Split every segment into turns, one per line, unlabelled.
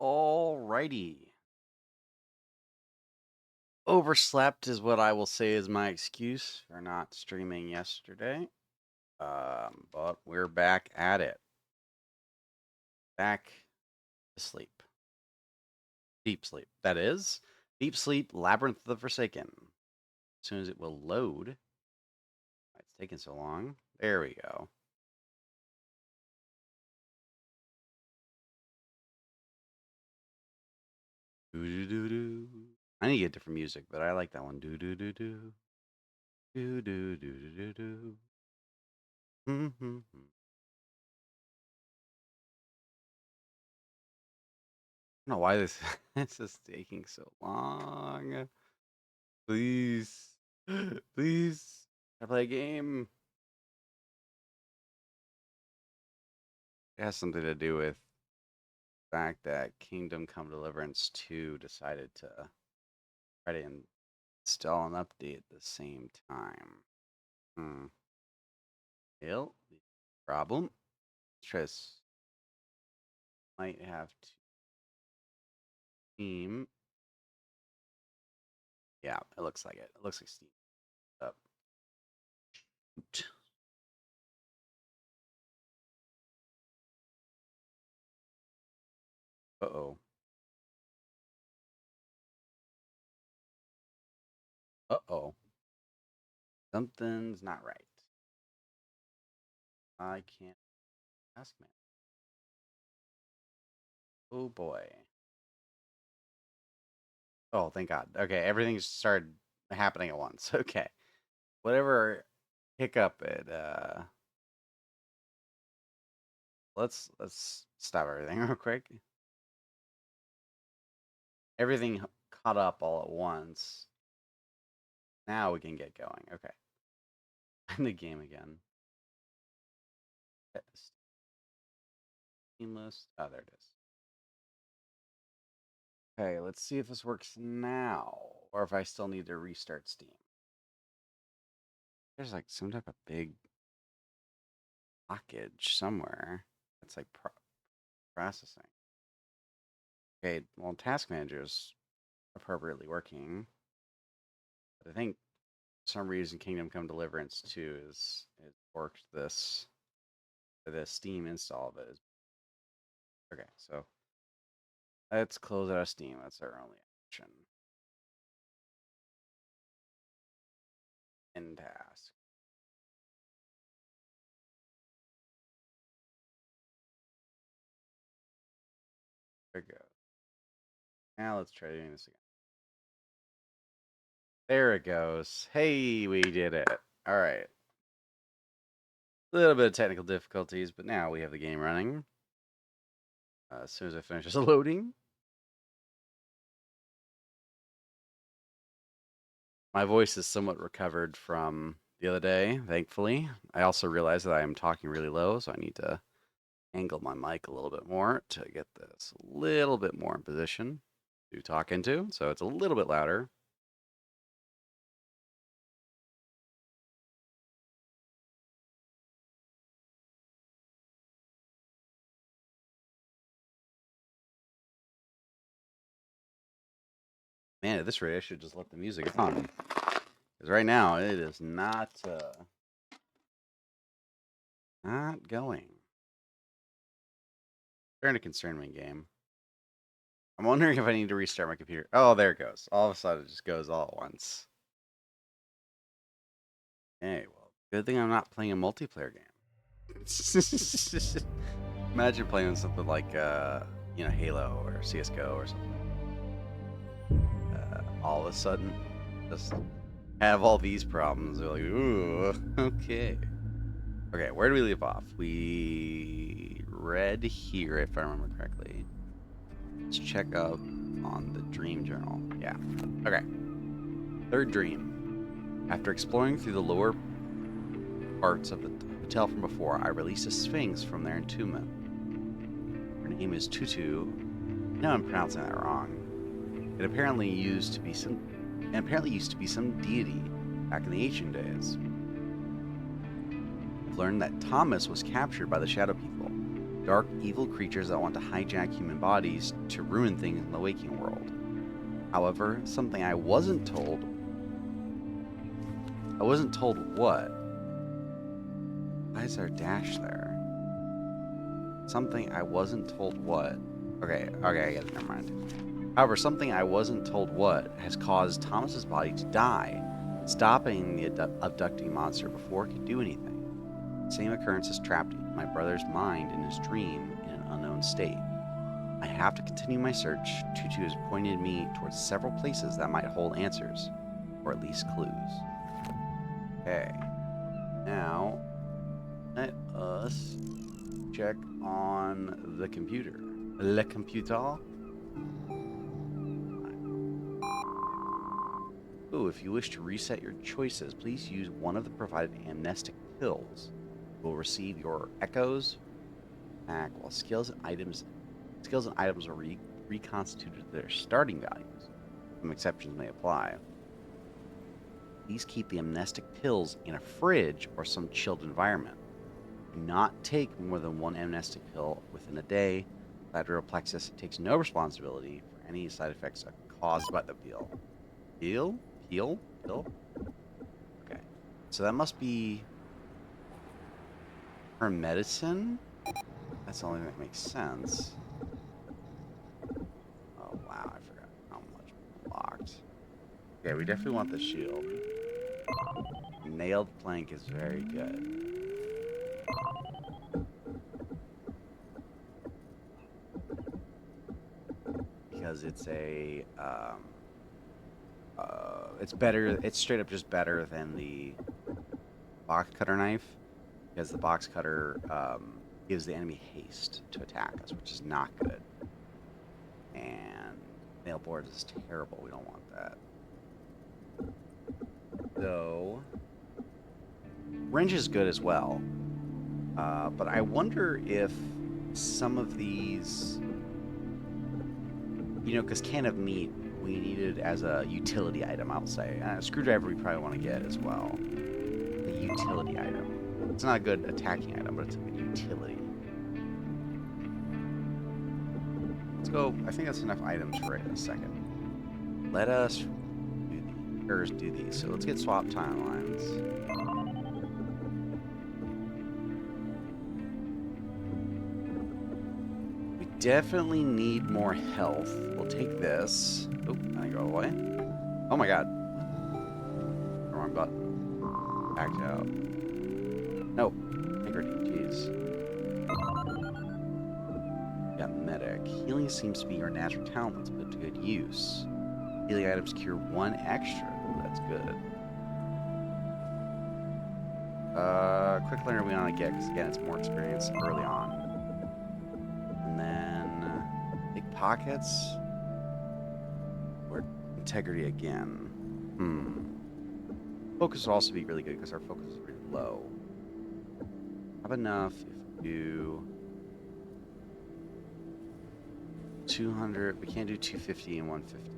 Alrighty. Overslept is what I will say is my excuse for not streaming yesterday. But we're back at it. Back to sleep. Deep sleep. That is. Deep sleep, Labyrinth of the Forsaken. As soon as it will load. It's taking so long. There we go. Do do do do. I need to get different music, but I like that one. Do do do do. Do do do do do do. Mm-hmm. I don't know why this this is taking so long. Please. Please. I play a game. has something to do with the fact that Kingdom Come Deliverance 2 decided to try to install an update at the same time. Well, problem. Stress might have to Steam. Yeah, it looks like it. It looks like Steam up. Uh-oh. Uh-oh. Something's not right. I can't ask, man. Oh boy. Oh, thank God. Okay, everything started happening at once. Okay. Whatever hiccup it let's stop everything real quick. Everything caught up all at once. Now we can get going. Okay. In the game again. Seamless. Oh, there it is. Okay, let's see if this works now, or if I still need to restart Steam. There's like some type of big blockage somewhere. It's like processing. Okay, well, Task Manager is appropriately working, but I think for some reason Kingdom Come Deliverance 2 is it worked this the Steam install of it. Okay, so let's close out of Steam. That's our only option. End task. There we go. Now let's try doing this again. There it goes. Hey, we did it. All right. A little bit of technical difficulties, but now we have the game running. As soon as I finish this loading. My voice is somewhat recovered from the other day, thankfully. I also realized that I am talking really low, so I need to angle my mic a little bit more to get this a little bit more in position to talk into, so it's a little bit louder. Man, at this rate, I should just let the music on. Because right now, it is not going. Starting to concern me, game. I'm wondering if I need to restart my computer. Oh, there it goes. All of a sudden, it just goes all at once. Hey, well, good thing I'm not playing a multiplayer game. Imagine playing something like, Halo or CS:GO or something. All of a sudden, just have all these problems. They're like, ooh, okay. Okay, where do we leave off? We read here, if I remember correctly. Let's check up on the dream journal. Yeah. Okay. Third dream. After exploring through the lower parts of the hotel from before, I released a sphinx from their entombment. Her name is Tutu. I know I'm pronouncing that wrong. It apparently used to be some deity back in the ancient days. I've learned that Thomas was captured by the Shadow People, dark, evil creatures that want to hijack human bodies to ruin things in the waking world. However, something I wasn't told. I wasn't told what? Why is there a dash there? Something I wasn't told what? Okay, I get it, never mind. However, something I wasn't told what has caused Thomas's body to die, stopping the abducting monster before it could do anything. The same occurrence has trapped my brother's mind in his dream in an unknown state. I have to continue my search. Tutu has pointed me towards several places that might hold answers, or at least clues. Okay. Now, let us check on the computer. Le computer. Ooh, if you wish to reset your choices, please use one of the provided amnestic pills. You will receive your echoes attack while skills and items are reconstituted to their starting values. Some exceptions may apply. Please keep the amnestic pills in a fridge or some chilled environment. Do not take more than one amnestic pill within a day. Lateral plexus takes no responsibility for any side effects caused by the pill. Pill? Okay. So that must be her medicine? That's the only thing that makes sense. Oh, wow. I forgot how much we locked. Okay, we definitely want the shield. Nailed plank is very good. Because it's a, it's better, it's straight up just better than the box cutter knife. Because the box cutter, gives the enemy haste to attack us, which is not good. And nail boards is terrible. We don't want that. So, wrench is good as well. But I wonder if some of these, you know, because can of meat we needed as a utility item, I'll say. A screwdriver we probably want to get as well. A utility item. It's not a good attacking item, but it's a good utility. Let's go. I think that's enough items for right in a second. Let us do these. So let's get swap timelines. We definitely need more health. We'll take this. Oh, I go away. Oh my god. Wrong button. Backed out. No. Integrity, jeez. Got medic. Healing seems to be your natural talent. Let's put it to good use. Healing items cure 1 extra. Ooh, that's good. Quick learner we want to get, because again, it's more experience early on. And then, big pockets. Or integrity again. Focus will also be really good, because our focus is really low. Have enough if we do 200. We can't do 250 and 150.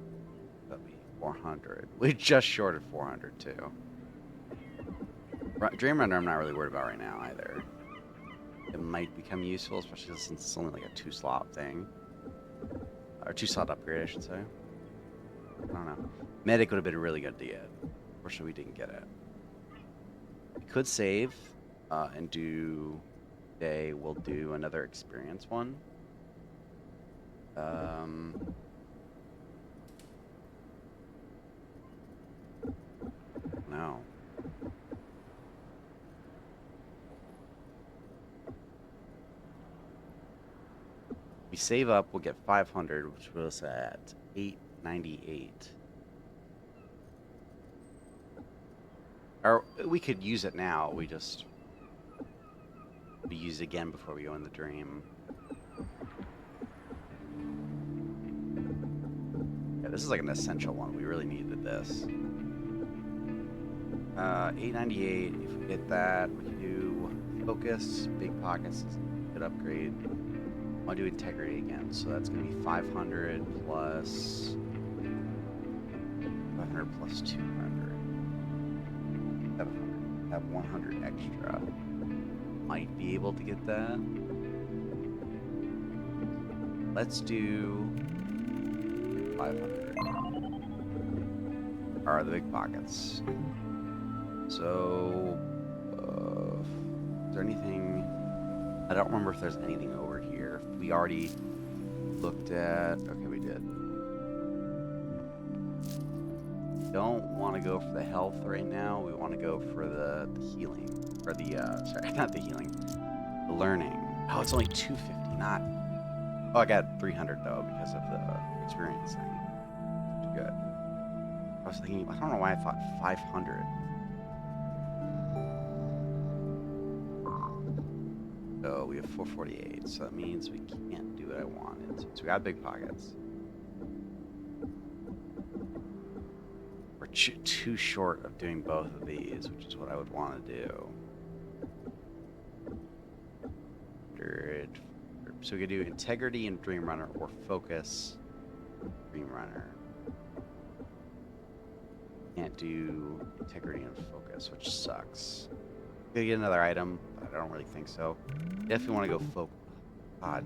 That'd be 400. We're just short of 400 too. Dream Render I'm not really worried about right now either. It might become useful, especially since it's only like a 2-slot thing. Or 2-slot upgrade, I should say. I don't know. Medic would have been really good to get. Unfortunately, we didn't get it. We could save and do... Today we'll do another experience one. No. We save up, we'll get 500, which was at 898. Or we could use it now. We just use it again before we go in the dream. Yeah, this is like an essential one. We really needed this. 898. If we get that, we can do focus, big pockets, is a good upgrade. I want to do integrity again, so that's going to be 500 plus 500 plus 200. 700. Have 100 extra. Might be able to get that. Let's do 500. Are the big pockets. So, is there anything? I don't remember if there's anything over here. We already looked at. Okay, we did. Don't want to go for the health right now. We want to go for the healing, or the sorry, not the healing, the learning. Oh, it's only 250, not. Oh, I got 300 though because of the experience thing. Good. I was thinking. I don't know why I thought 500. So we have 448, so that means we can't do what I wanted. So we got big pockets. We're too short of doing both of these, which is what I would want to do. 100, So we could do integrity and dream runner, or focus, dream runner. Can't do integrity and focus, which sucks. Could get another item, but I don't really think so. Definitely want to go focus. God,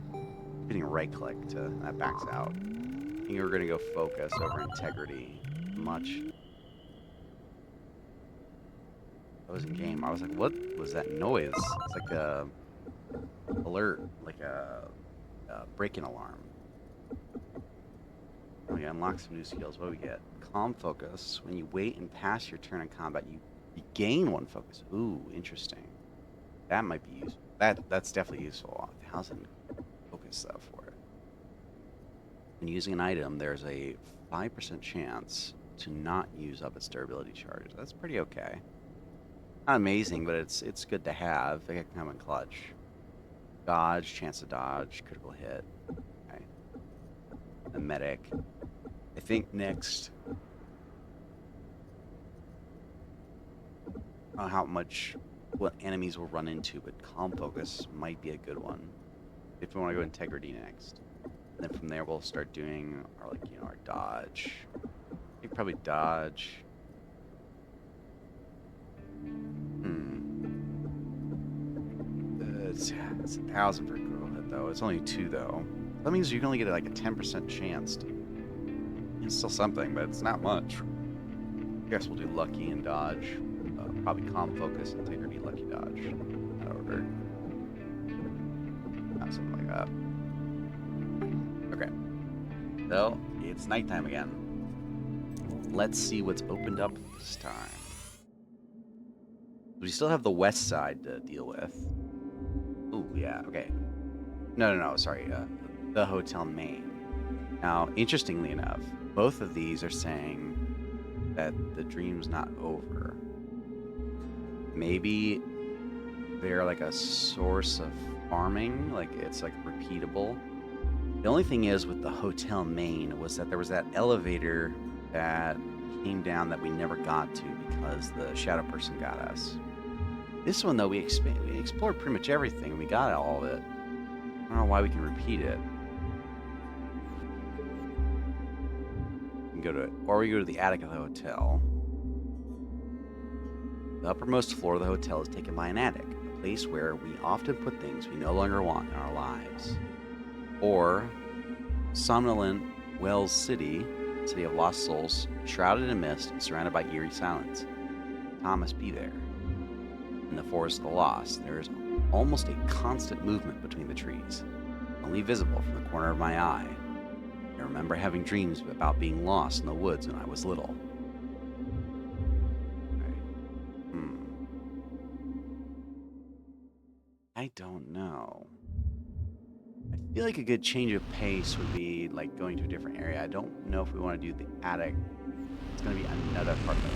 hitting right click to that backs out. I think we're gonna go focus over integrity. Much. I was in game. I was like, what was that noise? It's like a alert, like a break-in alarm. We unlock some new skills. What do we get? Calm focus. When you wait and pass your turn in combat, you gain 1 focus. Ooh, interesting. That might be useful. That's definitely useful. 1,000 focus though for it. When using an item, there's a 5% chance to not use up its durability charge. That's pretty okay. Not amazing, but it's good to have. They can come in clutch. Dodge, chance to dodge, critical hit. Okay. The medic. I think next. I don't know how much what enemies will run into, but calm focus might be a good one. If we want to go integrity next. And then from there we'll start doing our our dodge. I think probably dodge. It's 1,000 for a critical hit though. It's only 2 though. That means you can only get like a 10% chance to. It's still something, but it's not much. I guess we'll do lucky and dodge. Probably calm focus, integrity, lucky dodge. That order. Something like that. Okay. So it's nighttime again. Let's see what's opened up this time. We still have the west side to deal with. Ooh, yeah, okay. No, sorry. The Hotel Main. Now, interestingly enough, both of these are saying that the dream's not over. Maybe they're like a source of farming, like it's like repeatable. The only thing is with the Hotel Main was that there was that elevator that came down that we never got to because the shadow person got us. This one though, we explored pretty much everything. We got all of it. I don't know why we can repeat it. We can go to it, or we go to the attic of the hotel. The uppermost floor of the hotel is taken by an attic, a place where we often put things we no longer want in our lives. Or somnolent Wells City, city of lost souls, shrouded in mist and surrounded by eerie silence. Tom must be there. In the forest of the lost, there is almost a constant movement between the trees, only visible from the corner of my eye. I remember having dreams about being lost in the woods when I was little. I don't know. I feel like a good change of pace would be like going to a different area. I don't know if we want to do the attic. It's going to be another apartment.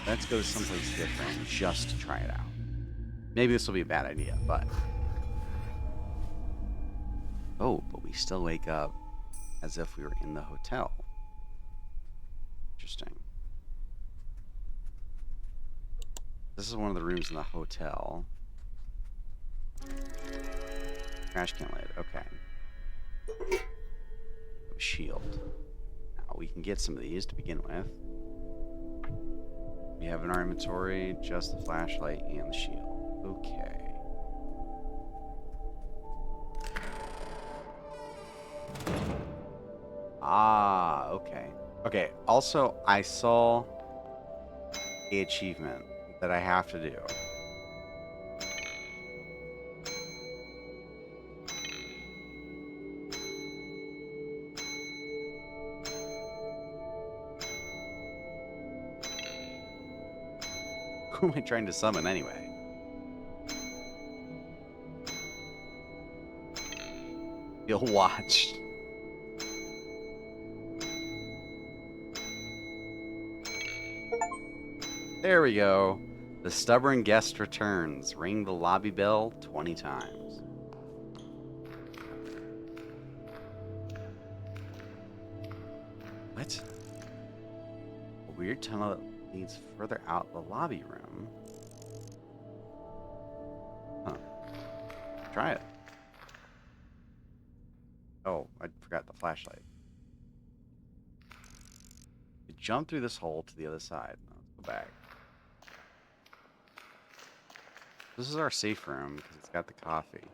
Let's go someplace different just to try it out. Maybe this will be a bad idea, but... Oh, but we still wake up as if we were in the hotel. Interesting. This is one of the rooms in the hotel. Trash can lid, okay. Shield. Now we can get some of these to begin with. We have in our inventory just the flashlight and the shield. Okay. Ah, okay. Okay, also I saw the achievement that I have to do. Who am I trying to summon anyway? You'll watch. There we go. The stubborn guest returns. Ring the lobby bell 20 times. What? A weird tunnel that leads further out the lobby room. Huh. Try it. flashlight. We jump through this hole to the other side. Let's go back. This is our safe room because it's got the coffee.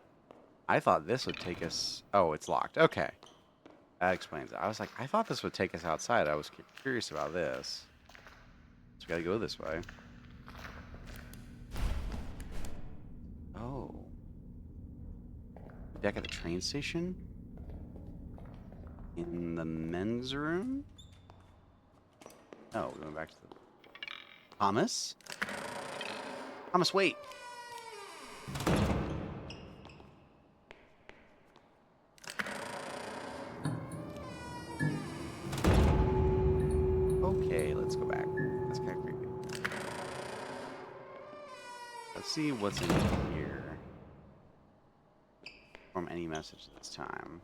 I thought this would take us... Oh, it's locked. Okay. That explains it. I was like, I thought this would take us outside. I was curious about this. So we gotta go this way. Oh. Deck at the train station? In the men's room? Oh, we went back to the... Thomas? Thomas, wait! Okay, let's go back. That's kind of creepy. Let's see what's in here. From any message this time.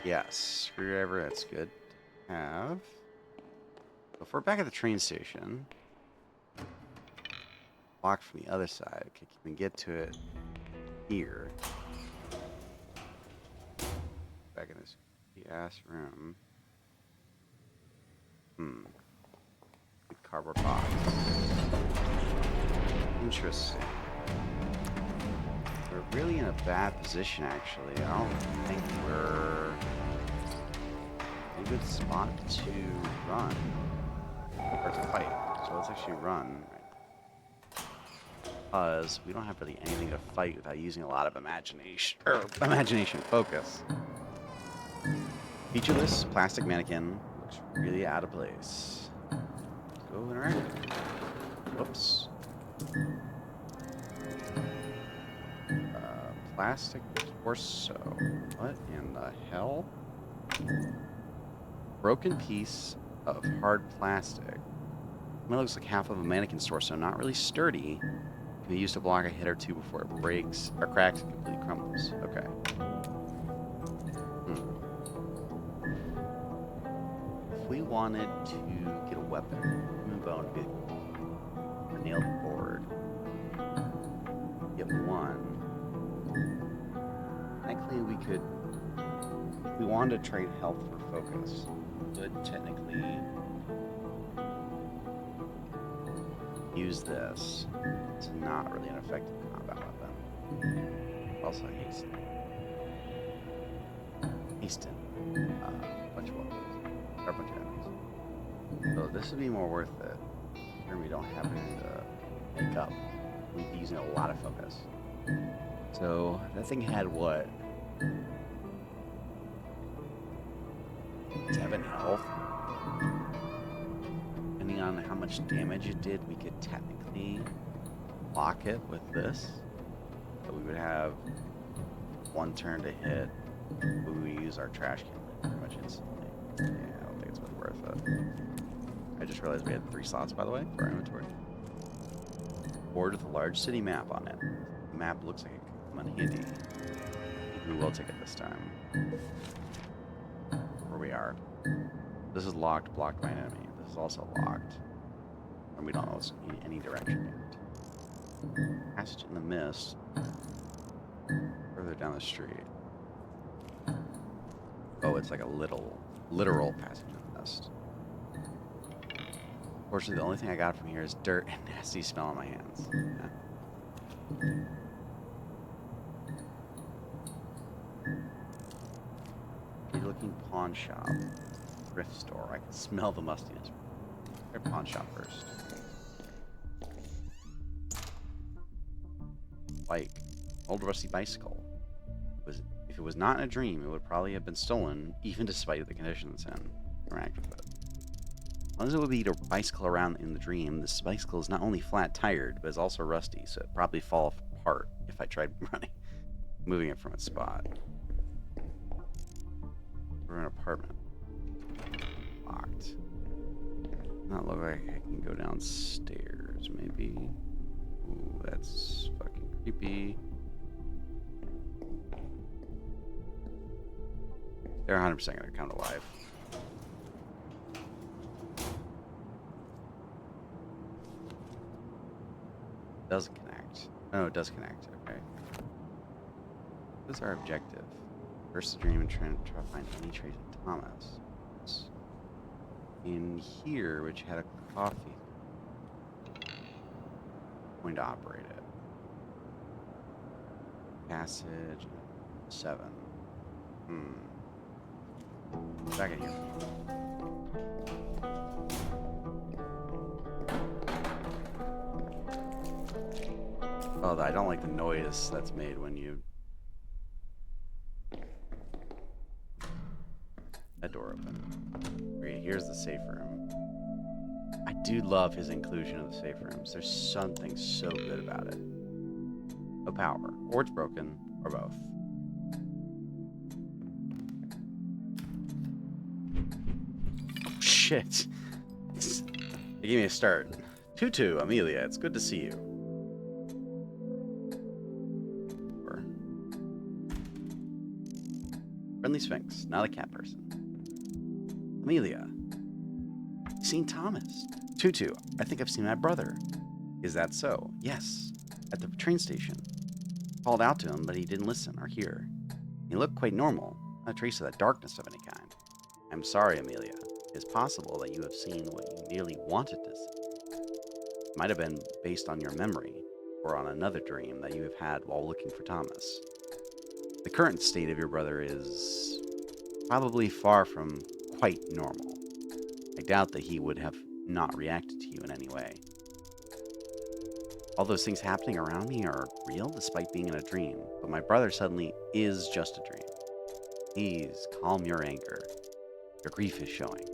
Yes, screwdriver, that's good to have. So if we're back at the train station, locked from the other side. Okay, can we get to it here? Back in this ass room. Good cardboard box. Interesting. We're really in a bad position, actually. I don't think we're in a good spot to run or to fight. So let's actually run. Because we don't have really anything to fight without using a lot of imagination focus. Featureless plastic mannequin looks really out of place. Let's go interact. Whoops. Plastic torso. What in the hell? Broken piece of hard plastic. It looks like half of a mannequin's torso, not really sturdy. Can be used to block a hit or two before it breaks or cracks and completely crumbles. Okay. If we wanted to get a weapon, human bone, get a nailed board, get one. Technically, we could. If we wanted to trade health for focus, we could technically use this. It's not really an effective combat weapon. Also hasten. Hasten. A bunch of weapons. Or a bunch of enemies. So this would be more worth it. Here we don't have anything to make up. We'd be using a lot of focus. So that thing had what? 7 health. Depending on how much damage it did, we could technically block it with this. So we would have 1 turn to hit. We would use our trash can pretty much instantly. Yeah, I don't think it's really worth it. I just realized we had 3 slots, by the way, for our inventory. Board with a large city map on it. The map looks like it could come in handy. We will take it this time. Where we are. This is locked, blocked by an enemy. This is also locked. And we don't know what's in any direction yet. Passage in the mist. Further down the street. Oh, it's like a literal passage in the mist. Fortunately, the only thing I got from here is dirt and nasty smell on my hands. Yeah. Good-looking pawn shop. Thrift store. I can smell the mustiness. Try pawn shop first. Bike. Old rusty bicycle. If it was not in a dream, it would probably have been stolen, even despite the condition it's in. Interact with it. As long as it would be to bicycle around in the dream, this bicycle is not only flat-tired, but is also rusty, so it'd probably fall apart if I tried moving it from its spot. We're in an apartment. Locked. Not look like I can go downstairs, maybe. Ooh, that's fucking creepy. They're 100% gonna come to life. Doesn't connect. Oh, it does connect. Okay. What's our objective? First the dream and try to find any trace of Thomas. In here, which had a coffee. I'm going to operate it. Passage 7. Back in here. Oh, I don't like the noise that's made when you... That door open. Okay, here's the safe room. I do love his inclusion of the safe rooms. There's something so good about it. No power. Or it's broken, or both. Oh, shit. They gave me a start. Tutu, Amelia, it's good to see you. Friendly Sphinx, not a cat person. Amelia. Seen Thomas. Tutu, I think I've seen my brother. Is that so? Yes. At the train station. Called out to him, but he didn't listen or hear. He looked quite normal. Not a trace of that darkness of any kind. I'm sorry, Amelia. It is possible that you have seen what you merely wanted to see. It might have been based on your memory, or on another dream that you have had while looking for Thomas. The current state of your brother is probably far from quite normal. I doubt that he would have not reacted to you in any way. All those things happening around me are real despite being in a dream, but my brother suddenly is just a dream. Please calm your anger. Your grief is showing.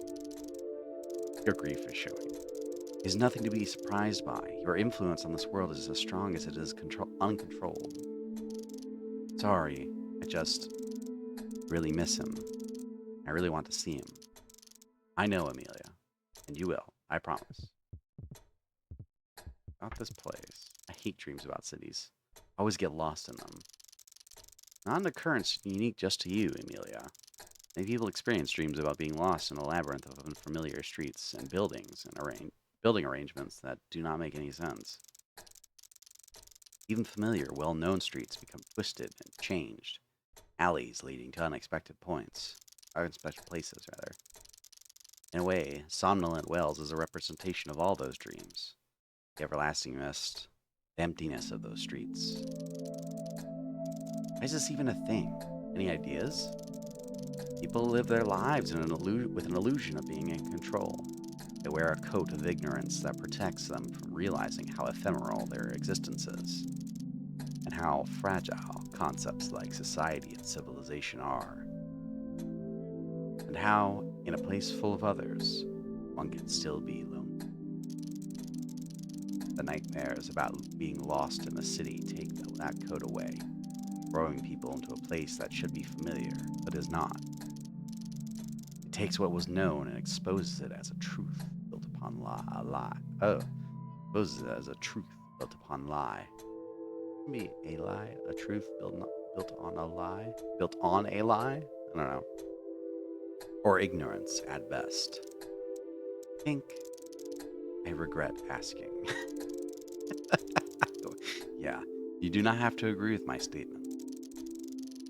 Your grief is showing. It is nothing to be surprised by. Your influence on this world is as strong as it is uncontrolled. Sorry, I just really miss him. I really want to see him. I know, Amelia, and you will, I promise. About this place. I hate dreams about cities. I always get lost in them. Not an occurrence unique just to you, Amelia. Many people experience dreams about being lost in a labyrinth of unfamiliar streets and buildings and building arrangements that do not make any sense. Even familiar, well-known streets become twisted and changed. Alleys leading to unexpected places, rather. In a way, Somnolent Wells is a representation of all those dreams. The everlasting mist, the emptiness of those streets. Why is this even a thing? Any ideas? People live their lives with an illusion of being in control. They wear a coat of ignorance that protects them from realizing how ephemeral their existence is, and how fragile concepts like society and civilization are, and how, in a place full of others, one can still be lonely. The nightmares about being lost in a city take that coat away, throwing people into a place that should be familiar, but is not. It takes what was known and exposes it as a truth built upon a lie. Exposes it as a truth built upon lie. Be a lie, a truth built on a lie? Built on a lie? I don't know. Or ignorance at best. I think I regret asking. Yeah, you do not have to agree with my statement.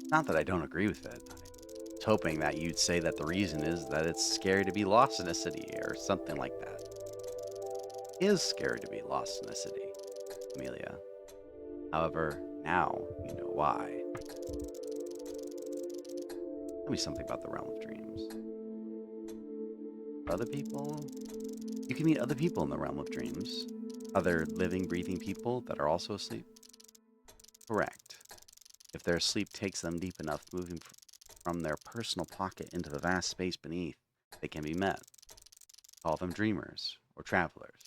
Not that I don't agree with it. I was hoping that you'd say that the reason is that it's scary to be lost in a city or something like that. It is scary to be lost in a city, Amelia. However, now you know why. Tell me something about the realm of dreams. Other people? You can meet other people in the realm of dreams. Other living, breathing people that are also asleep. Correct. If their sleep takes them deep enough, moving from their personal pocket into the vast space beneath, they can be met. Call them dreamers or travelers.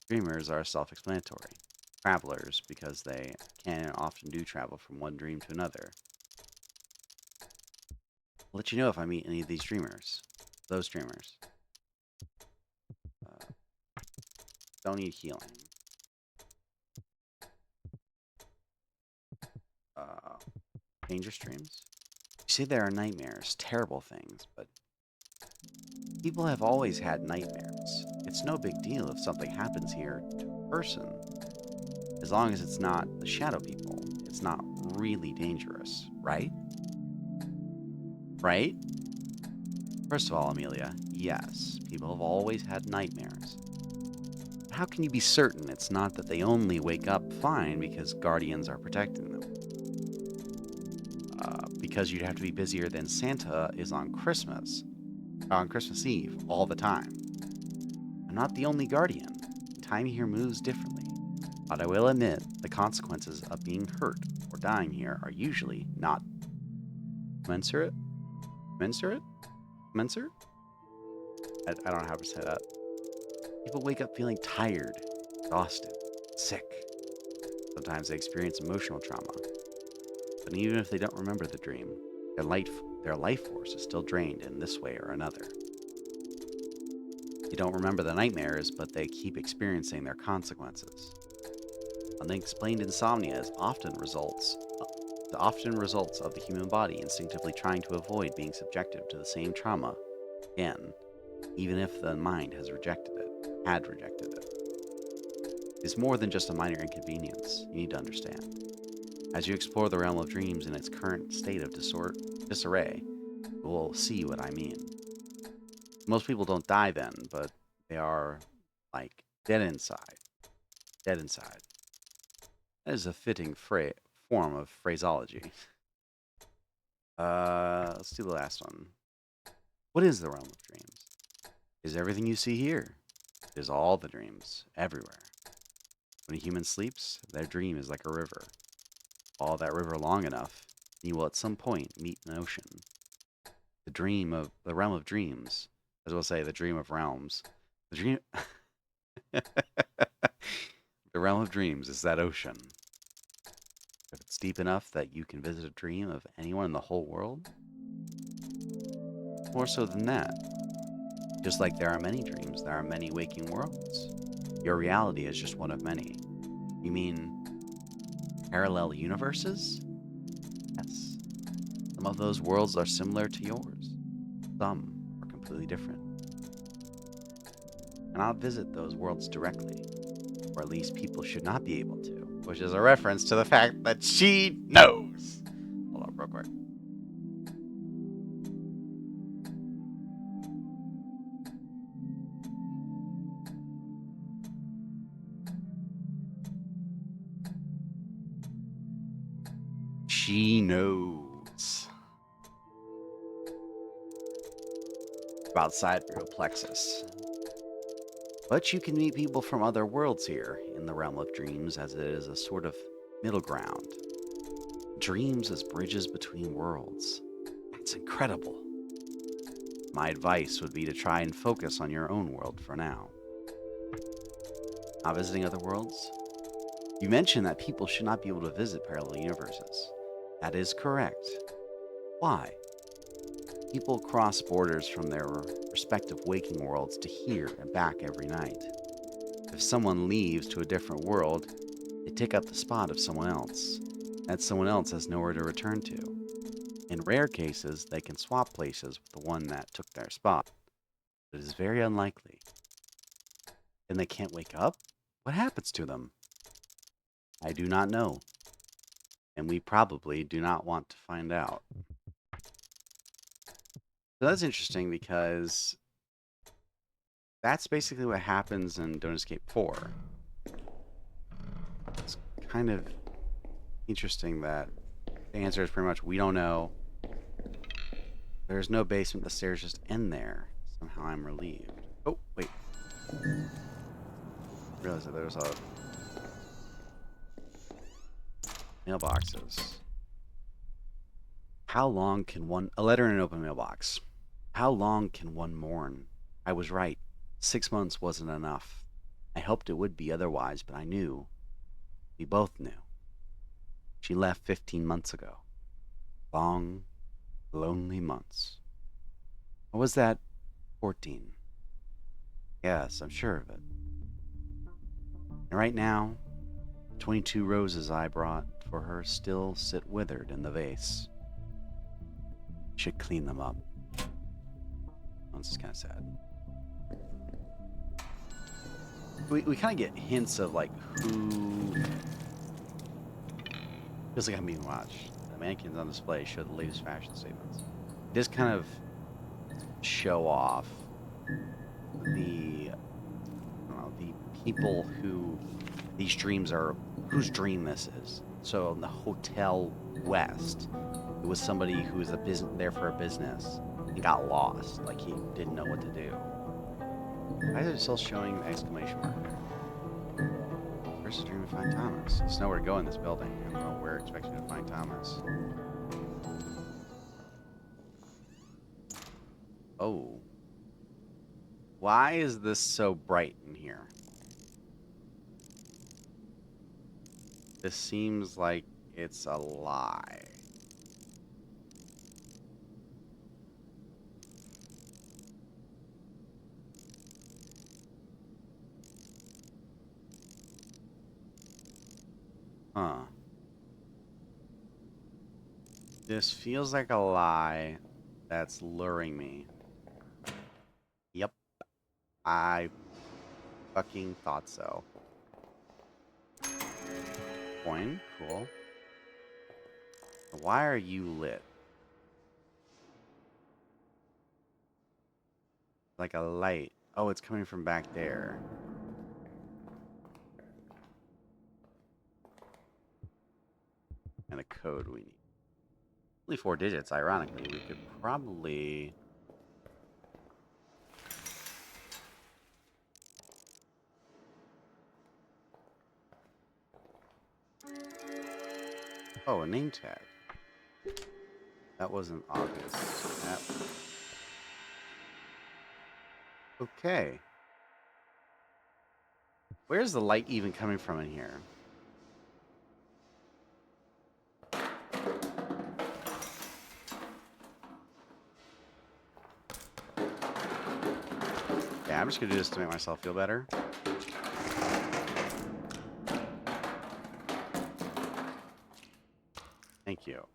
Dreamers are self-explanatory. Travelers, because they can and often do travel from one dream to another. I'll let you know if I meet any of these dreamers. Those dreamers. Don't need healing. Dangerous dreams? You say there are nightmares, terrible things, but people have always had nightmares. It's no big deal if something happens here to a person. As long as it's not the shadow people, it's not really dangerous, right? Right? First of all, Amelia, yes, people have always had nightmares. How can you be certain it's not that they only wake up fine because guardians are protecting them? Because you'd have to be busier than Santa is on Christmas Eve, all the time. I'm not the only guardian. Time here moves differently. But I will admit, the consequences of being hurt or dying here are usually not commensurate. Commensurate? Commensurate? I don't know how to say that. People wake up feeling tired, exhausted, sick. Sometimes they experience emotional trauma. But even if they don't remember the dream, their life force is still drained in this way or another. They don't remember the nightmares, but they keep experiencing their consequences. Unexplained insomnia is often results of the human body instinctively trying to avoid being subjected to the same trauma again, even if the mind had rejected it. It's more than just a minor inconvenience, you need to understand. As you explore the realm of dreams in its current state of disarray, you will see what I mean. Most people don't die then, but they are, like, dead inside. Dead inside. That is a fitting form of phraseology. Let's do the last one. What is the realm of dreams? It is everything you see here. It is all the dreams, everywhere. When a human sleeps, their dream is like a river. Follow that river long enough, and you will at some point meet an ocean. The realm of dreams, as we'll say, the dream of realms. The dream, the realm of dreams is that ocean. If it's deep enough that you can visit a dream of anyone in the whole world, more so than that. Just like there are many dreams, there are many waking worlds. Your reality is just one of many. You mean parallel universes? Yes. Some of those worlds are similar to yours. Some are completely different. And I'll visit those worlds directly, or at least people should not be able to, which is a reference to the fact that she knows. Hold on, real quick. She knows. Outside real plexus. But you can meet people from other worlds here in the realm of dreams, as it is a sort of middle ground. Dreams as bridges between worlds. That's incredible. My advice would be to try and focus on your own world for now. Not visiting other worlds? You mentioned that people should not be able to visit parallel universes. That is correct. Why? People cross borders from their respective waking worlds to here and back every night. If someone leaves to a different world, they take up the spot of someone else. That someone else has nowhere to return to. In rare cases, they can swap places with the one that took their spot. But it is very unlikely. And they can't wake up? What happens to them? I do not know. And we probably do not want to find out. So that's interesting because that's basically what happens in Don't Escape 4. It's kind of interesting that the answer is pretty much we don't know. There's no basement. The stairs just end there. Somehow I'm relieved. Oh, wait. I realized that there's a mailboxes. How long can a letter in an open mailbox. How long can one mourn? I was right. 6 months wasn't enough. I hoped it would be otherwise, but I knew. We both knew. She left 15 months ago. Long, lonely months. What was that? 14. Yes, I'm sure of it. And right now, 22 roses I brought for her still sit withered in the vase. Should clean them up. This is kind of sad. We kind of get hints of like who. Feels like I'm being watched. The mannequins on display show the latest fashion statements. just kind of show off the, I don't know, the people who these dreams are, whose dream this is. So in the Hotel West, it was somebody who was there for a business and got lost, like he didn't know what to do. Why is it still showing the exclamation mark there? Where's the dream to find Thomas? There's nowhere to go in this building. I don't know where expecting to find Thomas. Oh. Why is this so bright in here? This seems like it's a lie. Huh. This feels like a lie that's luring me. Yep. I fucking thought so. Coin, cool. Why are you lit? Like a light. Oh, it's coming from back there. And a code we need. Only 4 digits, ironically. We could probably... Oh, a name tag. That wasn't obvious. Yep. Okay. Where's the light even coming from in here? Yeah, I'm just gonna do this to make myself feel better. Thank you.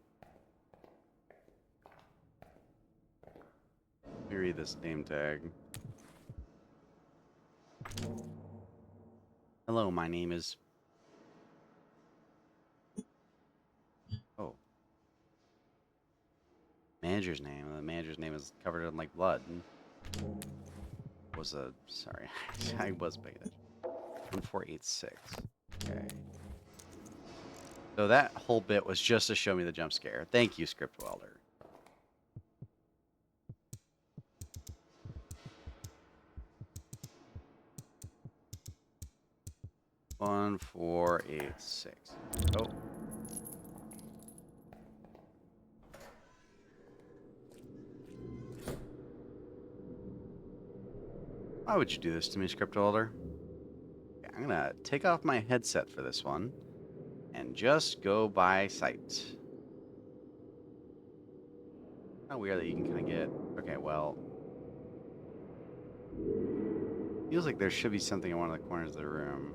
Let me read this name tag. Hello, my name is... Oh. Manager's name. The manager's name is covered in, like, blood. Was a... Sorry. I was paying attention. 1486. Okay. So that whole bit was just to show me the jump scare. Thank you, Script Welder. One, 4, 8, 6. Oh. Why would you do this to me, Script Welder? Okay, I'm gonna take off my headset for this one and just go by sight. How weird that you can kind of get... Okay, well... Feels like there should be something in one of the corners of the room.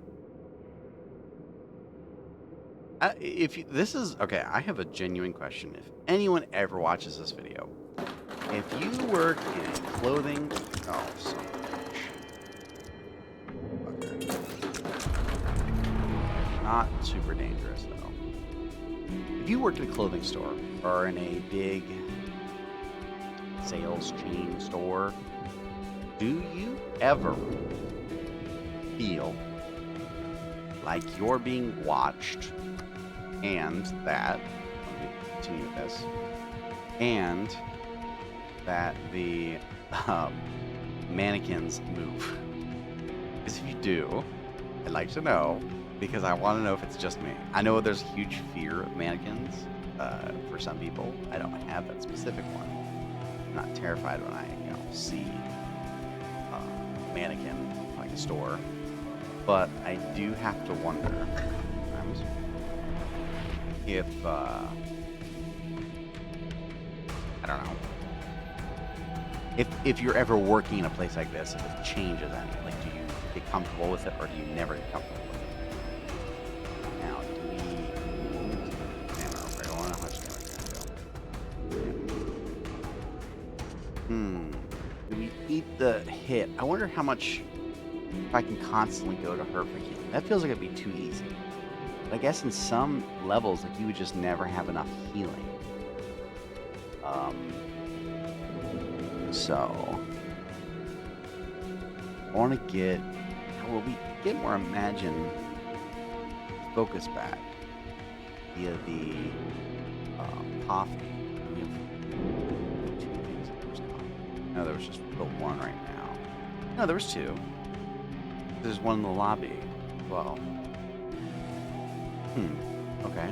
This is... Okay, I have a genuine question. If anyone ever watches this video, if you work in clothing... Oh, son of a bitch. Okay. Not super dangerous, though. If you work in a clothing store or in a big sales chain store, do you ever feel like you're being watched and that, let me continue with this, and that the mannequins move? Because if you do, I'd like to know, because I want to know if it's just me. I know there's a huge fear of mannequins for some people. I don't have that specific one. I'm not terrified when I, see a mannequin like a store, but I do have to wonder sometimes if I don't know if you're ever working in a place like this, if it changes any. Like, do you get comfortable with it, or do you never get comfortable with it? Now, do we? I don't know how much damage we're gonna do. Do we eat the hit? I wonder how much, if I can constantly go to her for healing. That feels like it'd be too easy. But I guess in some levels, like, you would just never have enough healing. So, I want to get, well, we get more Imagine focus back via the coffee. We have 2 things. There's coffee. No, there was just the one right now. No, there was 2. There's one in the lobby as well. Okay.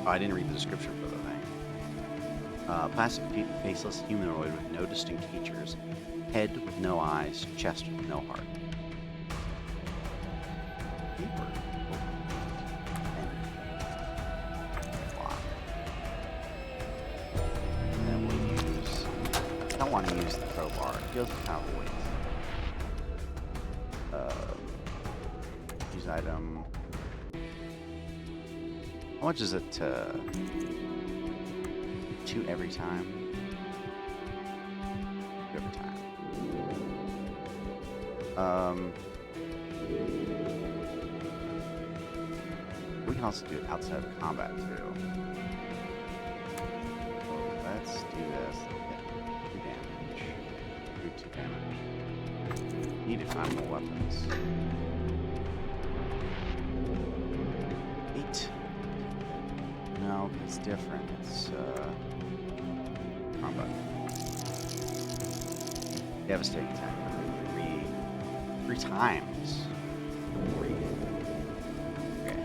Oh, I didn't read the description for the thing. Plastic faceless humanoid with no distinct features. Head with no eyes. Chest with no heart. Paper. And then we'll use... I don't want to use the crowbar. It feels kind of waste. Use item. How much is it to 2 every time? 2 every time. We can also do it outside of combat too. So let's do this. Get 2 damage. Do 2 damage. Need to find more weapons. 8. No, it's different. It's combat. Devastating attack. 3 times. 3. Okay.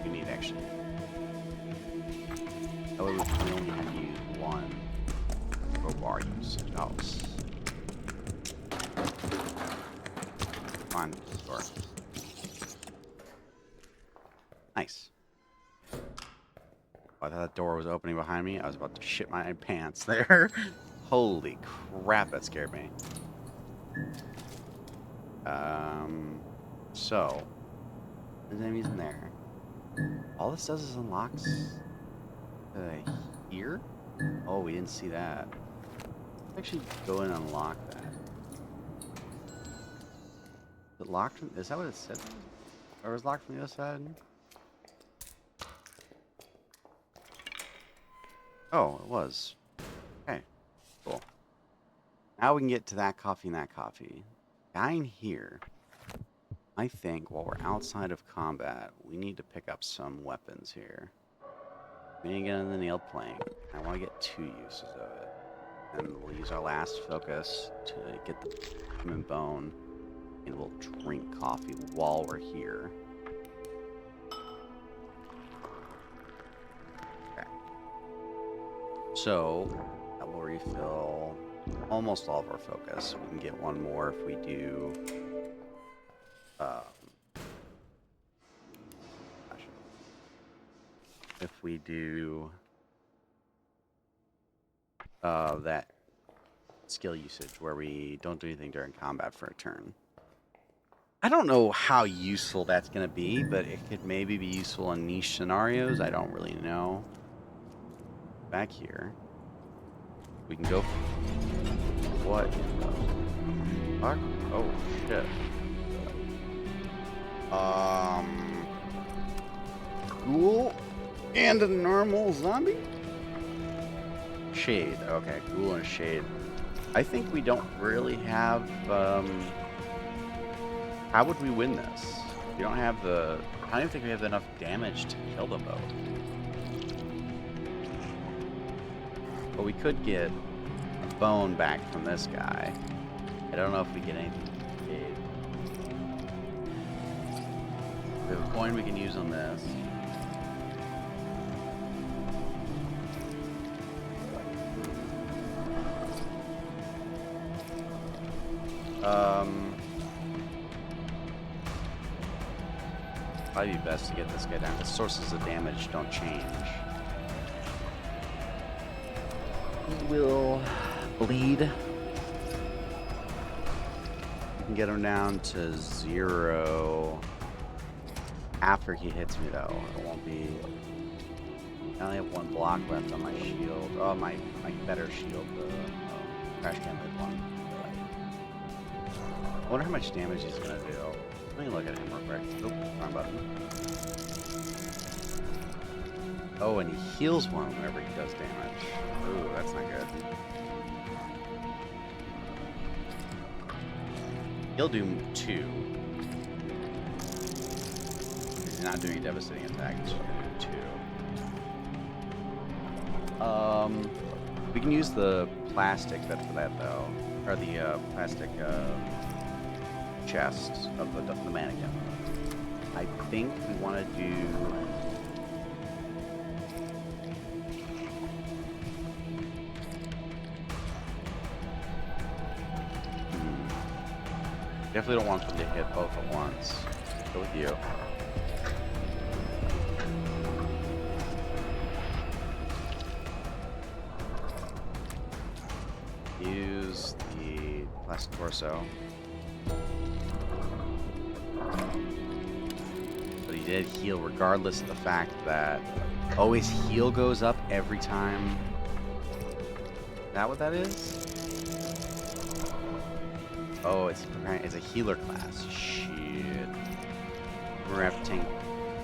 We need actually. That way we only have to use 1 crowbar use. Oh. Fine. Sure. Nice. I thought that door was opening behind me. I was about to shit my pants there. Holy crap, that scared me. So, there's enemies in there. All this does is unlocks here? Oh, we didn't see that. Let's actually go in and unlock that. Is it locked from, is that what it said? Or was it locked from the other side? Oh, it was. Okay, cool. Now we can get to that coffee and that coffee. Dying here. I think while we're outside of combat, we need to pick up some weapons here. We need to get in the nailed plank. I want to get 2 uses of it. And we'll use our last focus to get the human bone. And we'll drink coffee while we're here. So, that will refill almost all of our focus. We can get 1 more if we do... if we do... that skill usage where we don't do anything during combat for a turn. I don't know how useful that's going to be, but it could maybe be useful in niche scenarios. I don't really know. Back here, we can go. What in the fuck? Oh shit. Ghoul and a normal zombie. Shade. Okay, ghoul and shade. I think we don't really have. How would we win this? We don't have the. I don't even think we have enough damage to kill them both. But we could get a bone back from this guy. I don't know if we get anything from Cade. We have a coin we can use on this. Probably be best to get this guy down. The sources of damage don't change. Will bleed. You can get him down to 0 after he hits me, though. It won't be. I only have 1 block left on my shield. Oh, my better shield, the trash can lid one. I wonder how much damage he's gonna do. Let me look at him real quick. Oh, wrong button. Oh, and he heals one whenever he does damage. Ooh, that's not good. He'll do 2. He's not doing a devastating attack. He's just gonna do 2. We can use the plastic for that though, or the plastic chest of the mannequin. I think we want to do. Definitely don't want them to hit both at once. Go with you. Use the plastic torso. But he did heal regardless of the fact that... Oh, his heal goes up every time. Is that what that is? Oh, it's a healer class. Shit. We're gonna have to tank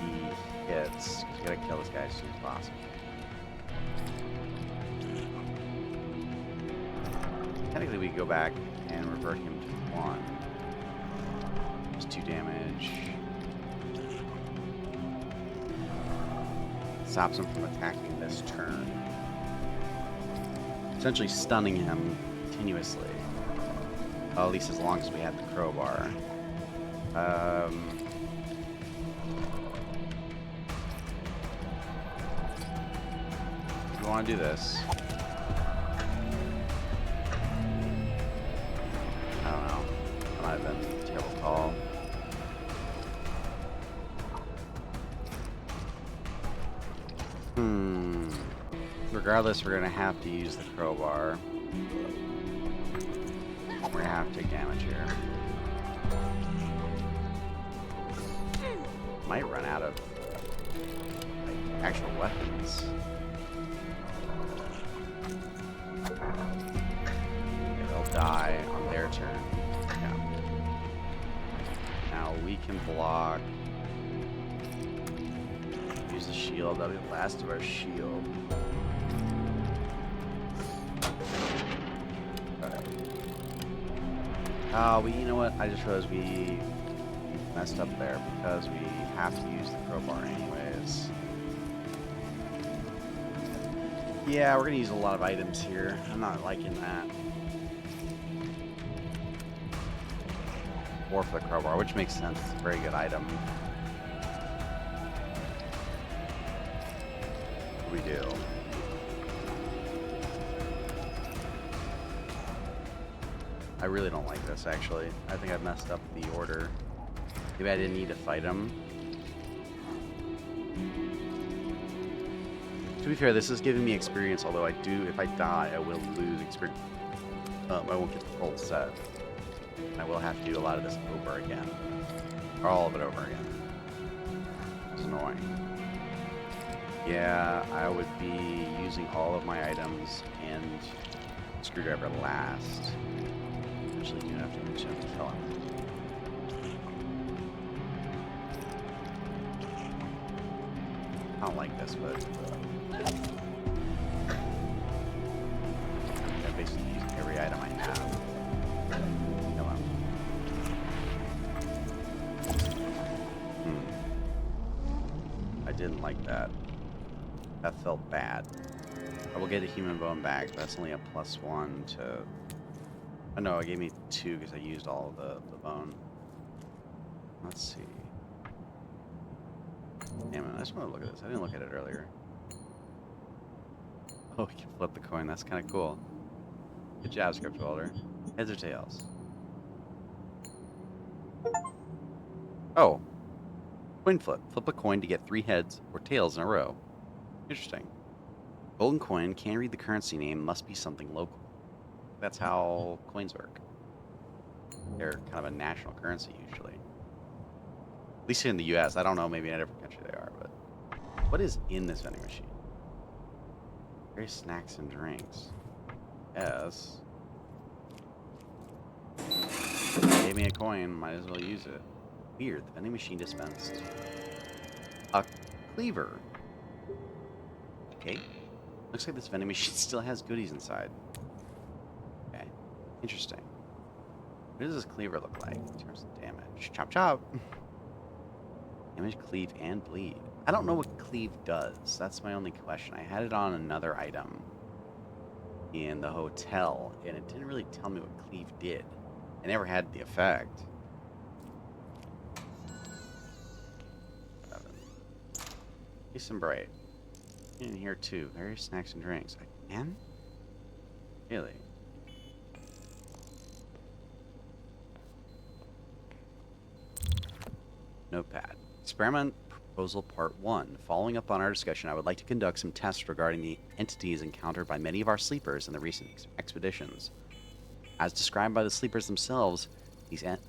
the hits. We gotta kill this guy as soon as possible. Technically, we can go back and revert him to 1. Just 2 damage. Stops him from attacking this turn. Essentially stunning him continuously. Well, at least as long as we had the crowbar. If you want to do this. I don't know. That might have been a terrible call. Regardless, we're going to have to use the crowbar. We're going to have to take damage here. Might run out of like, actual weapons. Yeah, they'll die on their turn. Yeah. Now we can block. Use the shield. That'll be the last of our shield. You know what? I just realized we messed up there because we have to use the crowbar anyways. Yeah, we're gonna use a lot of items here. I'm not liking that. Or for the crowbar, which makes sense. It's a very good item. What do we do? I really don't like this, actually. I think I've messed up the order. Maybe I didn't need to fight him. To be fair, this is giving me experience, although if I die, I will lose experience. I won't get the full set. I will have to do a lot of this over again. Or all of it over again. It's annoying. Yeah, I would be using all of my items and screwdriver last. Actually, you have to kill him. I don't like this, but I'm basically using every item I have. Kill him. I didn't like that. That felt bad. I will get a human bone back. That's only a +1 to... Oh no, it gave me 2 because I used all of the bone. Let's see. Damn it, I just want to look at this. I didn't look at it earlier. Oh, we can flip the coin. That's kind of cool. Good job, script welder. Heads or tails? Oh. Coin flip. Flip a coin to get 3 heads or tails in a row. Interesting. Golden coin can't read the currency name. Must be something local. That's how coins work. They're kind of a national currency usually. At least in the US. I don't know, maybe in a different country they are, but what is in this vending machine? Various snacks and drinks. Yes. Gave me a coin, might as well use it. Weird, the vending machine dispensed a cleaver. Okay. Looks like this vending machine still has goodies inside. Okay. Interesting. What does this cleaver look like in terms of damage? Chop chop. Damage, cleave, and bleed. I don't know what cleave does. That's my only question. I had it on another item in the hotel, and it didn't really tell me what cleave did. I never had the effect. Peace and bright. In here too. Various snacks and drinks. Again? Really? Notepad. Experiment Proposal Part 1. Following up on our discussion, I would like to conduct some tests regarding the entities encountered by many of our sleepers in the recent expeditions. As described by the sleepers themselves,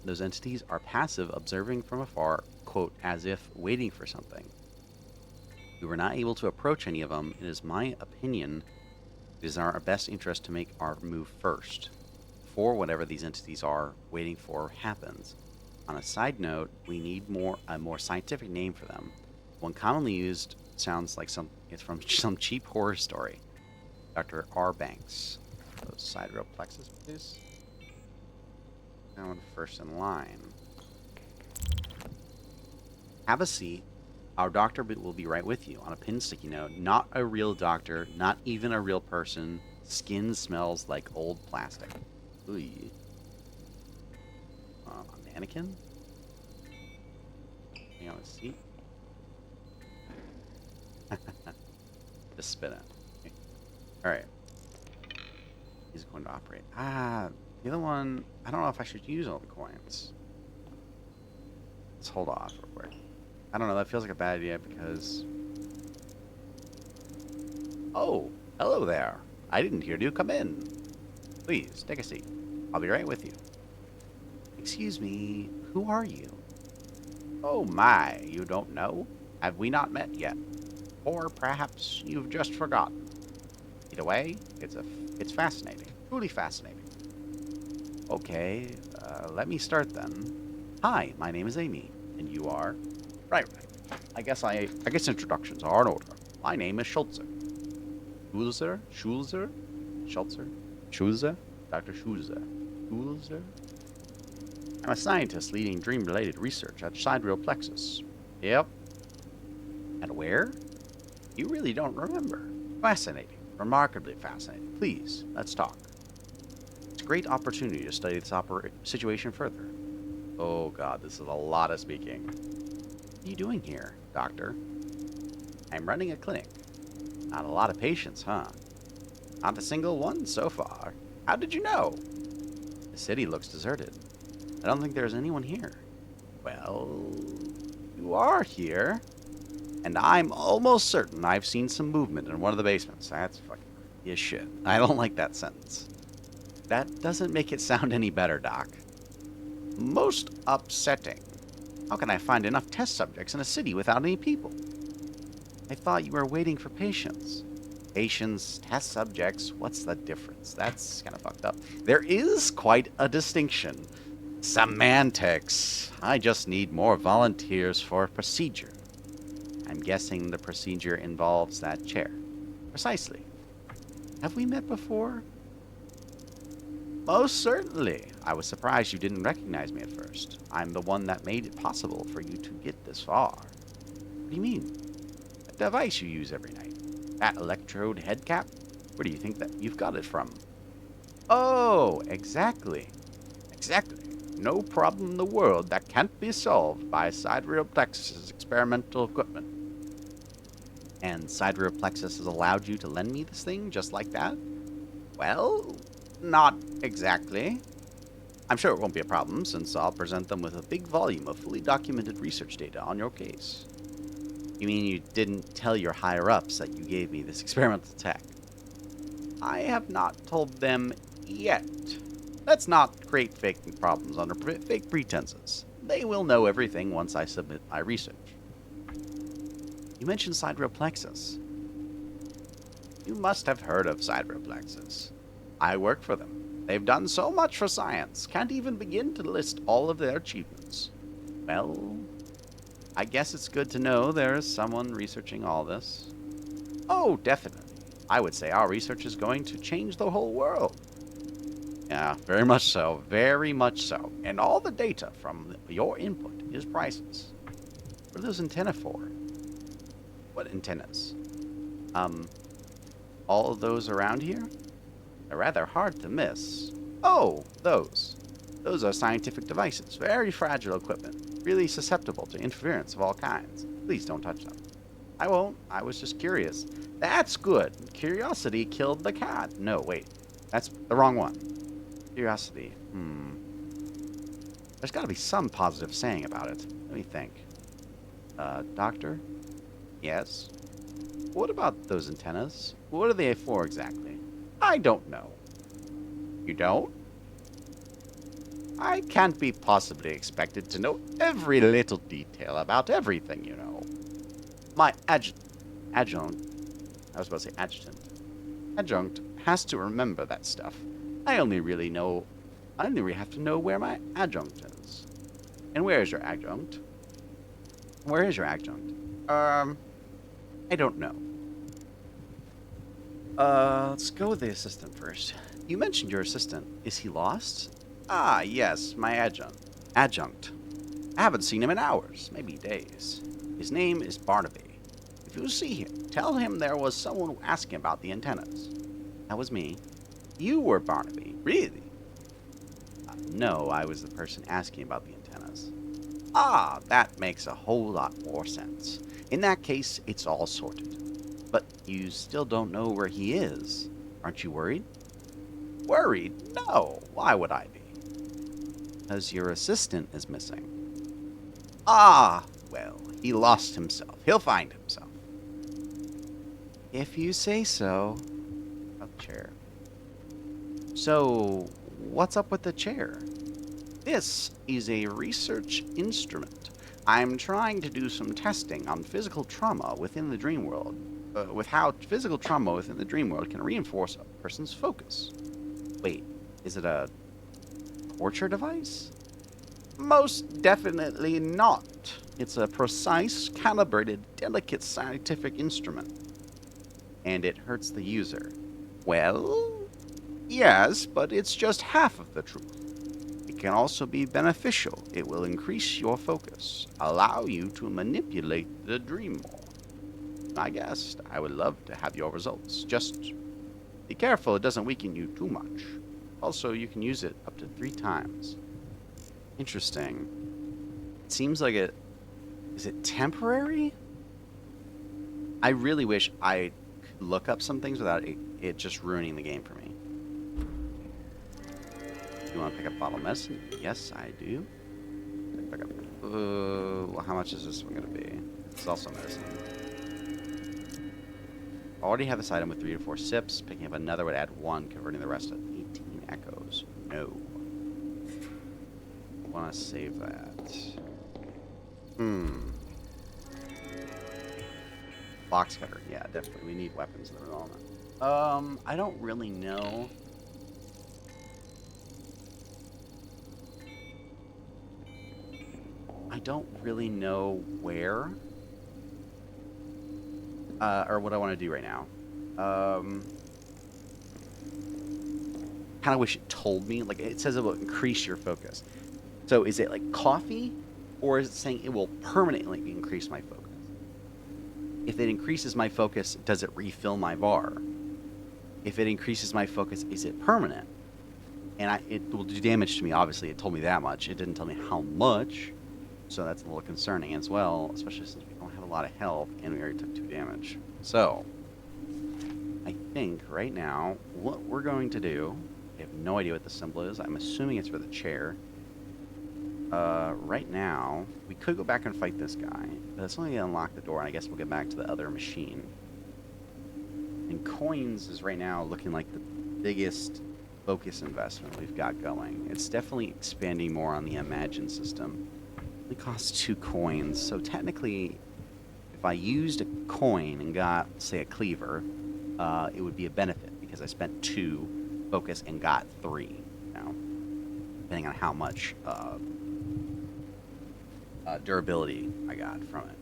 those entities are passive, observing from afar, quote, as if waiting for something. We were not able to approach any of them. It is my opinion it is in our best interest to make our move first, before whatever these entities are waiting for happens. On a side note, we need a more scientific name for them. One commonly used sounds like it's from some cheap horror story. Dr. R. Banks. Those sidereal plexus, please. That one first in line. Have a seat. Our doctor will be right with you. On a pin sticky note, not a real doctor, not even a real person. Skin smells like old plastic. Ooh. A mannequin? Hang on a seat. Just spin it. Alright. He's going to operate. The other one, I don't know if I should use all the coins. Let's hold off real quick. I don't know, that feels like a bad idea because... Oh, hello there. I didn't hear you come in. Please, take a seat. I'll be right with you. Excuse me, who are you? Oh my, you don't know? Have we not met yet? Or perhaps you've just forgotten. Either way, it's fascinating. Truly fascinating. Okay, let me start then. Hi, my name is Amy, and you are? Right. I guess introductions are in order. My name is Schulze. Schulze? Dr. Schulze? I'm a scientist leading dream-related research at Sidereal Plexus. Yep. And where? You really don't remember. Fascinating. Remarkably fascinating. Please, let's talk. It's a great opportunity to study this situation further. Oh god, this is a lot of speaking. What are you doing here, doctor? I'm running a clinic. Not a lot of patients, huh? Not a single one so far. How did you know? The city looks deserted. I don't think there's anyone here. Well, you are here. And I'm almost certain I've seen some movement in one of the basements. That's fucking is shit. I don't like that sentence. That doesn't make it sound any better, Doc. Most upsetting. How can I find enough test subjects in a city without any people? I thought you were waiting for patients. Patients, test subjects, what's the difference? That's kind of fucked up. There is quite a distinction. Semantics. I just need more volunteers for a procedure. I'm guessing the procedure involves that chair. Precisely. Have we met before? Most certainly. I was surprised you didn't recognize me at first. I'm the one that made it possible for you to get this far. What do you mean? That device you use every night. That electrode head cap? Where do you think that you've got it from? Oh, exactly. Exactly. No problem in the world that can't be solved by Sidereal Plexus' experimental equipment. And Sidereal Plexus has allowed you to lend me this thing just like that? Well, not exactly. I'm sure it won't be a problem, since I'll present them with a big volume of fully documented research data on your case. You mean you didn't tell your higher-ups that you gave me this experimental tech? I have not told them yet. Let's not create fake problems under fake pretenses. They will know everything once I submit my research. You mentioned Sidereal Plexus. You must have heard of Sidereal Plexus. I work for them. They've done so much for science, can't even begin to list all of their achievements. Well, I guess it's good to know there is someone researching all this. Oh, definitely. I would say our research is going to change the whole world. Yeah, very much so. Very much so. And all the data from your input is priceless. What are those antennae for? What antennas? Um, all of those around here? They're rather hard to miss. Oh, those. Those are scientific devices. Very fragile equipment. Really susceptible to interference of all kinds. Please don't touch them. I won't. I was just curious. That's good. Curiosity killed the cat. No, wait. That's the wrong one. Curiosity. There's got to be some positive saying about it. Let me think. Doctor? Yes? What about those antennas? What are they for exactly? I don't know. You don't? I can't be possibly expected to know every little detail about everything, you know. My adjunct, I was about to say adjutant. Adjunct has to remember that stuff. I only really have to know where my adjunct is. And where is your adjunct? Where is your adjunct? I don't know. Let's go with the assistant first. You mentioned your assistant. Is he lost? Ah, yes, my adjunct. Adjunct. I haven't seen him in hours, maybe days. His name is Barnaby. If you see him, tell him there was someone asking about the antennas. That was me. You were Barnaby, really? No, I was the person asking about the antennas. Ah, that makes a whole lot more sense. In that case, it's all sorted. But you still don't know where he is. Aren't you worried? Worried? No. Why would I be? Because your assistant is missing. Ah, well, he lost himself. He'll find himself. If you say so. A chair. So, what's up with the chair? This is a research instrument. I'm trying to do some testing on physical trauma within the dream world. With how physical trauma within the dream world can reinforce a person's focus. Wait, is it a torture device? Most definitely not. It's a precise, calibrated, delicate scientific instrument. And it hurts the user. Well, yes, but it's just half of the truth. It can also be beneficial. It will increase your focus, allow you to manipulate the dream more. I guess I would love to have your results. Just be careful it doesn't weaken you too much. Also, you can use it up to 3 times. Interesting. It seems like it... Is it temporary? I really wish I could look up some things without it just ruining the game for me. You want to pick up bottle medicine? Yes, I do. Pick up... well, how much is this one going to be? It's also medicine. Already have this item with 3 to 4 sips. Picking up another would add 1, converting the rest to 18 echoes. No. I want to save that. Box cutter. Yeah, definitely. We need weapons in the development. I don't really know. I don't really know where. Or what I want to do right now. Kind of wish it told me. Like, it says it will increase your focus. So is it like coffee? Or is it saying it will permanently increase my focus? If it increases my focus, does it refill my bar? If it increases my focus, is it permanent? And it will do damage to me, obviously. It told me that much. It didn't tell me how much. So that's a little concerning as well, especially since we don't have a lot of health and we already took 2 damage. So, I think right now, what we're going to do, I have no idea what the symbol is. I'm assuming it's for the chair. Right now, we could go back and fight this guy, but it's only going to unlock the door, and I guess we'll get back to the other machine. And coins is right now looking like the biggest focus investment we've got going. It's definitely expanding more on the Imagine system. It costs 2 coins, so technically, if I used a coin and got, say, a cleaver, it would be a benefit, because I spent 2 focus and got 3, now, depending on how much durability I got from it.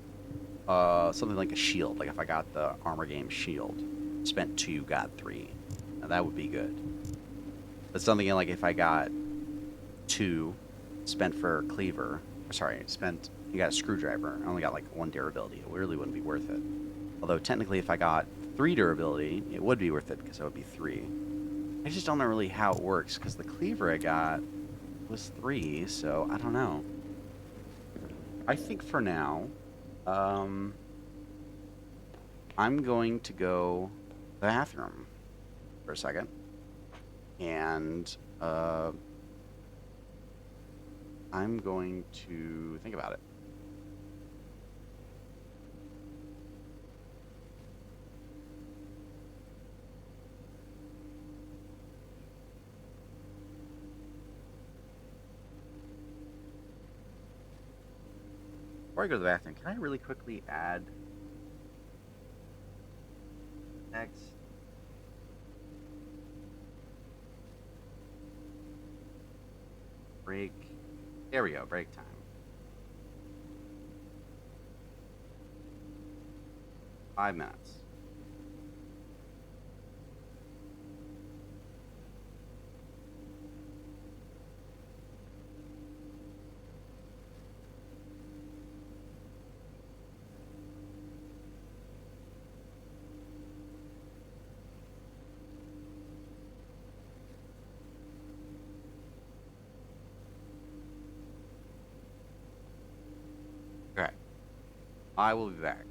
something like a shield. Like if I got the armor game shield, spent 2, got 3. Now that would be good. But something like if I got 2, spent for cleaver. Sorry, spent. You got a screwdriver. I only got like 1 durability. It really wouldn't be worth it. Although technically, if I got 3 durability, it would be worth it because it would be 3. I just don't know really how it works because the cleaver I got was 3, so I don't know. I think for now, um, I'm going to go to the bathroom for a second, and I'm going to think about it. Before I go to the bathroom, can I really quickly add text? Break. There we go, break time. 5 minutes. Okay. I will be back.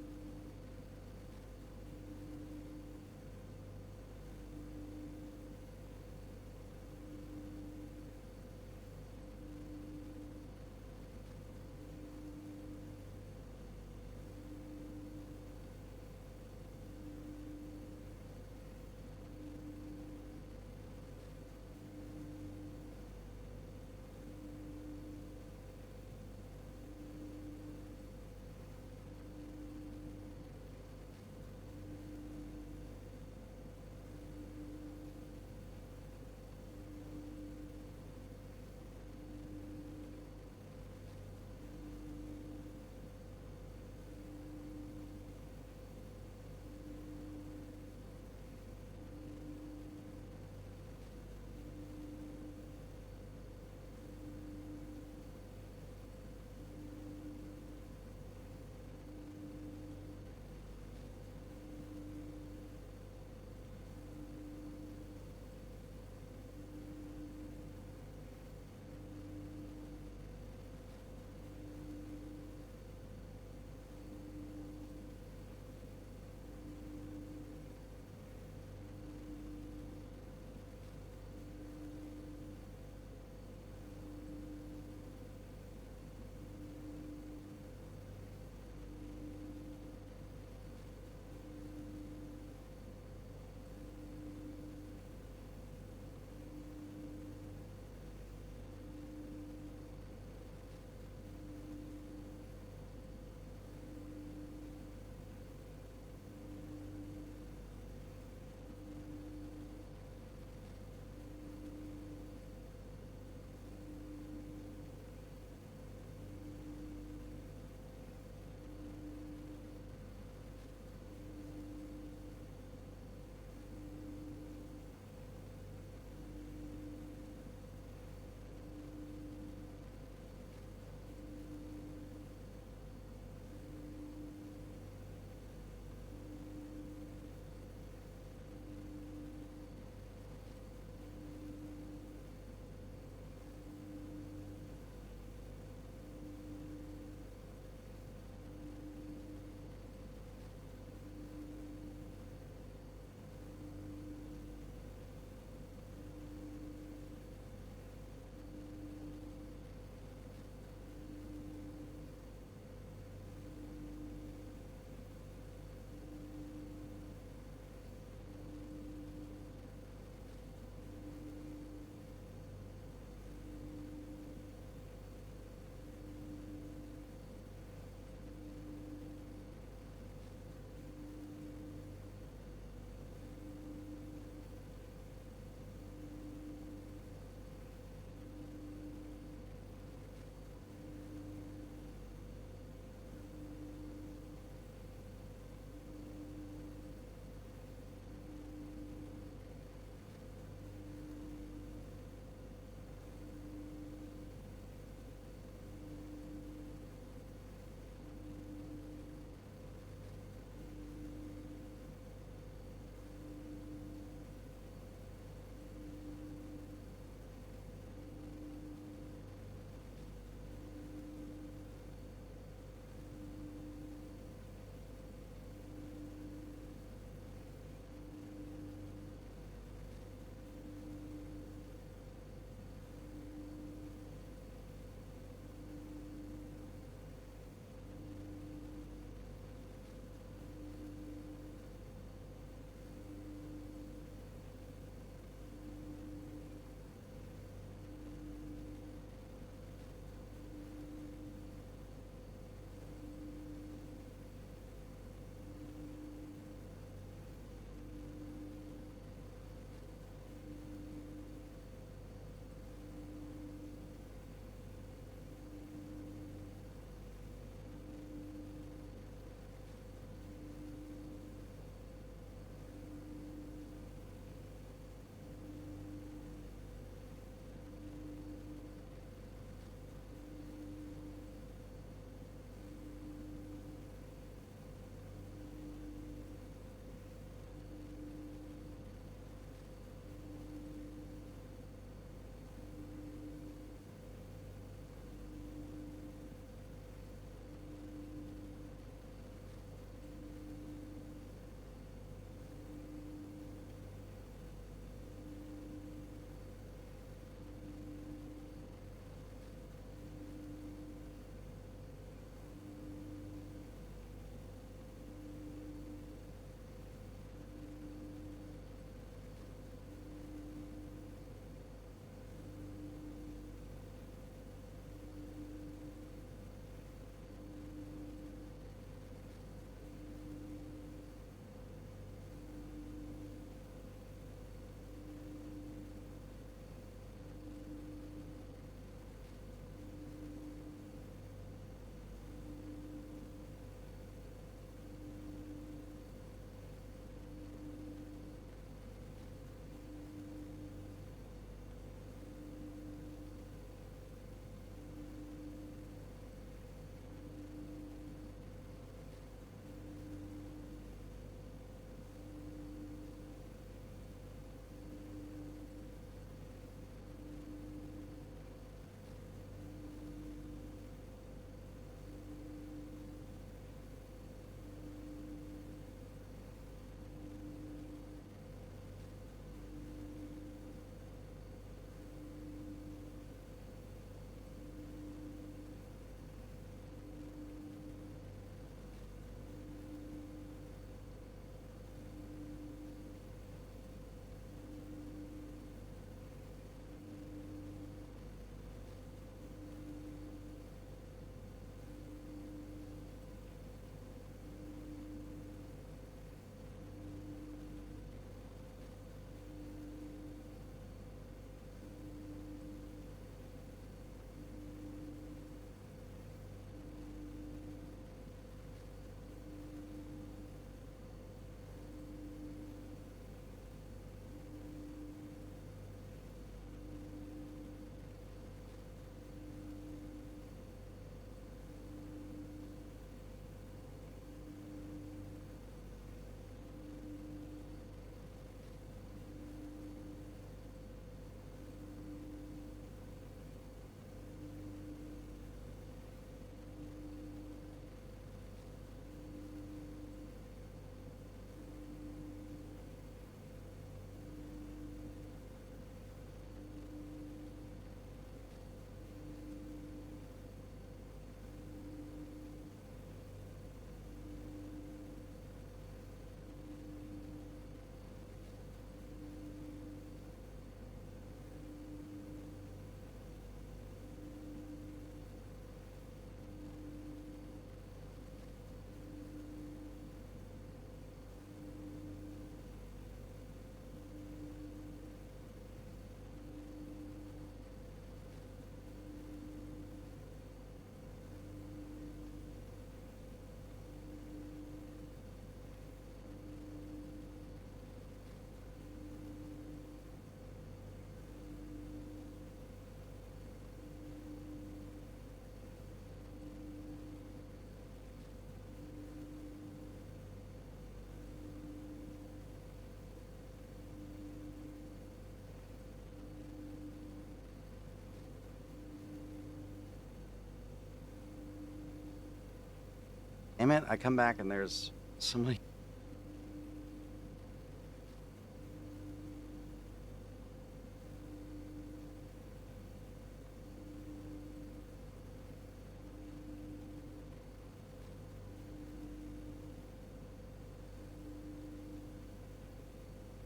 Damn it, I come back and there's somebody.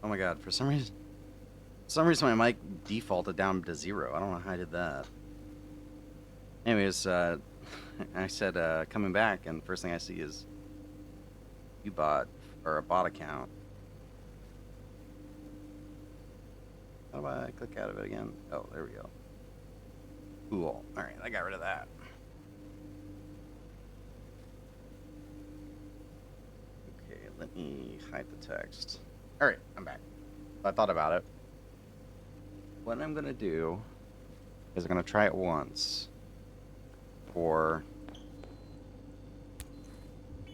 Oh my god, for some reason my mic defaulted down to 0. I don't know how I did that. Anyways, I said coming back, and first thing I see is you bot, or a bot account. How do I click out of it again? Oh, there we go. Cool. Alright, I got rid of that. Okay, let me hide the text. Alright, I'm back. I thought about it. What I'm going to do is I'm going to try it once for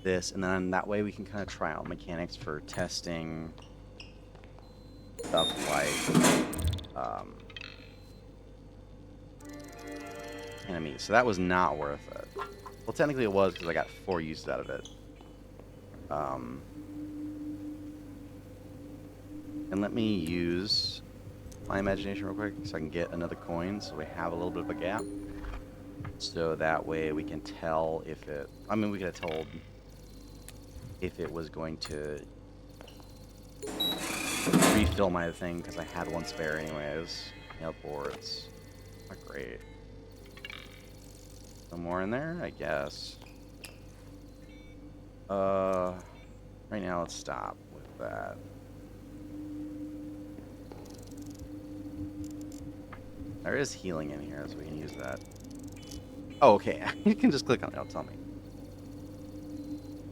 this, and then that way we can kind of try out mechanics for testing stuff like enemies. So that was not worth it. Well, technically it was because I got 4 uses out of it. And let me use my imagination real quick so I can get another coin so we have a little bit of a gap. So that way we can tell if it... I mean, we could have told if it was going to refill my thing because I had one spare anyways. Nail boards. Not great. Some more in there, I guess. Right now let's stop with that. There is healing in here, so we can use that. Oh, okay. You can just click on it. It'll tell me.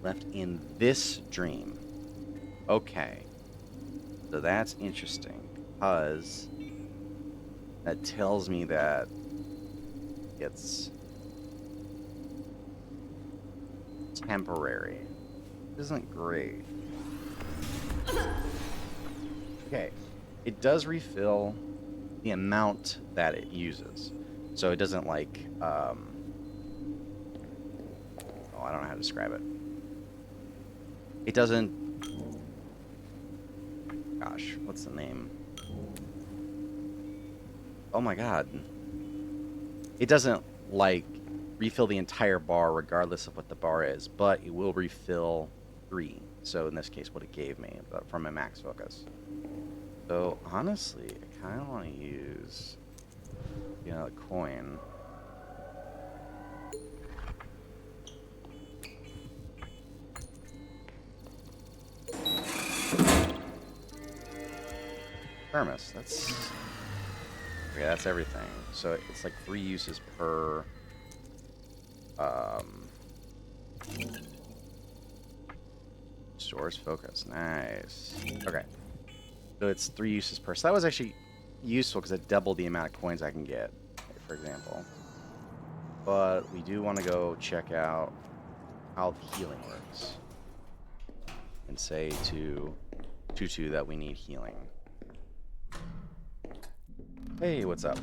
Left in this dream. Okay. So that's interesting, because that tells me that it's temporary. Isn't great. Okay. It does refill the amount that it uses. So it doesn't like, oh, I don't know how to describe it. It doesn't, gosh, what's the name? Oh my god. It doesn't like refill the entire bar regardless of what the bar is, but it will refill 3. So in this case, what it gave me from a max focus. So honestly, I kind of want to use, you know, the coin. Thermos. That's okay. That's everything. So it's like 3 uses per. Stores focus. Nice. Okay. So it's 3 uses per. So that was actually useful because it doubled the amount of coins I can get, for example. But we do want to go check out how the healing works. And say to Tutu that we need healing. Hey, what's up?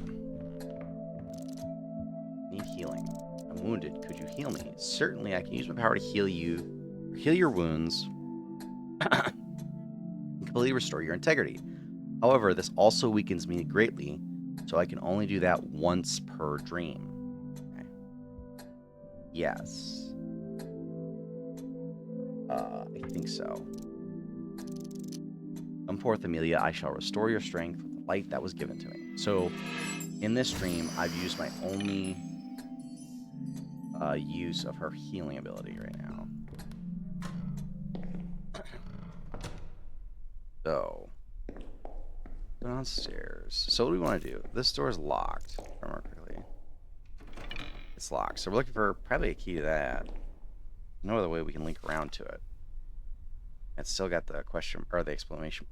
Need healing. I'm wounded. Could you heal me? Certainly, I can use my power to heal you. Heal your wounds. Completely restore your integrity. However, this also weakens me greatly, so I can only do that once per dream. Okay. Yes. I think so. Come forth, Amelia. I shall restore your strength with the light that was given to me. So, in this dream, I've used my only use of her healing ability right now. So, downstairs. So what do we want to do? This door is locked. If I remember correctly. It's locked. So we're looking for probably a key to that. No other way we can link around to it. It's still got the question or the exclamation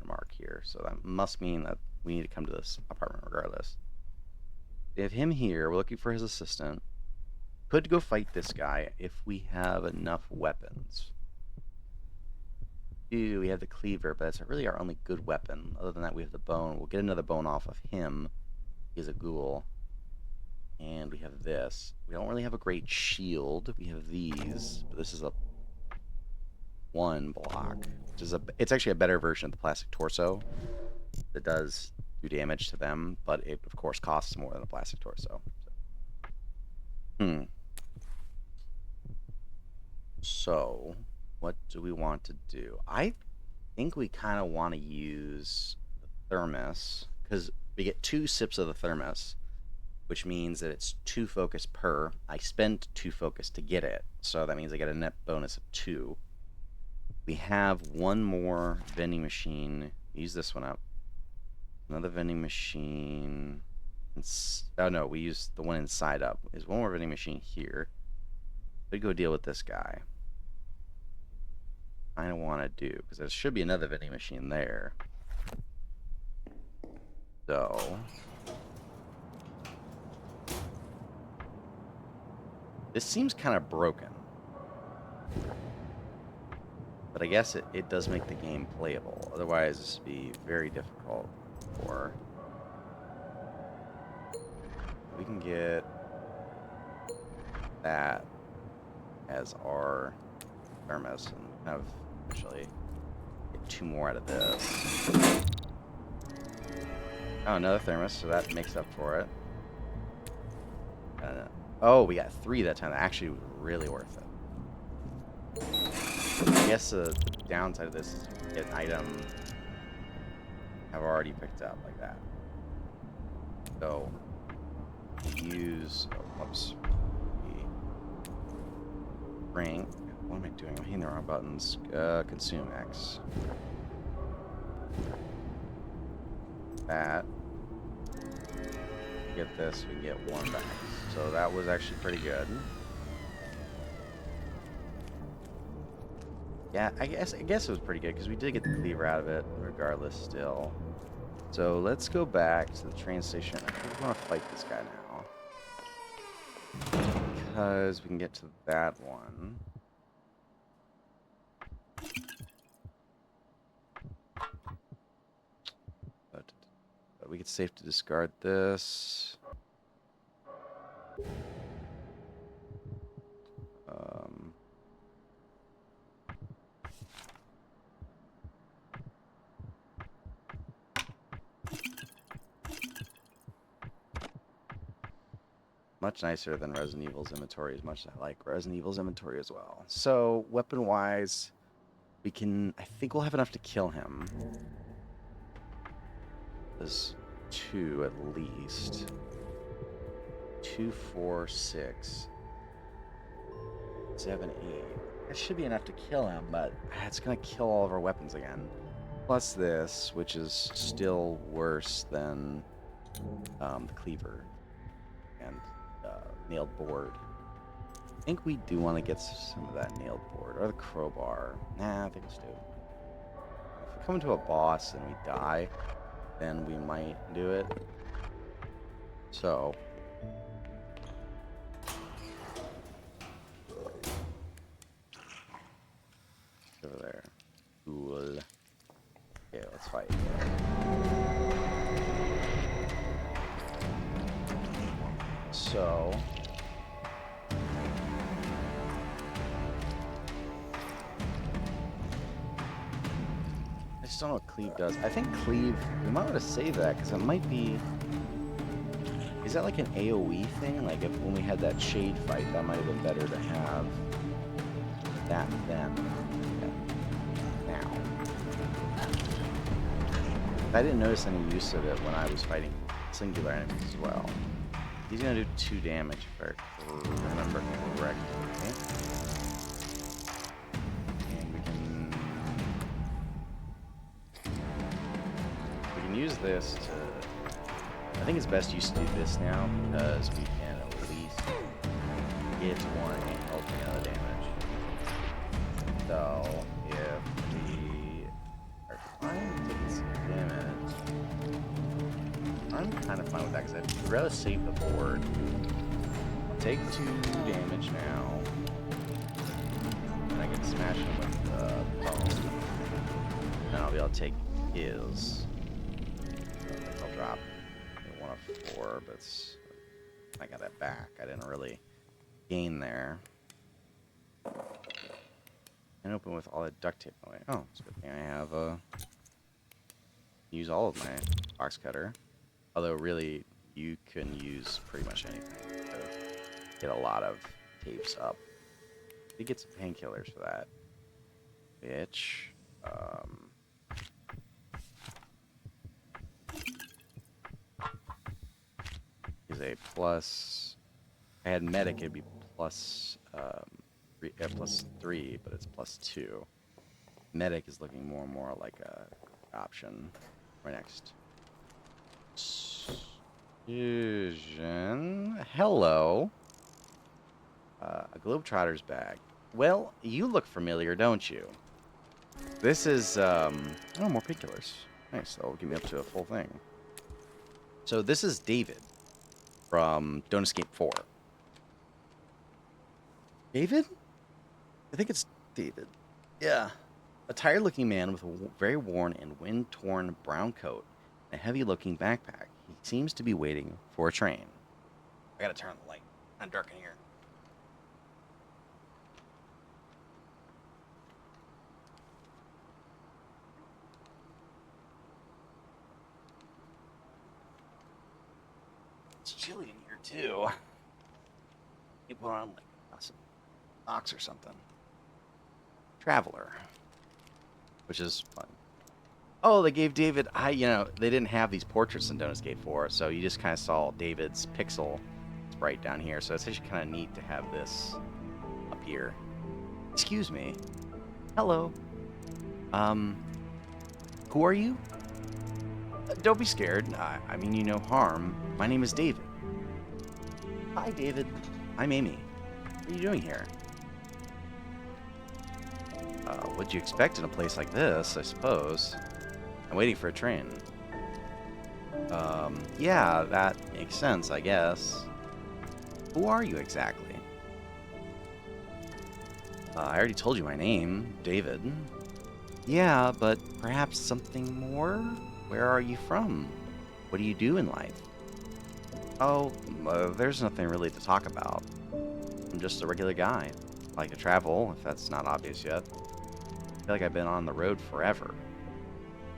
mark here. So that must mean that we need to come to this apartment regardless. We have him here. We're looking for his assistant. Could go fight this guy if we have enough weapons. We have the cleaver, but that's really our only good weapon. Other than that, we have the bone. We'll get another bone off of him. He's a ghoul. And we have this. We don't really have a great shield. We have these, but this is a 1 block, which is it's actually a better version of the plastic torso. That does do damage to them, but it of course costs more than a plastic torso. So, what do we want to do? I think we kind of want to use the thermos because we get 2 sips of the thermos, which means that it's 2 focus per. I spent 2 focus to get it, so that means I get a net bonus of 2. We have 1 more vending machine. Use this one up. Another vending machine. Oh no, we use the one inside up. There's 1 more vending machine here. We go deal with this guy. I don't want to do because there should be another vending machine there. So this seems kind of broken, but I guess it does make the game playable. Otherwise, this would be very difficult. For we can get that as our thermos and kind of actually get 2 more out of this. Oh, another thermos, so that makes up for it. Oh, we got 3 that time. That actually was really worth it. I guess the downside of this is you get an item I've already picked up like that. So use whoops. Rank. What am I doing? I'm hitting the wrong buttons. Consume X. That. Get this, we get 1 back. So that was actually pretty good. Yeah, I guess it was pretty good because we did get the cleaver out of it regardless still. So let's go back to the train station. I think we want to fight this guy now. Because we can get to that one. But we get safe to discard this. Much nicer than Resident Evil's inventory, as much as I like Resident Evil's inventory as well. So, weapon-wise, we can... I think we'll have enough to kill him. There's 2 at least. 2, 4, 6, 7, 8. That should be enough to kill him, but it's going to kill all of our weapons again. Plus this, which is still worse than the cleaver and nailed board. I think we do want to get some of that nailed board or the crowbar. Nah, I think let's do it. If we come into a boss and we die, then we might do it. So over there. Cool. Okay, let's fight. So I just don't know what cleave does. I think cleave, we might want to save that because it might be. Is that like an AoE thing? Like if when we had that shade fight, that might have been better to have that then. Yeah. Now. I didn't notice any use of it when I was fighting singular enemies as well. He's gonna do 2 damage if I remember correctly. And we can use this to. I think it's best use to do this now because we can at least get 1 and hopefully another damage. So if we are fine taking some damage, I'm kind of fine with that because I'd rather save the board. Take 2 damage now, and I can smash him with the bones. And I'll be able to take his. I'll drop 1 of 4, but it's I got that back. I didn't really gain there. And open with all that duct tape away. Oh, it's a good thing I have use all of my box cutter. Although really, you can use pretty much anything to get a lot of tapes up. You get some painkillers for that. Bitch. Is a plus. I had medic, it'd be plus, plus 3, but it's plus 2. Medic is looking more and more like a option. Right next. Fusion. Hello. A Globetrotter's bag. Well, you look familiar, don't you? This is, oh, more painkillers. Nice, that'll get me up to a full thing. So this is David from Don't Escape 4. David? I think it's David. Yeah. A tired-looking man with a very worn and wind-torn brown coat and a heavy-looking backpack. He seems to be waiting for a train. I gotta turn the light. It's dark in here. It's chilly in here, too. You put on, like, some socks or something. Traveler. Which is fun. Oh, they gave David, they didn't have these portraits in Don't Escape 4, so you just kind of saw David's pixel sprite down here, so it's actually kind of neat to have this up here. Excuse me. Hello. Who are you? Don't be scared. I mean you no harm. My name is David. Hi, David. I'm Amy. What are you doing here? What'd you expect in a place like this, I suppose? I'm waiting for a train. Yeah, that makes sense, I guess. Who are you exactly? I already told you my name, David. Yeah, but perhaps something more? Where are you from? What do you do in life? Oh, there's nothing really to talk about. I'm just a regular guy. I like to travel, if that's not obvious yet. I feel like I've been on the road forever.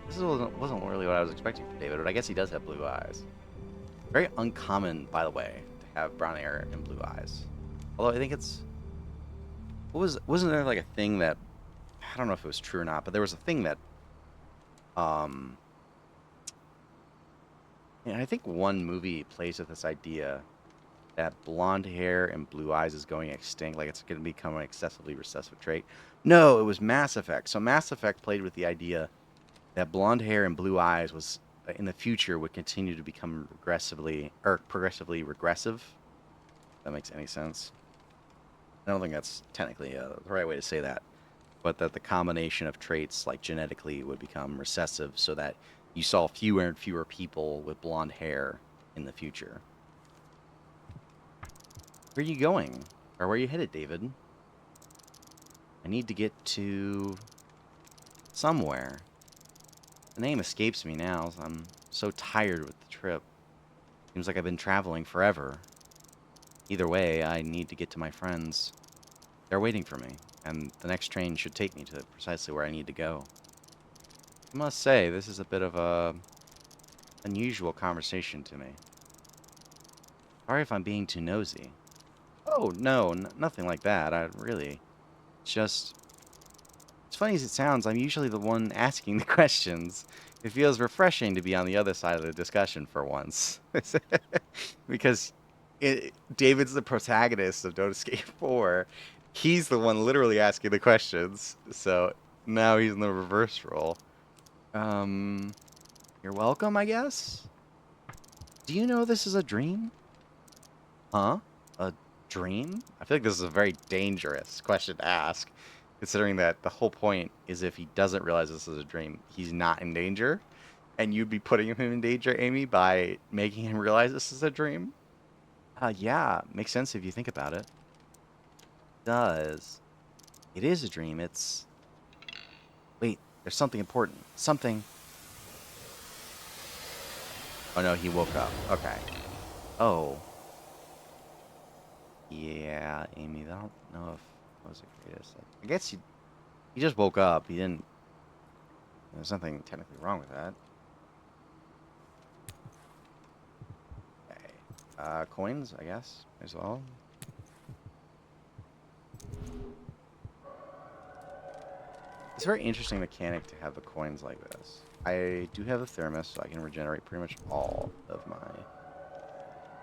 This wasn't really what I was expecting from David, but I guess he does have blue eyes. Very uncommon, by the way, to have brown hair and blue eyes. Although I think it's... Wasn't there like a thing that... I don't know if it was true or not, but there was a thing that... And I think one movie plays with this idea that blonde hair and blue eyes is going extinct, like it's going to become an excessively recessive trait. No, it was Mass Effect. So Mass Effect played with the idea that blonde hair and blue eyes was in the future would continue to become progressively regressive. If that makes any sense. I don't think that's technically the right way to say that, but that the combination of traits like genetically would become recessive so that you saw fewer and fewer people with blonde hair in the future. Where are you going? Or where are you headed, David? I need to get to... somewhere. The name escapes me now. I'm so tired with the trip. Seems like I've been traveling forever. Either way, I need to get to my friends. They're waiting for me, and the next train should take me to precisely where I need to go. I must say, this is a bit of a unusual conversation to me. Sorry if I'm being too nosy. Oh, no, nothing like that. It's just... As funny as it sounds, I'm usually the one asking the questions. It feels refreshing to be on the other side of the discussion for once. Because David's the protagonist of Don't Escape 4. He's the one literally asking the questions. So now he's in the reverse role. You're welcome, I guess? Do you know this is a dream? Huh? A dream? I feel like this is a very dangerous question to ask, considering that the whole point is if he doesn't realize this is a dream, he's not in danger, and you'd be putting him in danger, Amy, by making him realize this is a dream? Yeah, makes sense if you think about it. It does. It is a dream, it's... Wait, there's something important. Something... Oh no, he woke up. Okay. Oh.
Yeah, Amy, I don't know if that was the greatest. I guess he just woke up. He didn't. There's nothing technically wrong with that. Okay. Coins, I guess, as well. It's a very interesting mechanic to have the coins like this. I do have a thermos, so I can regenerate pretty much all of my,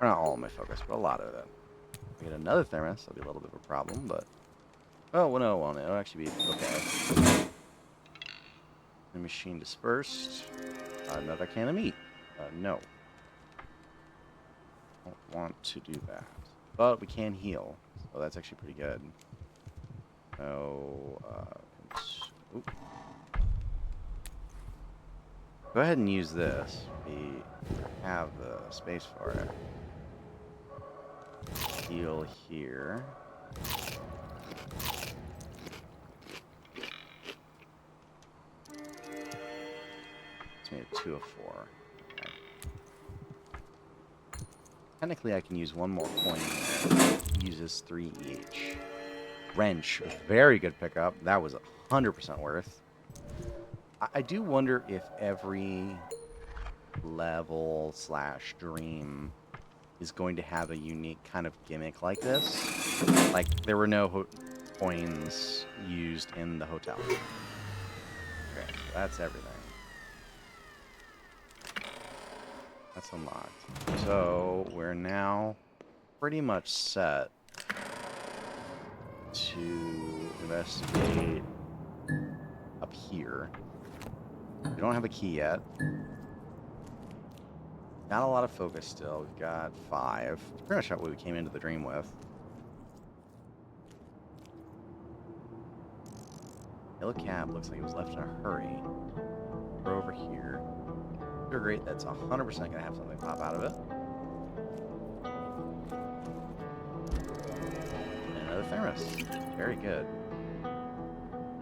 or not all of my focus, but a lot of it. If I get another thermos, that'll be a little bit of a problem, but, oh, well, no, it won't. It'll actually be okay. The machine dispersed. Another can of meat. No. Don't want to do that. But we can heal, so that's actually pretty good. So, oop. Go ahead and use this. We have the space for it. Heal here. It's made 2 of 4. Okay. Technically, I can use one more coin there. Uses 3 each. Wrench, very good pickup. That was 100% worth. I do wonder if every level / dream is going to have a unique kind of gimmick like this. Like, there were no coins used in the hotel. Okay, so that's everything. That's unlocked. So, we're now pretty much set to investigate up here. We don't have a key yet. Not a lot of focus still. We've got 5. It's pretty much what we came into the dream with. Yellow cab looks like it was left in a hurry. We're over here. Sugar grate, that's 100% going to have something pop out of it. And another thermos. Very good.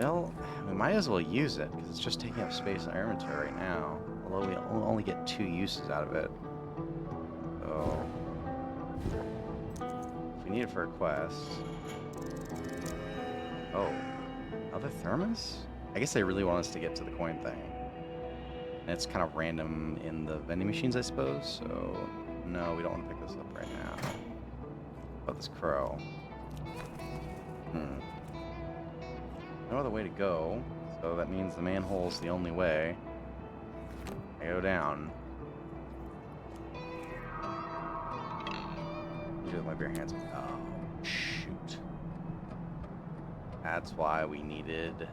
Well, we might as well use it, because it's just taking up space in our inventory right now. Although we only get 2 uses out of it. So, if we need it for a quest... Oh, other thermos? I guess they really want us to get to the coin thing. And it's kind of random in the vending machines, I suppose. So, no, we don't want to pick this up right now. How about this crow? No other way to go. So that means the manhole's the only way. I go down. Usually with my bare hands. Oh, shoot. That's why we needed...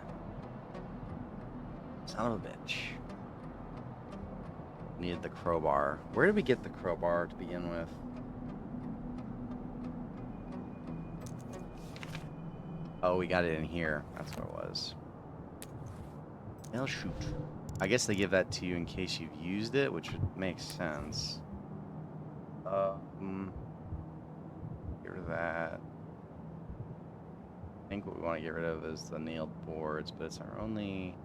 Son of a bitch. Needed the crowbar. Where did we get the crowbar to begin with? Oh, we got it in here. That's what it was. Well, shoot. I guess they give that to you in case you've used it, which would make sense. Get rid of that. I think what we want to get rid of is the nailed boards, but it's our only...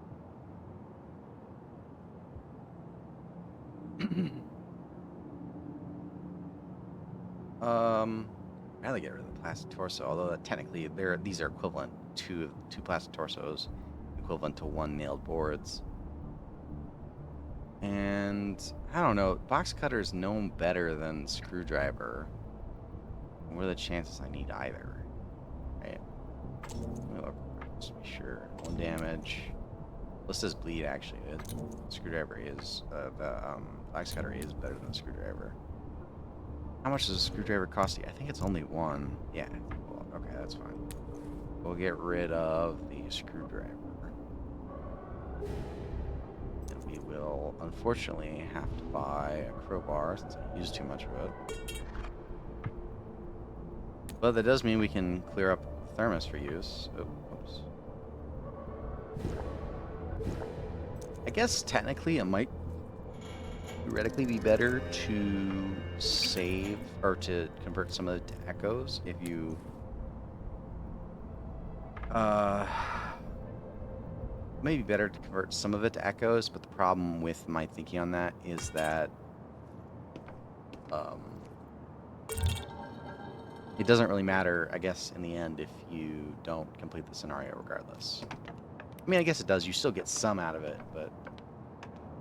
I'd rather get rid of the plastic torso, although technically these are equivalent to 2 plastic torsos, equivalent to 1 nailed boards. And I don't know, box cutter is known better than screwdriver. What are the chances I need either? Right. Let me look just to be sure. 1 damage. This does bleed actually. Screwdriver is the box cutter is better than the screwdriver. How much does a screwdriver cost you? I think it's only 1. Yeah. Well, okay, that's fine. We'll get rid of the screwdriver. And we will, unfortunately, have to buy a crowbar since I used too much of it. But that does mean we can clear up the thermos for use. Oh, oops. I guess technically it might theoretically be better to save or to convert some of it to echoes if you maybe better to convert some of it to echoes, but the problem with my thinking on that is that it doesn't really matter, I guess, in the end if you don't complete the scenario regardless. I mean, I guess it does. You still get some out of it, but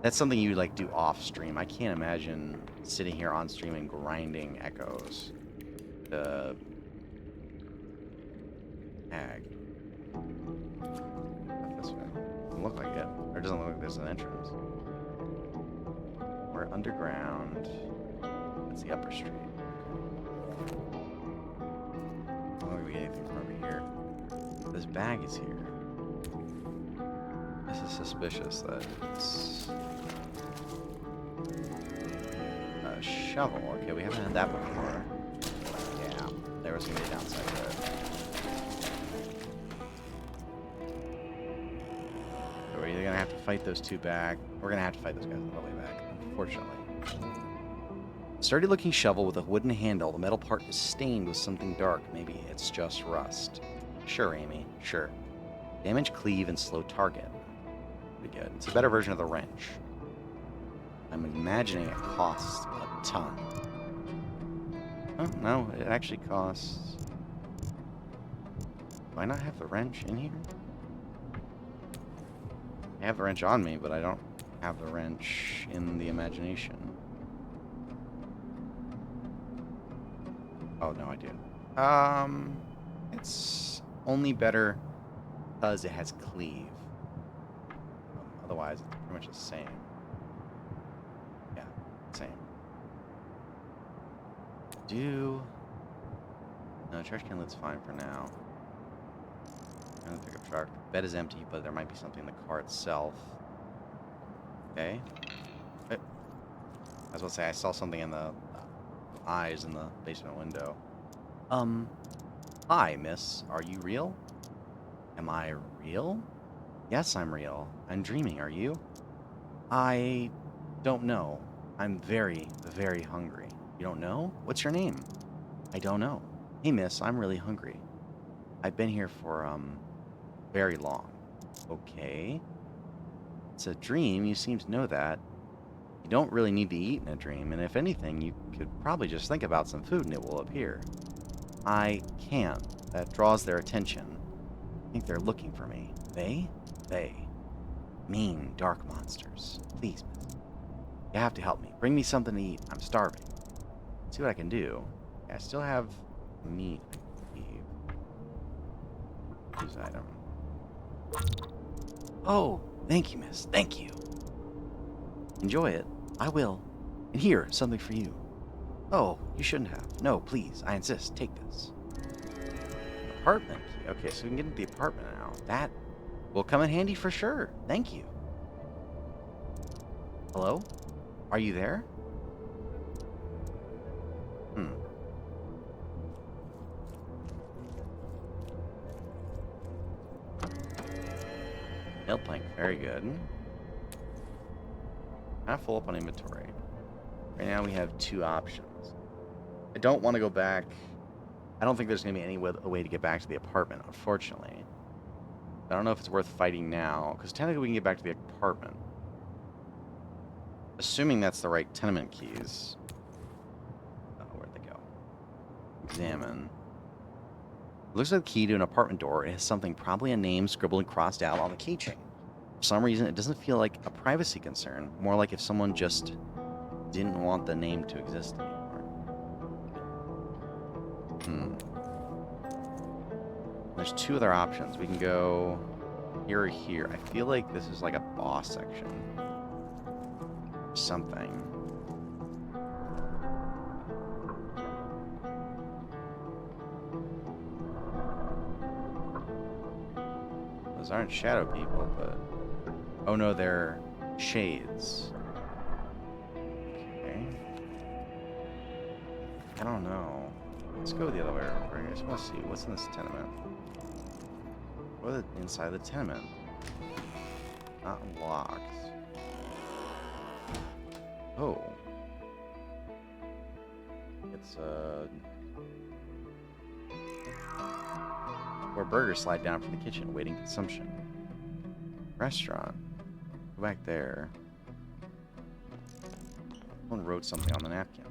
that's something you like do off stream. I can't imagine sitting here on stream and grinding echoes to ag. Not this way. Doesn't look like it. Or it doesn't look like there's an entrance. We're underground. That's the upper street. I don't think we get anything from over here. This bag is here. This is suspicious that it's a shovel. Okay, we haven't had that before. Yeah, there was gonna be a downside to it. So we're either gonna have to fight those two back. We're gonna have to fight those guys on the way back, unfortunately. Sturdy looking shovel with a wooden handle. The metal part is stained with something dark. Maybe it's just rust. Sure, Amy. Sure. Damage, cleave, and slow target. Pretty good. It's a better version of the wrench. I'm imagining it costs a ton. Oh, no. It actually costs... Do I not have the wrench in here? I have the wrench on me, but I don't have the wrench in the imagination. Oh, no, I do. It's only better because it has cleave. Otherwise, it's pretty much the same. Yeah, same. No, trash can lid's fine for now. I'm gonna pick up truck. Bed is empty, but there might be something in the car itself. Okay. I was about to say, I saw something in the eyes in the basement window. Hi, miss. Are you real? Am I real? Yes, I'm real. I'm dreaming. Are you? I don't know. I'm very, very hungry. You don't know? What's your name? I don't know. Hey, miss, I'm really hungry. I've been here for, very long. Okay. It's a dream. You seem to know that. You don't really need to eat in a dream, and if anything, you could probably just think about some food and it will appear. I can't. That draws their attention. I think they're looking for me. They? They. Mean, dark monsters. Please, miss. You have to help me. Bring me something to eat. I'm starving. See what I can do. Yeah, I still have meat, I believe. Use item. Oh, thank you, miss. Thank you. Enjoy it. I will. And here, something for you. Oh, you shouldn't have. No, please. I insist. Take this. Apartment key. Okay, so we can get into the apartment now. That will come in handy for sure. Thank you. Hello? Are you there? Nail plank. Very good. Kind of full up on inventory. Right now we have two options. I don't want to go back. I don't think there's going to be any way to get back to the apartment, unfortunately. I don't know if it's worth fighting now, because technically we can get back to the apartment. Assuming that's the right tenement keys. Oh, where'd they go? Examine. It looks like the key to an apartment door. It has something, probably a name, scribbled and crossed out on the keychain. For some reason, it doesn't feel like a privacy concern. More like if someone just didn't want the name to exist anymore. There's two other options. We can go here or here. I feel like this is like a boss section. Something. Those aren't shadow people, but... Oh no, they're shades. Okay. I don't know. Let's go the other way around. I just want to see what's in this tenement. What is inside the tenement? Not locked. Oh. It's where burgers slide down from the kitchen, waiting consumption. Restaurant. Go back there. Someone wrote something on the napkin.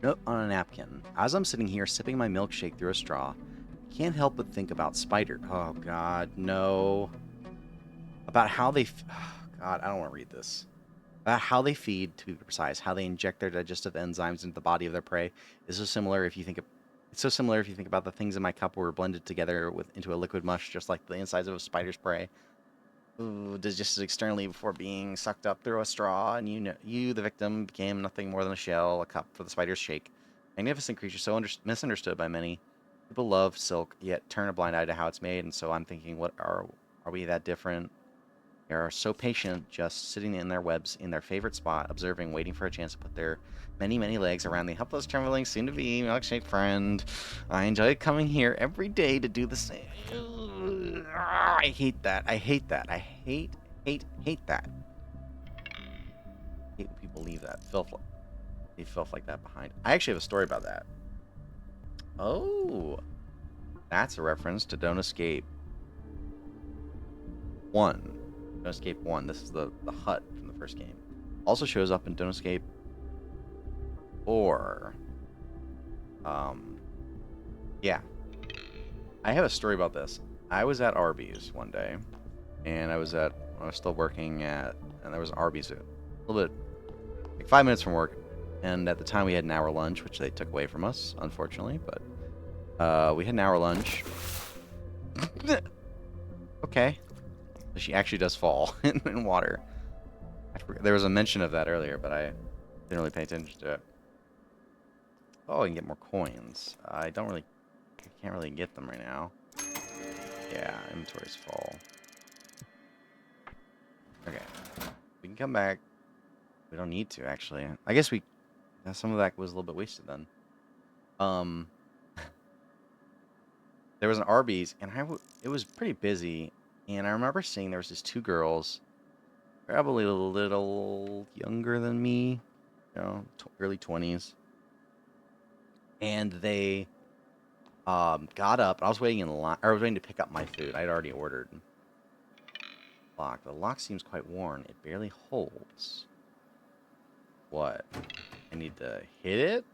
Note on a napkin. As I'm sitting here sipping my milkshake through a straw, I can't help but think about spider. Oh God, no. About how they. Oh, God, I don't want to read this. About how they feed, to be precise, how they inject their digestive enzymes into the body of their prey is so similar if you think of. It's so similar if you think about the things in my cup were blended together into a liquid mush, just like the insides of a spider's prey. Ooh, digested externally before being sucked up through a straw, and you, the victim, became nothing more than a shell, a cup for the spider's shake. Magnificent creature, so misunderstood by many. People love silk, yet turn a blind eye to how it's made, and so I'm thinking, what are we that different? They are so patient, just sitting in their webs in their favorite spot, observing, waiting for a chance to put their many, many legs around the helpless, trembling, soon-to-be milkshake friend. I enjoy coming here every day to do the same. I hate that. I hate that. I hate that. I hate when people leave that filth, leave filth like that behind. I actually have a story about that. Oh, that's a reference to Don't Escape 1. Don't Escape 1. This is the hut from the first game. Also shows up in Don't Escape 4. Yeah. I have a story about this. I was at Arby's one day, and I was still working at, and there was an Arby's a little bit, like 5 minutes from work, and at the time we had an hour lunch, which they took away from us, unfortunately, but we had an hour lunch. Okay. She actually does fall in water. There was a mention of that earlier, but I didn't really pay attention to it. Oh, I can get more coins. I can't really get them right now. Yeah, inventory's full. Okay, we can come back. We don't need to, actually. I guess some of that was a little bit wasted then. There was an Arby's, and it was pretty busy, and I remember seeing there was these two girls, probably a little younger than me, early 20s. And they got up. I was waiting in line. I was waiting to pick up my food. I'd already ordered. Lock. The lock seems quite worn. It barely holds. What? I need to hit it?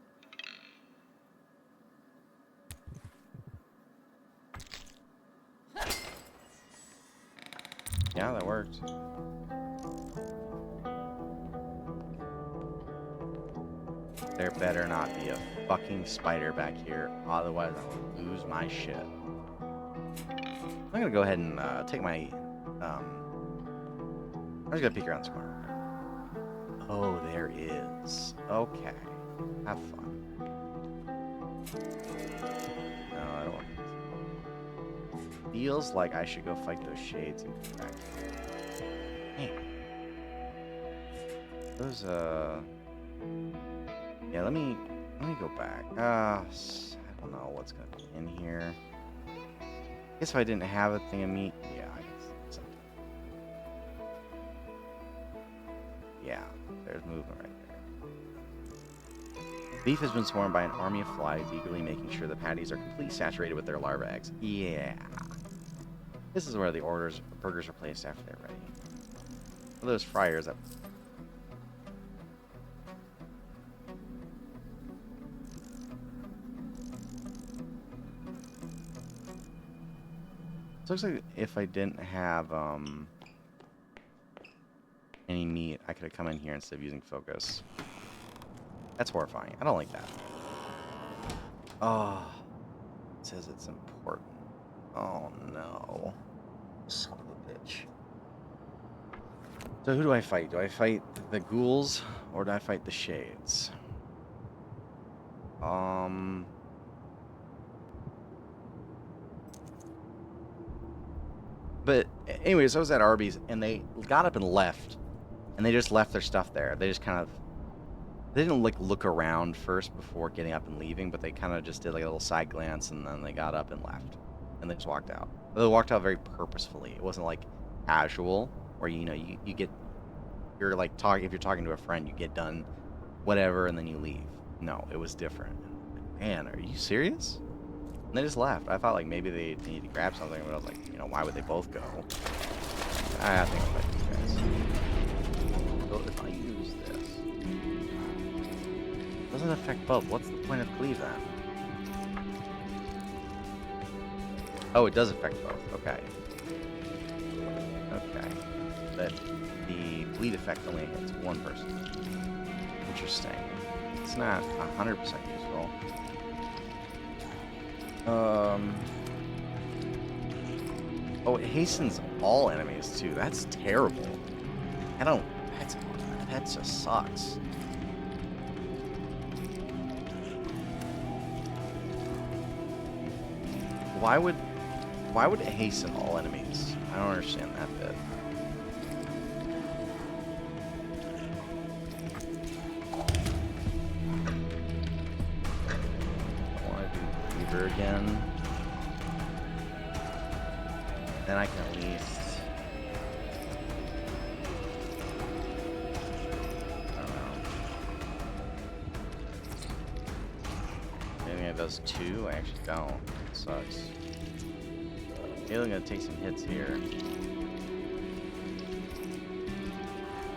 Yeah, that worked. There better not be a fucking spider back here. Otherwise, I will lose my shit. I'm gonna go ahead and take my... I'm just gonna peek around the corner. Oh, there is. Okay. Have fun. No, I don't want to. Feels like I should go fight those shades and come back here. Man. Those, yeah, let me go back. I don't know what's gonna be in here. I guess if I didn't have a thing of meat, yeah, I guess something. Yeah, there's movement right there. Beef has been swarmed by an army of flies, eagerly making sure the patties are completely saturated with their larva eggs. Yeah. This is where the burgers are placed after they're ready. One of those fryers that... It looks like if I didn't have any meat, I could have come in here instead of using focus. That's horrifying. I don't like that. Oh, it says it's important. Oh no. Son of a bitch. So who do I fight? Do I fight the ghouls or do I fight the shades? But anyways, I was at Arby's and they got up and left, and they just left their stuff there. They just they didn't like look around first before getting up and leaving, but they kind of just did like a little side glance and then they got up and left, and they just walked out. They walked out very purposefully. It wasn't like casual where you're like talking, if you're talking to a friend, you get done whatever and then you leave. No, it was different. Man, are you serious? And they just left. I thought like maybe they needed to grab something, but I was like, why would they both go? I think I'll fight these guys. So if I use this, Doesn't affect both. What's the point of cleave then? Oh, it does affect both. Okay. Okay. But the bleed effect only hits one person. Interesting. It's not 100% useful. Oh, it hastens all enemies too. That's terrible. I don't. That just sucks. Why would it hasten all enemies? I don't understand that bit. I want to do Cleaver again. Then I can at least. I don't know. Maybe it does 2. I actually don't. It sucks. Maybe I'm gonna take some hits here.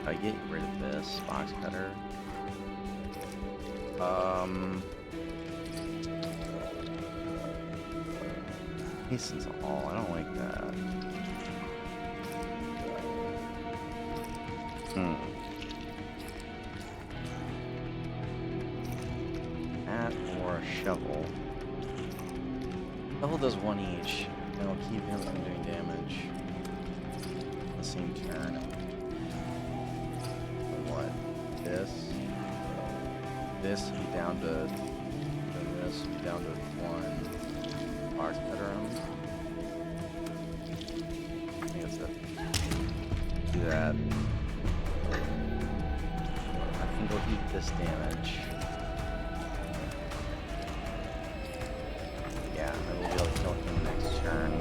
I get rid of this box cutter. Hastens all. I don't like that. That or a shovel. Shovel does 1 each. It'll keep him from doing damage. The same turn. What? This. This be down to. Then this be down to 1. Box cutter him. I think that's it. Do that. I think we'll eat this damage. Yeah, then we'll be able to kill him next turn.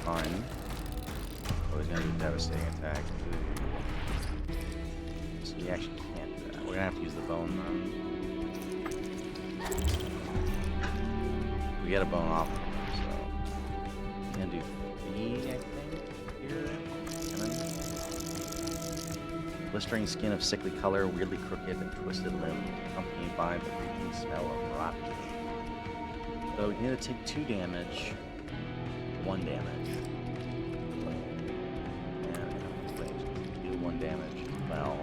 Fine. Oh, he's gonna do a devastating attack. So he actually can't do that. We're gonna have to use the bone then. We get a bone off of him, so. He's gonna do 3, I think, here. And then. Blistering skin of sickly color, weirdly crooked and twisted limb, accompanied by the creeping smell of rot. So you need to take 2 damage, 1 damage. And wait, do 1 damage. Well,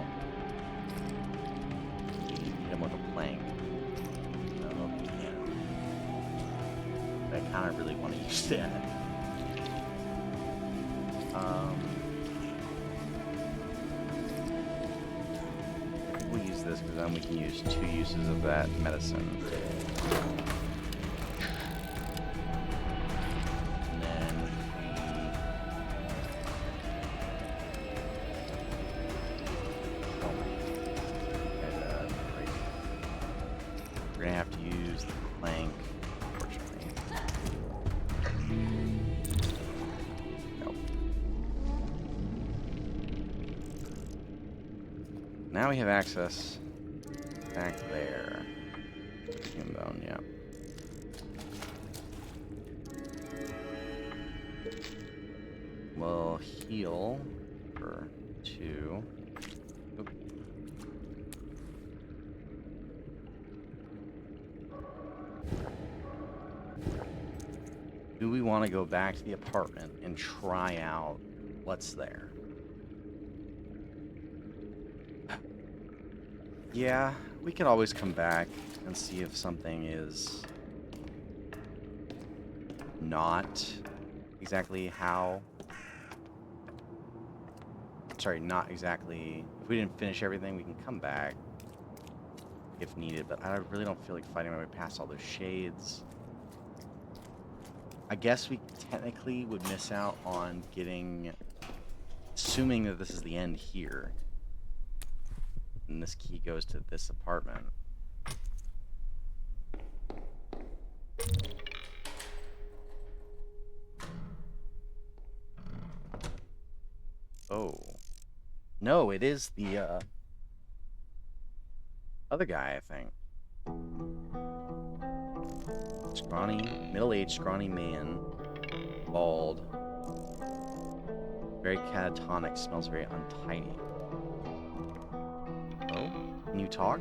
you hit him with a plank. No, you can't. I kind of really want to use that. We'll use this because then we can use 2 uses of that medicine. And then we're gonna have to use the plank, unfortunately. Nope. Now we have access back there. Human bone, yeah. We'll heal for 2. Oop. Do we want to go back to the apartment and try out what's there? Yeah, we could always come back and see if something is not exactly how. Sorry, not exactly. If we didn't finish everything, we can come back if needed, but I really don't feel like fighting my way past all those shades. I guess we technically would miss out on getting, assuming that this is the end here. And this key goes to this apartment. Oh. No, it is the, other guy, I think. Scrawny, middle-aged, scrawny man. Bald. Very catatonic, smells very untidy. Oh? Can you talk?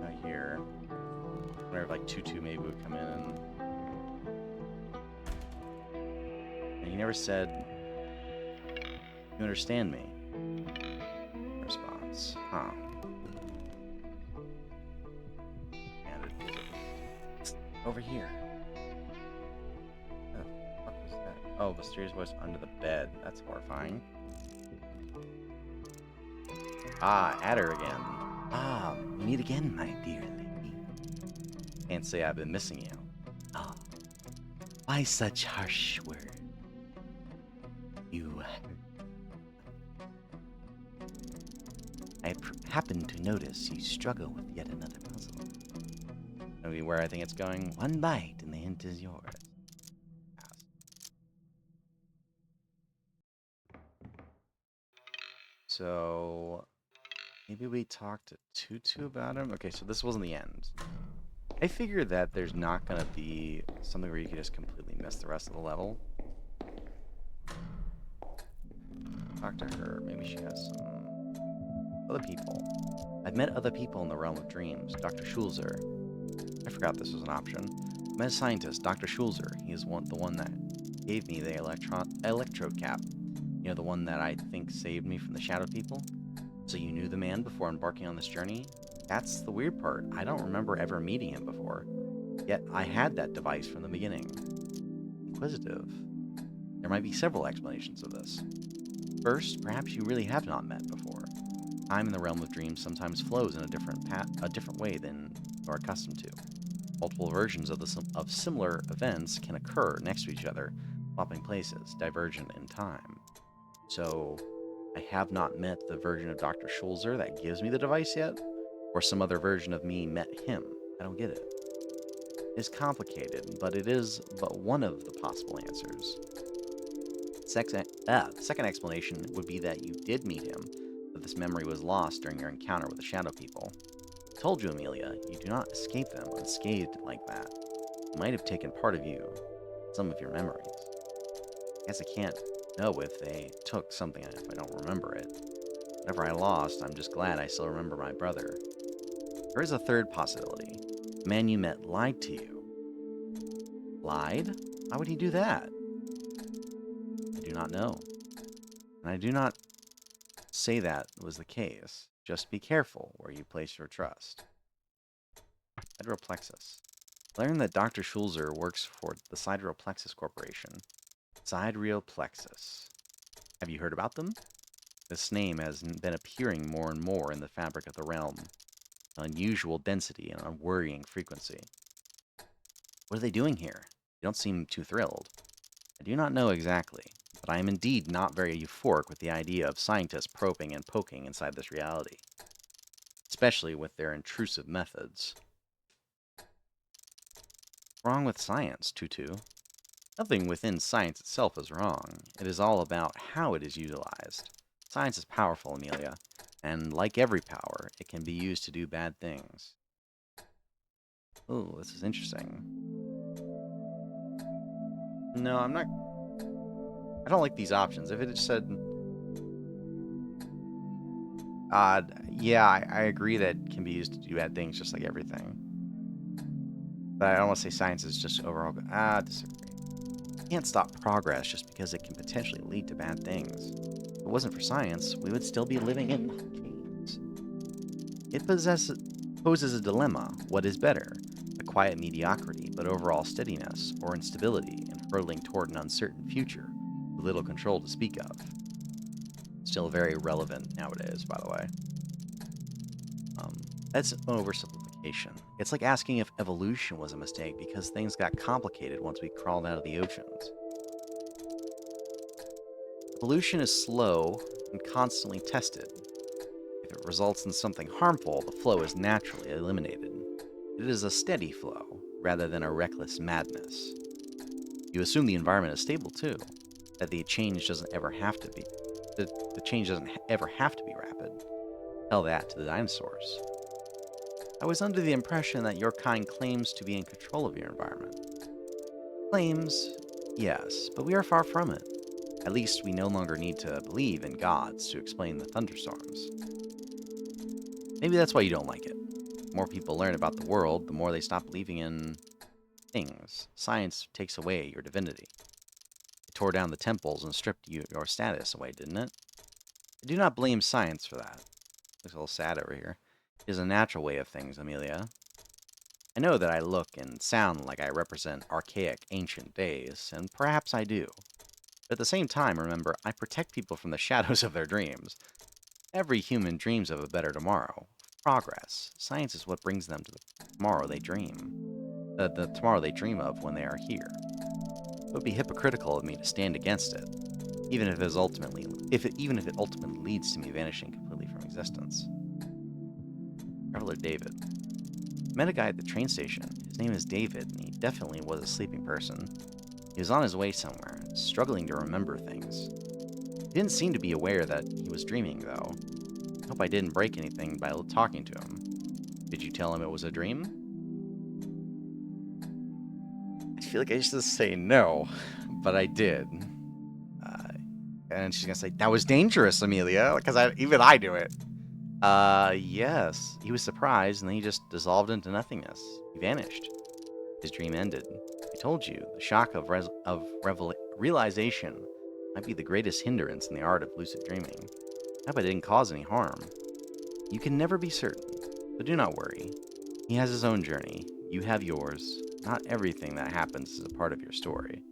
Not here. I wonder if like Tutu maybe would come in. And he never said, "You understand me?" Response. Huh. And it over here. What the fuck was that? Oh, mysterious voice under the bed. That's horrifying. Ah, Adder again. Ah, we meet again, my dear lady. Can't say I've been missing you. Oh, why such harsh words? You... I happen to notice you struggle with yet another puzzle. Maybe where I think it's going? One bite and the hint is yours. So... maybe we talk to Tutu about him? Okay, so this wasn't the end. I figured that there's not going to be something where you can just completely miss the rest of the level. Talk to her. Maybe she has some other people. I've met other people in the realm of dreams. Dr. Schulzer. I forgot this was an option. I met a scientist, Dr. Schulzer. He is the one that gave me the electrode cap. You know, the one that I think saved me from the shadow people? So you knew the man before embarking on this journey? That's the weird part. I don't remember ever meeting him before. Yet I had that device from the beginning. Inquisitive. There might be several explanations of this. First, perhaps you really have not met before. Time in the realm of dreams sometimes flows in a different way than you're accustomed to. Multiple versions of similar events can occur next to each other, swapping places, divergent in time. So, I have not met the version of Dr. Schulzer that gives me the device yet, or some other version of me met him. I don't get it. It's complicated, but it is but one of the possible answers. Second explanation would be that you did meet him, but this memory was lost during your encounter with the Shadow People. I told you, Amelia, you do not escape them unscathed like that. It might have taken part of you, some of your memories. I guess I can't know if they took something if I don't remember it. Whatever I lost, I'm just glad I still remember my brother. There is a third possibility. The man you met lied to you. Lied? Why would he do that? I do not know. And I do not say that was the case. Just be careful where you place your trust. Sideroplexus. I learned that Dr. Schulzer works for the Sideroplexus Corporation. Sideroplexus. Have you heard about them? This name has been appearing more and more in the fabric of the realm. Unusual density and unworrying frequency. What are they doing here? You don't seem too thrilled. I do not know exactly, but I am indeed not very euphoric with the idea of scientists probing and poking inside this reality. Especially with their intrusive methods. What's wrong with science, Tutu? Nothing within science itself is wrong. It is all about how it is utilized. Science is powerful, Amelia, and like every power, it can be used to do bad things. Oh, this is interesting. No, I'm not... I don't like these options. If it had said... yeah, I agree that it can be used to do bad things just like everything. But I don't want to say science is just overall... disagree. You can't stop progress just because it can potentially lead to bad things. If it wasn't for science, we would still be living in caves. It poses a dilemma. What is better? A quiet mediocrity, but overall steadiness, or instability and hurtling toward an uncertain future, with little control to speak of. Still very relevant nowadays, by the way. That's an oversimplification. It's like asking if evolution was a mistake because things got complicated once we crawled out of the oceans. Evolution is slow and constantly tested. If it results in something harmful, the flow is naturally eliminated. It is a steady flow, rather than a reckless madness. You assume the environment is stable too, that the change doesn't ever have to be. The change doesn't ever have to be rapid. Tell that to the dinosaurs. I was under the impression that your kind claims to be in control of your environment. Claims, yes, but we are far from it. At least we no longer need to believe in gods to explain the thunderstorms. Maybe that's why you don't like it. The more people learn about the world, the more they stop believing in things. Science takes away your divinity. It tore down the temples and stripped your status away, didn't it? I do not blame science for that. Looks a little sad over here. It is a natural way of things, Amelia. I know that I look and sound like I represent archaic, ancient days, and perhaps I do. But at the same time, remember, I protect people from the shadows of their dreams. Every human dreams of a better tomorrow. Progress. Science is what brings them to the tomorrow they dream. The tomorrow they dream of when they are here. It would be hypocritical of me to stand against it, even if it ultimately leads to me vanishing completely from existence. Traveler David. Met a guy at the train station. His name is David, and he definitely was a sleeping person. He was on his way somewhere, struggling to remember things. He didn't seem to be aware that he was dreaming, though. I hope I didn't break anything by talking to him. Did you tell him it was a dream? I feel like I should say no, but I did. And she's gonna say, "That was dangerous, Amelia," because even I do it. Yes. He was surprised, and then he just dissolved into nothingness. He vanished. His dream ended. I told you, the shock of realization might be the greatest hindrance in the art of lucid dreaming. I hope I didn't cause any harm. You can never be certain, but do not worry. He has his own journey. You have yours. Not everything that happens is a part of your story.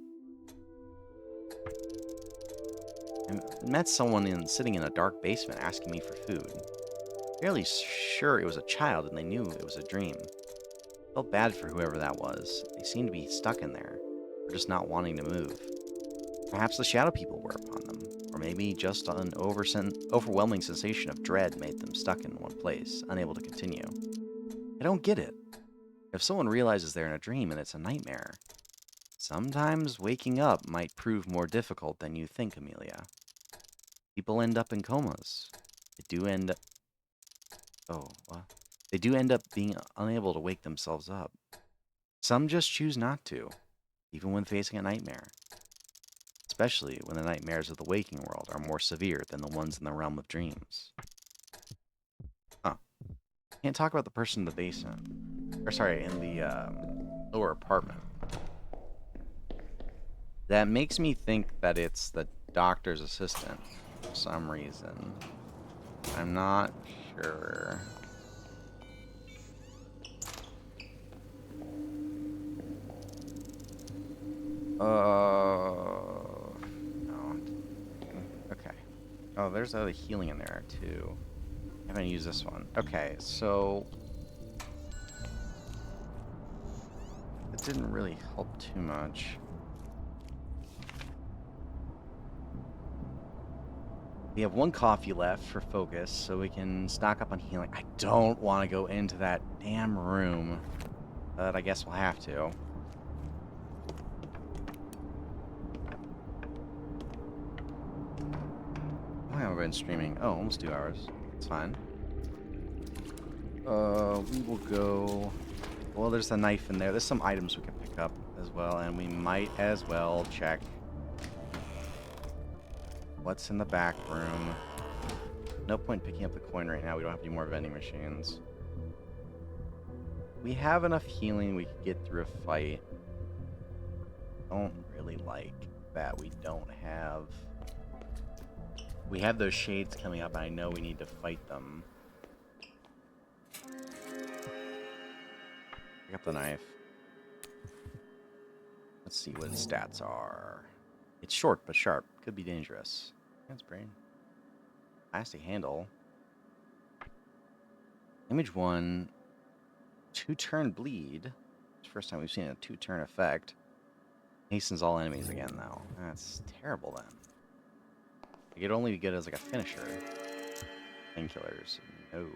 I met someone sitting in a dark basement asking me for food. Fairly sure it was a child and they knew it was a dream. Felt bad for whoever that was. They seemed to be stuck in there, or just not wanting to move. Perhaps the shadow people were upon them, or maybe just an overwhelming sensation of dread made them stuck in one place, unable to continue. I don't get it. If someone realizes they're in a dream and it's a nightmare, sometimes waking up might prove more difficult than you think, Amelia. People end up in comas. They do end up... Oh, what? They do end up being unable to wake themselves up. Some just choose not to, even when facing a nightmare. Especially when the nightmares of the waking world are more severe than the ones in the realm of dreams. Huh. Can't talk about the person in the basement. Or sorry, in the lower apartment. That makes me think that it's the doctor's assistant for some reason. I'm not sure. No. Okay. Oh, there's other healing in there too. I haven't used this one. Okay, so it didn't really help too much. We have one coffee left for focus, so we can stock up on healing. I don't want to go into that damn room, but I guess we'll have to. How long have I been streaming? Oh, almost 2 hours. It's fine. We will go... Well, there's a knife in there. There's some items we can pick up as well, and we might as well check what's in the back room. No point picking up the coin right now. We don't have any more vending machines. We have enough healing we could get through a fight. Don't really like that we don't have... We have those shades coming up, and I know we need to fight them. Pick up the knife. Let's see what its stats are. It's short but sharp. Could be dangerous. That's brain. Plastic handle. Image 1. 2-turn bleed. It's the first time we've seen a 2-turn effect. Hastens all enemies again, though. That's terrible, then. It could only be good as like a finisher. Painkillers. No.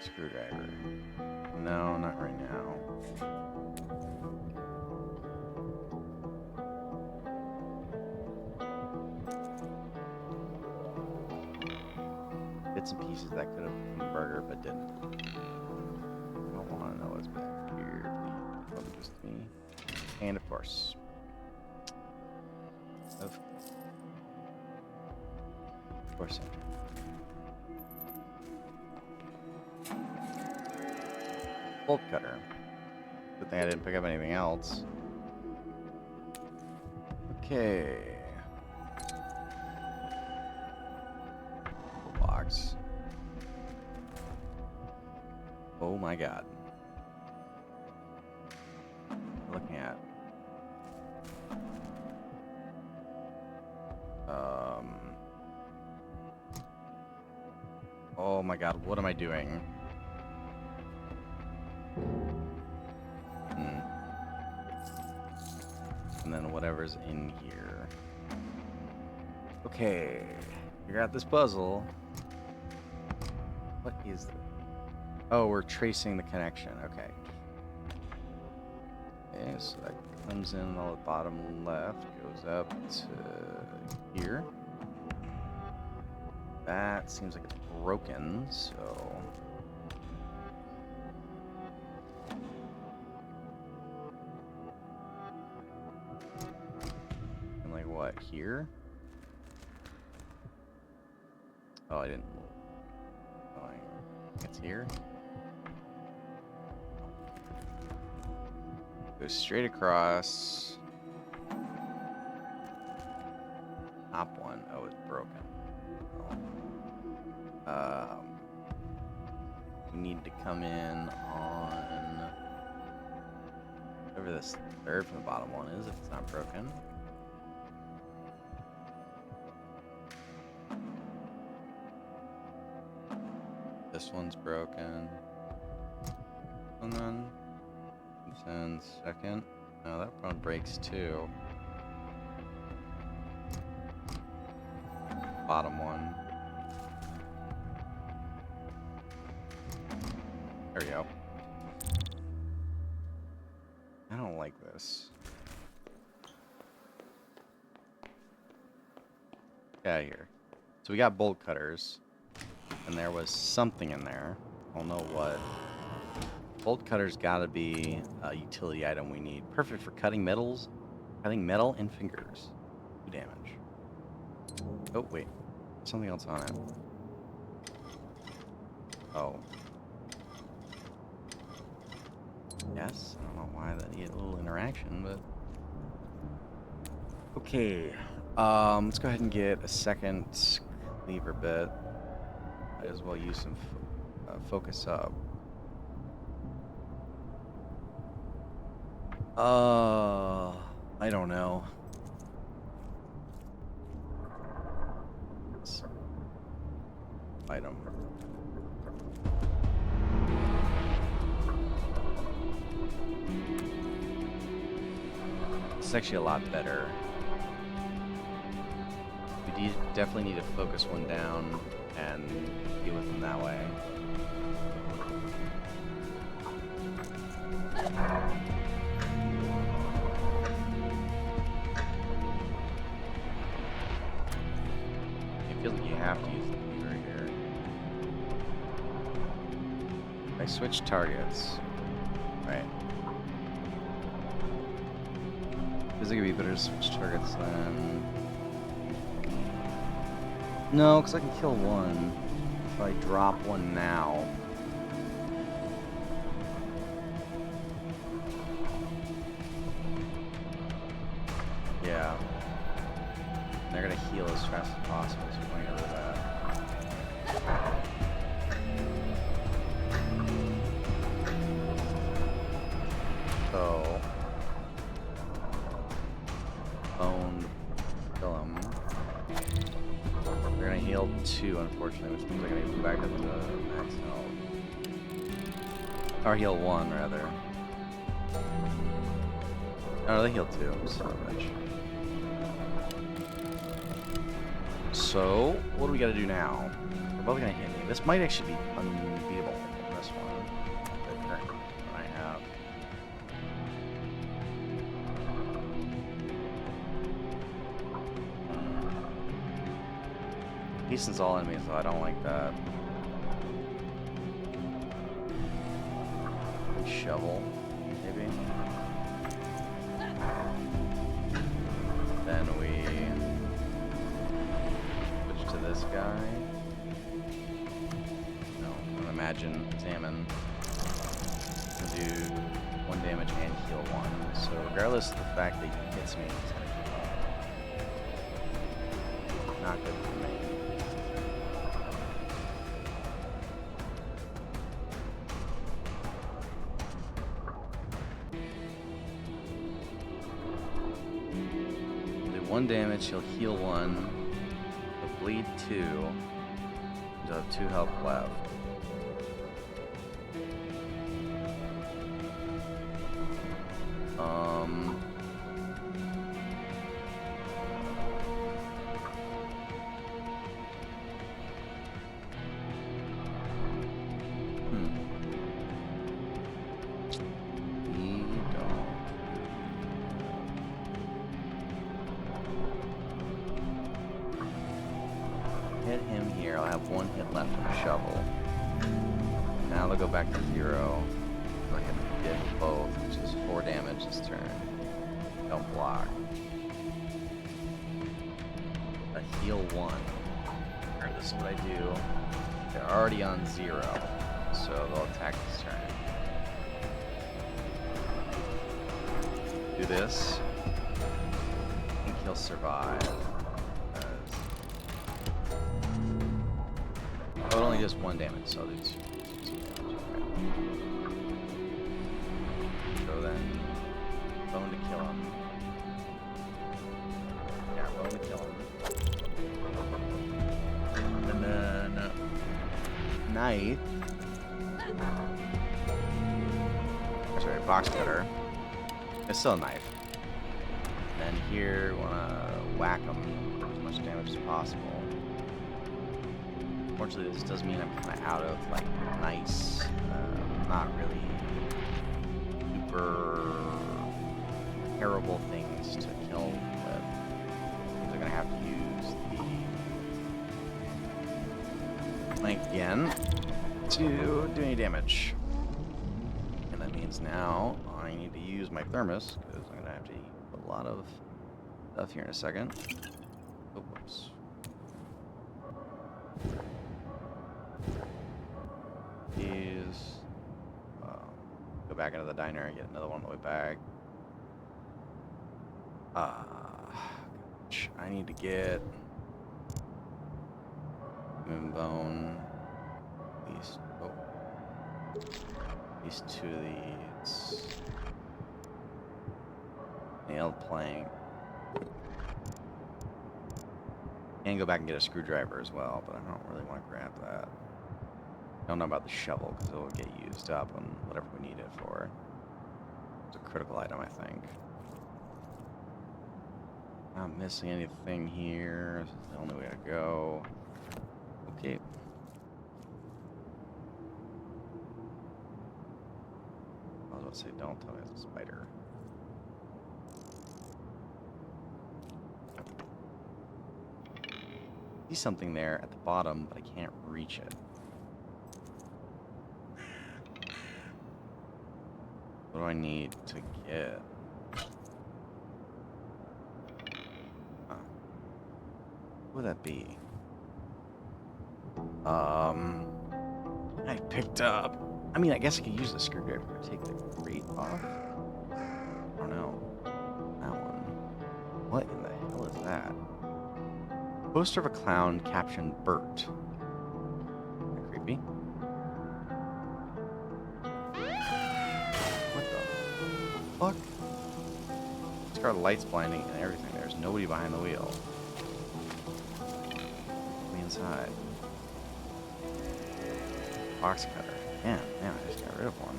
Screwdriver. No, not right now. bits and pieces that could have been burger, but didn't. I don't want to know what's back here. Please don't just me. And of course. Of course. Bolt cutter. Good thing I didn't pick up anything else. Okay. Box. Oh my god. Looking at. Oh my god, what am I doing? And then whatever's in here. Okay. Figure out this puzzle. What is it? Oh, we're tracing the connection. Okay. Okay, so that comes in on the bottom left, goes up to here. That seems like it's broken, so... And like what, here? Oh, I didn't... Oh, it's here? Go straight across. Top one. Oh, it's broken. We need to come in on whatever this third from the bottom one is, if it's not broken. This one's broken. And then second. No, that one breaks too. Bottom one. There we go. I don't like this. Get out of here. So we got bolt cutters. And there was something in there. I don't know what. Bolt cutter's gotta be a utility item we need. Perfect for cutting metals. Cutting metal and fingers. 2 damage. Oh, wait. Something else on it. Oh. Yes, I don't know why that needed a little interaction, but... Okay. Let's go ahead and get a second cleaver bit. Might as well use some focus up. I don't know. Item. It's actually a lot better. We definitely need to focus one down and deal with them that way. It feels like you have to use the cleaver here. I switch targets. Right. Feels like it'd be better to switch targets than... No, because I can kill one if I drop one now. Yeah. They're gonna heal as fast as possible, so we're going to get rid of that. So... Bone. Kill him. They're gonna heal 2, unfortunately, which means they're gonna go back up to max health. Or heal 1, rather. Oh, they heal 2, so much. So, what do we gotta do now? We're both gonna hit me. This might actually be unbeatable, this one. The current one I have. Hastens all enemies, though. I don't like that. shovel, maybe. Then we switch to this guy. No, imagine examine. Do 1 damage and heal 1. So regardless of the fact that he hits me, he's gonna heal up. Not good for me. Do 1 damage, he'll heal 1. He'll bleed 2. He'll have 2 health left. Hit him here. I'll have 1 hit left on the shovel. Now they'll go back to 0. I have to get both, which is 4 damage this turn. Don't block. A heal 1. Or this is what I do. They're already on 0, so they'll attack this turn. Do this. I think he'll survive. Oh, it only does 1 damage, so I'll do 2 damage. So then, bone to kill him. Yeah, bone to kill him. And then, knife. Sorry, box cutter. It's still a knife. And then here, wanna whack him for as much damage as possible. Unfortunately, this does mean I'm kind of out of like nice, not really super terrible things to kill with. They're gonna have to use the length again to do any damage, and that means now I need to use my thermos because I'm gonna have to eat a lot of stuff here in a second. Oh, whoops. Go back into the diner and get another one on the way back. I need to get moon bone. These 2 of these. Nailed plank. And go back and get a screwdriver as well, but I don't really want to grab that. I don't know about the shovel because it will get used up on whatever we need it for. It's a critical item, I think. Not missing anything here. This is the only way to go. Okay. I was about to say, don't tell me it's a spider. I see something there at the bottom, but I can't reach it. What do I need to get? What would that be? I picked up. I mean, I guess I could use the screwdriver to take the grate off. I don't know. That one. What in the hell is that? Poster of a clown captioned Bert. Isn't that creepy? Fuck? This car lights blinding and everything. There's nobody behind the wheel. Let me inside. Box cutter. Man, I just got rid of one.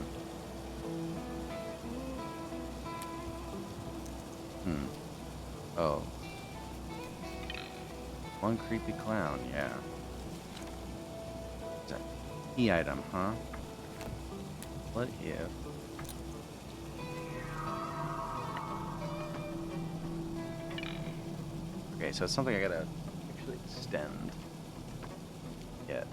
Oh. One creepy clown, yeah. It's a key item, huh? What if... Okay, so it's something I gotta actually extend. Yet.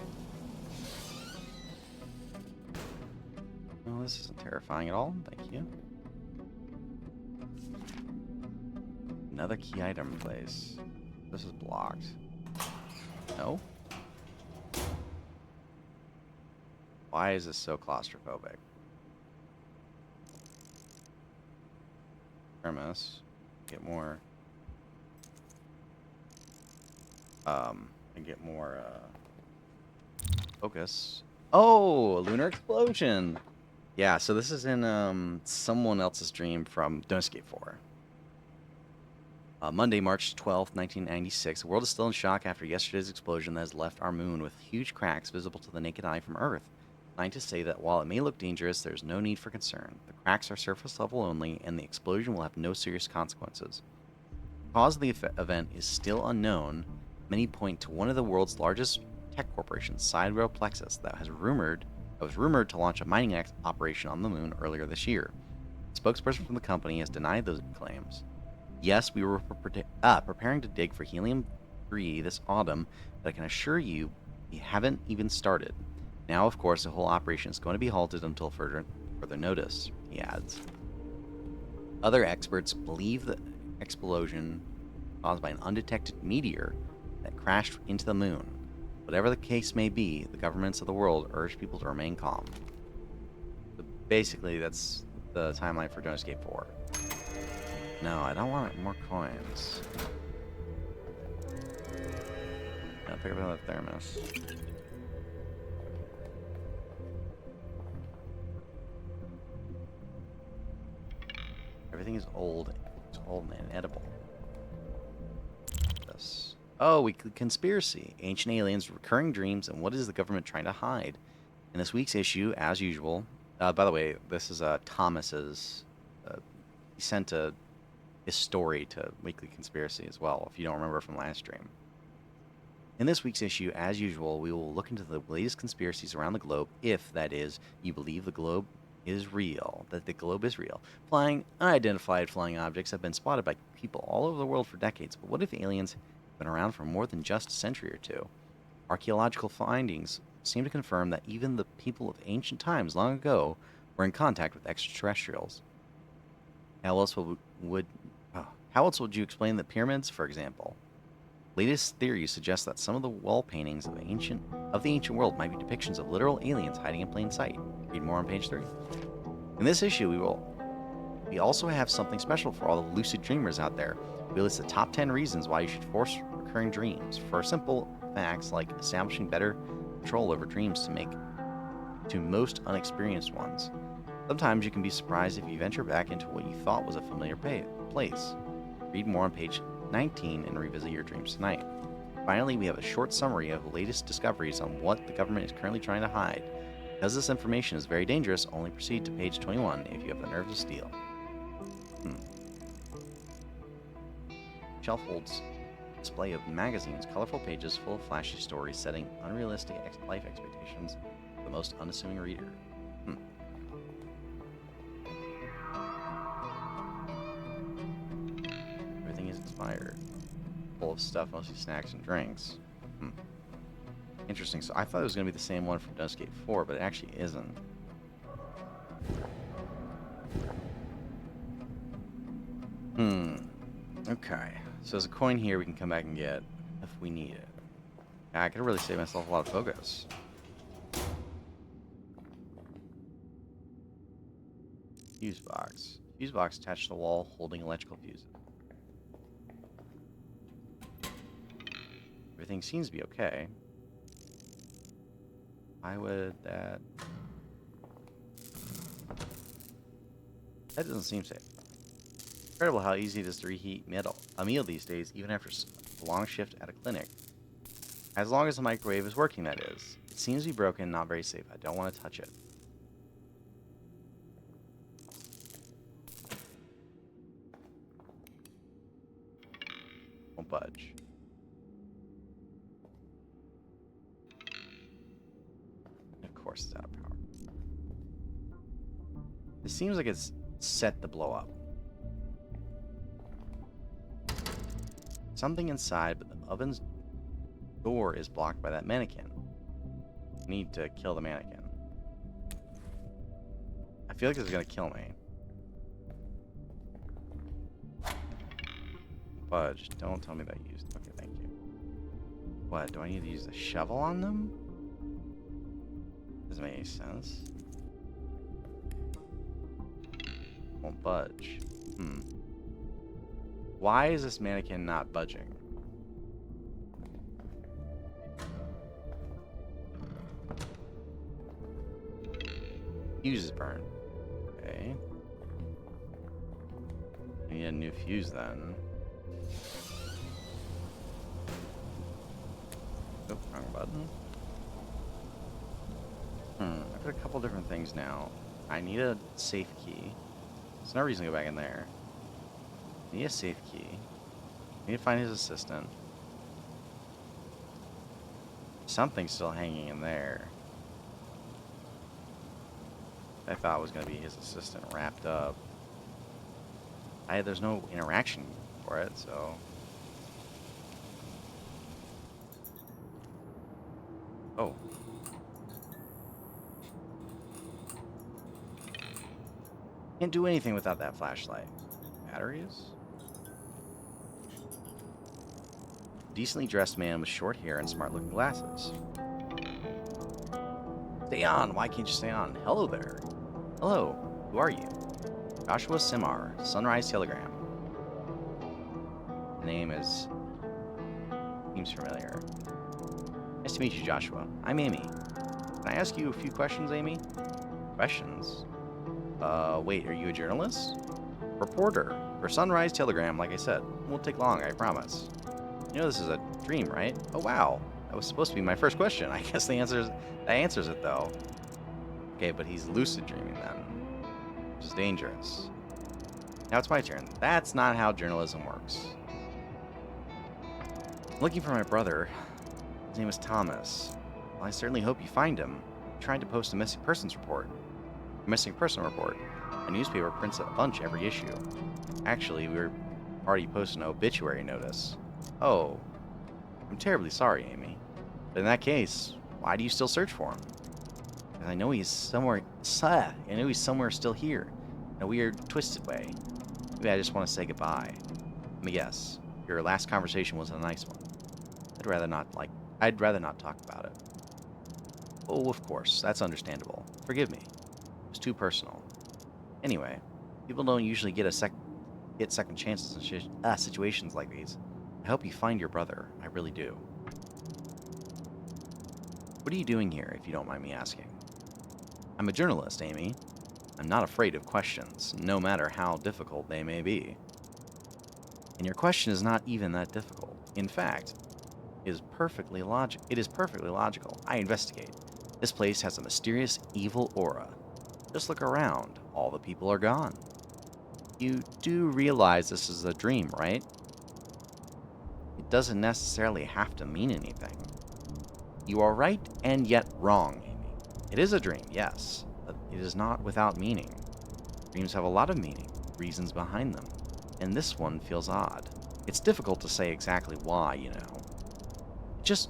Well, this isn't terrifying at all. Thank you. Another key item place. This is blocked. No? Why is this so claustrophobic? Thermos. Get more. And get more focus. Oh, a lunar explosion. Yeah, so this is in someone else's dream from Don't Escape 4. Monday, March 12th, 1996. The world is still in shock after yesterday's explosion that has left our moon with huge cracks visible to the naked eye from Earth. Scientists say that while it may look dangerous, there's no need for concern. The cracks are surface level only, and the explosion will have no serious consequences. The cause of the event is still unknown. Many point to one of the world's largest tech corporations, Sidewell Plexus, that was rumored to launch a mining operation on the moon earlier this year. A spokesperson from the company has denied those claims. Yes, we were preparing to dig for helium-3 this autumn, but I can assure you, we haven't even started. Now, of course, the whole operation is going to be halted until further notice, he adds. Other experts believe the explosion caused by an undetected meteor that crashed into the moon. Whatever the case may be, the governments of the world urge people to remain calm. So basically, that's the timeline for Don't Escape 4. No, I don't want more coins. I'll pick up another thermos. Everything is old. It's old and inedible. This. Oh, conspiracy. Ancient aliens, recurring dreams, and what is the government trying to hide? In this week's issue, as usual. By the way, this is Thomas's. He sent his story to Weekly Conspiracy as well, if you don't remember from last stream. In this week's issue, as usual, we will look into the latest conspiracies around the globe, if, that is, you believe the globe is real, that the globe is real. Unidentified flying objects have been spotted by people all over the world for decades, but what if aliens have been around for more than just a century or two? Archaeological findings seem to confirm that even the people of ancient times long ago were in contact with extraterrestrials. How else would you explain the pyramids, for example? Latest theories suggest that some of the wall paintings of the ancient world might be depictions of literal aliens hiding in plain sight. Read more on page 3. In this issue, we also have something special for all the lucid dreamers out there. We list the top 10 reasons why you should force recurring dreams, for simple facts like establishing better control over dreams to most unexperienced ones. Sometimes you can be surprised if you venture back into what you thought was a familiar place. Read more on page 19 and revisit your dreams tonight. Finally, we have a short summary of the latest discoveries on what the government is currently trying to hide. Because this information is very dangerous, only proceed to page 21 if you have the nerve of steel. Shelf holds a display of magazines, colorful pages full of flashy stories setting unrealistic life expectations for the most unassuming reader. Everything is expired. Full of stuff, mostly snacks and drinks. Interesting. So I thought it was going to be the same one from Don't Escape 4, but it actually isn't. Okay. So there's a coin here we can come back and get if we need it. Yeah, I could really save myself a lot of focus. Fuse box. Fuse box attached to the wall holding electrical fuses. Everything seems to be okay. Why would that... That doesn't seem safe. Incredible how easy it is to reheat a meal these days, even after a long shift at a clinic. As long as the microwave is working, that is. It seems to be broken, not very safe. I don't want to touch it. Won't budge. Of course it's out of power. It seems like it's set to blow up. Something inside, but the oven's door is blocked by that mannequin. Need to kill the mannequin. I feel like this is gonna kill me. Fudge, don't tell me that you used... Okay, thank you. What, do I need to use a shovel on them? Doesn't make any sense. Won't budge. Why is this mannequin not budging? Fuse is burned. Okay. I need a new fuse then. Oh, wrong button. I've got a couple different things now. I need a safe key. There's no reason to go back in there. I need a safe key. I need to find his assistant. Something's still hanging in there. I thought it was going to be his assistant wrapped up. There's no interaction for it, so... Oh. Can't do anything without that flashlight. Batteries? Decently dressed man with short hair and smart-looking glasses. Stay on! Why can't you stay on? Hello there. Hello. Who are you? Joshua Simar, Sunrise Telegram. The name is... seems familiar. Nice to meet you, Joshua. I'm Amy. Can I ask you a few questions, Amy? Questions? Wait, are you a journalist? Reporter. For Sunrise Telegram, like I said. Won't take long, I promise. You know this is a dream, right? Oh, wow. That was supposed to be my first question. I guess that answers it, though. Okay, but he's lucid dreaming then. Which is dangerous. Now it's my turn. That's not how journalism works. I'm looking for my brother. His name is Thomas. Well, I certainly hope you find him. I'm trying to post a missing persons report. A missing person report. A newspaper prints a bunch every issue. Actually, we were already posting an obituary notice. Oh. I'm terribly sorry, Amy. But in that case, why do you still search for him? Because I know he's somewhere... I know he's somewhere still here. In a weird, twisted way. Maybe I just want to say goodbye. Let me guess. Your last conversation was a nice one. I'd rather not talk about it. Oh, of course. That's understandable. Forgive me. It was too personal. Anyway, people don't usually get second chances in situations like these. I hope you find your brother. I really do. What are you doing here, if you don't mind me asking? I'm a journalist, Amy. I'm not afraid of questions, no matter how difficult they may be. And your question is not even that difficult. In fact, it is perfectly logical. I investigate. This place has a mysterious, evil aura. Just look around. All the people are gone. You do realize this is a dream, right? It doesn't necessarily have to mean anything. You are right and yet wrong, Amy. It is a dream, yes, but it is not without meaning. Dreams have a lot of meaning, reasons behind them, and this one feels odd. It's difficult to say exactly why, you know. It just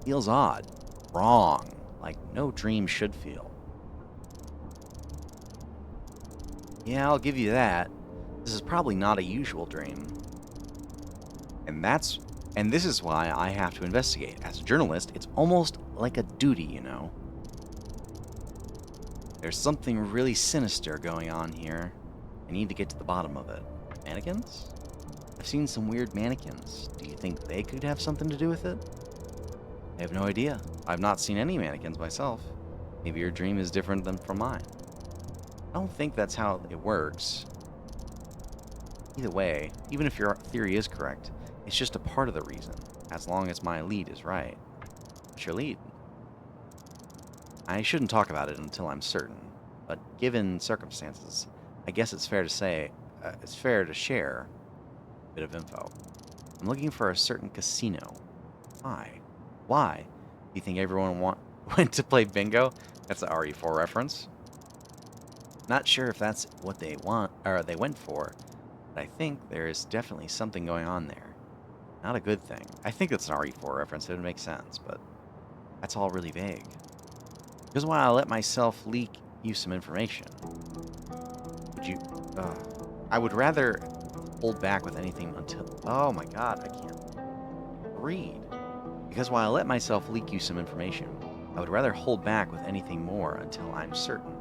feels odd, wrong, like no dream should feel. Yeah, I'll give you that. This is probably not a usual dream. And this is why I have to investigate. As a journalist, it's almost like a duty, you know. There's something really sinister going on here. I need to get to the bottom of it. Mannequins? I've seen some weird mannequins. Do you think they could have something to do with it? I have no idea. I've not seen any mannequins myself. Maybe your dream is different than from mine. I don't think that's how it works. Either way, even if your theory is correct, it's just a part of the reason, as long as my lead is right. What's your lead? I shouldn't talk about it until I'm certain, but given circumstances, I guess it's fair to share a bit of info. I'm looking for a certain casino. Why? Why? Do you think everyone went to play bingo? That's an RE4 reference. Not sure if that's what they went for, but I think there is definitely something going on there. Not a good thing. I think it's an RE4 reference. It would make sense, but that's all really vague. Because while I let myself leak you some information. Would you... I would rather hold back with anything until... Oh my god, I can't read. Because while I let myself leak you some information, I would rather hold back with anything more until I'm certain.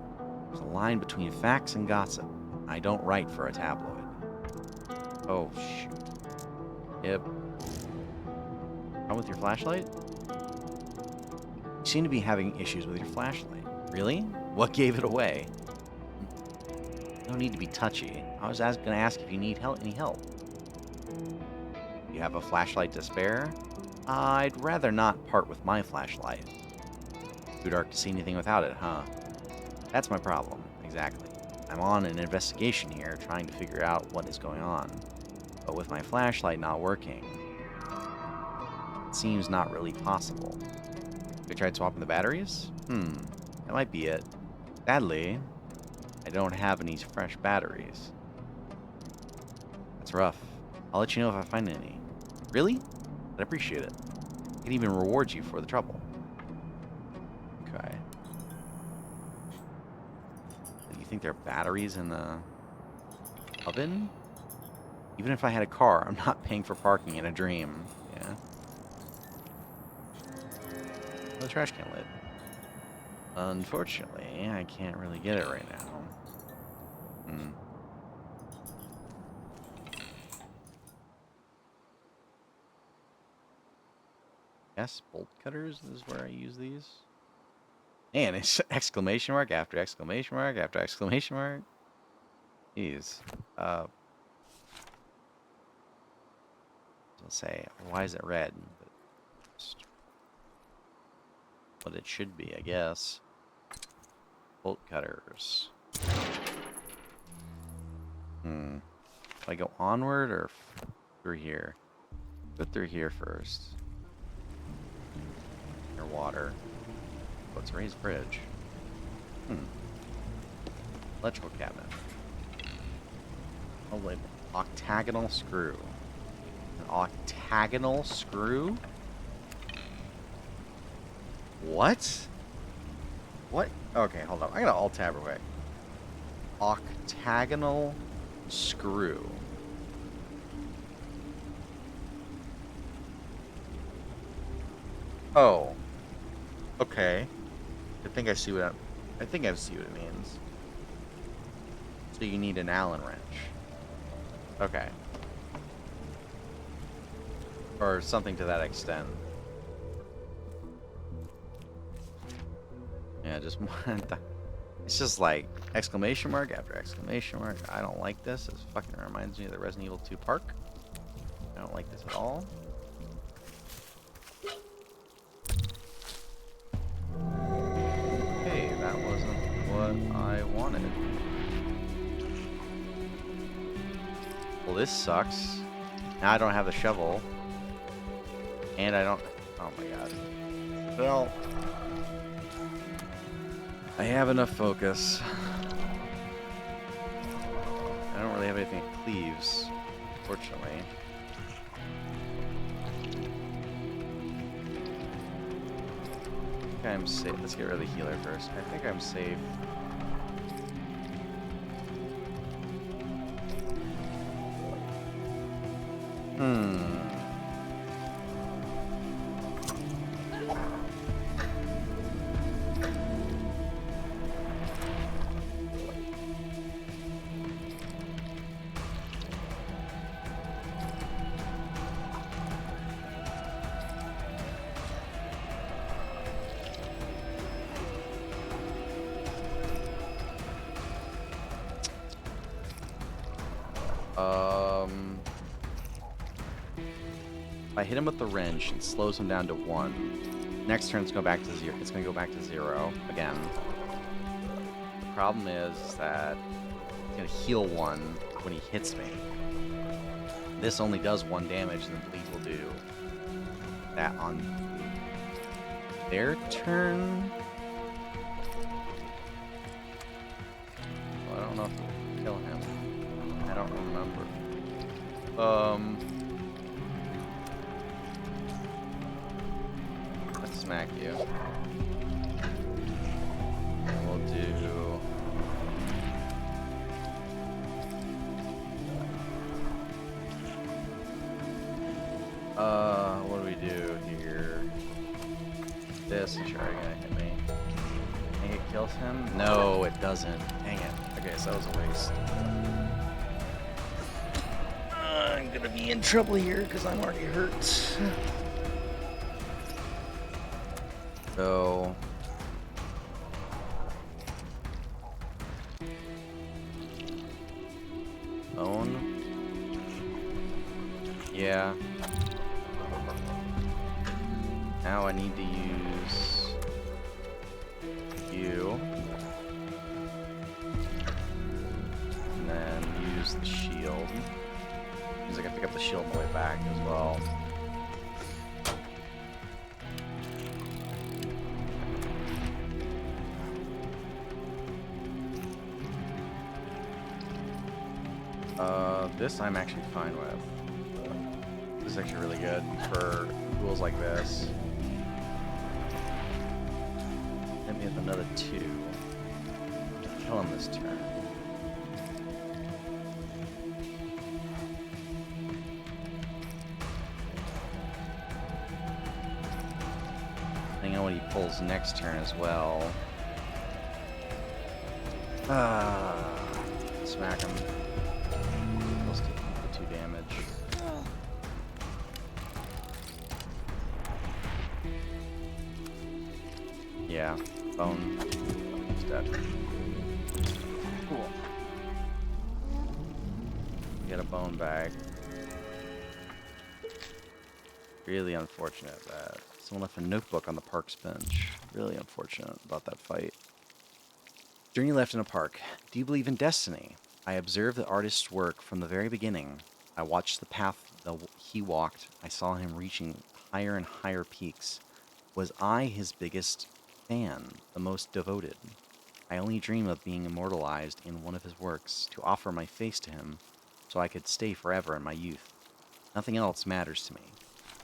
There's a line between facts and gossip. I don't write for a tabloid. Oh, shoot. Yep. Come with your flashlight? You seem to be having issues with your flashlight. Really? What gave it away? You don't need to be touchy. I was going to ask if you need any help. You have a flashlight to spare? I'd rather not part with my flashlight. Too dark to see anything without it, huh? That's my problem, exactly. I'm on an investigation here, trying to figure out what is going on. But with my flashlight not working, it seems not really possible. Have you tried swapping the batteries? That might be it. Sadly, I don't have any fresh batteries. That's rough. I'll let you know if I find any. Really? I'd appreciate it. I can even reward you for the trouble. Okay. Do you think there are batteries in the oven? Even if I had a car, I'm not paying for parking in a dream. Yeah. Oh, the trash can lid. Unfortunately, I can't really get it right now. Yes, bolt cutters is where I use these. And it's exclamation mark after exclamation mark after exclamation mark. Jeez. I'll say, why is it red? What it should be, I guess. Bolt cutters. Do I go onward or through here? Go through here first. Or water. Oh, it's a raised bridge. Electrical cabinet. Oh, wait. Octagonal screw. An octagonal screw? What? What? Okay, hold on. I gotta alt-tab real quick. Octagonal screw. Oh. Okay. I think I see what it means. So you need an Allen wrench. Okay. Or something to that extent. Yeah, just it's just like exclamation mark after exclamation mark. I don't like this. This fucking reminds me of the Resident Evil 2 park. I don't like this at all. Hey, that wasn't what I wanted. Well, this sucks. Now I don't have the shovel. And I don't... Oh my god. Well... I have enough focus. I don't really have anything that cleaves, fortunately. I think I'm safe. Let's get rid of the healer first. I think I'm safe. If I hit him with the wrench, it slows him down to 1. Next turn, it's going back to 0. It's going to go back to 0 again. The problem is that it's going to heal 1 when he hits me. This only does 1 damage, and the bleed will do that on their turn. Well, I don't know if it'll kill him. I don't remember. Let's smack you. We'll do this is already gonna hit me. I think it kills him? No, it doesn't. Dang it. Okay, so that was a waste. I'm gonna be in trouble here because I'm already hurt. So... Bone? Yeah. Now I need to use... you. And then use the shield. Means I can pick up the shield on the way back as well. This I'm actually fine with. This is actually really good for tools like this. Hit me with another 2. Kill him this turn. Depending on what he pulls next turn as well. Smack him. Let's take the 2 damage. Yeah, bone. He's dead. Cool. Get a bone back. Really unfortunate that someone left a notebook on the park's bench. Really unfortunate about that fight. Journey left in a park. Do you believe in destiny? I observed the artist's work from the very beginning. I watched the path he walked. I saw him reaching higher and higher peaks. Was I his biggest fan, the most devoted? I only dream of being immortalized in one of his works, to offer my face to him, so I could stay forever in my youth. Nothing else matters to me.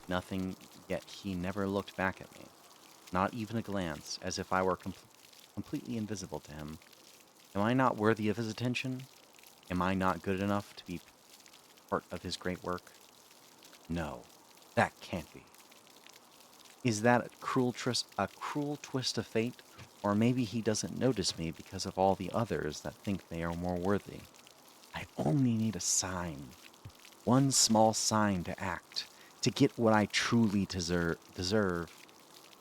Nothing, yet he never looked back at me. Not even a glance, as if I were completely invisible to him. Am I not worthy of his attention? Am I not good enough to be part of his great work? No, that can't be. Is that a cruel twist of fate? Or maybe he doesn't notice me because of all the others that think they are more worthy. I only need a sign. One small sign to act, to get what I truly deserve.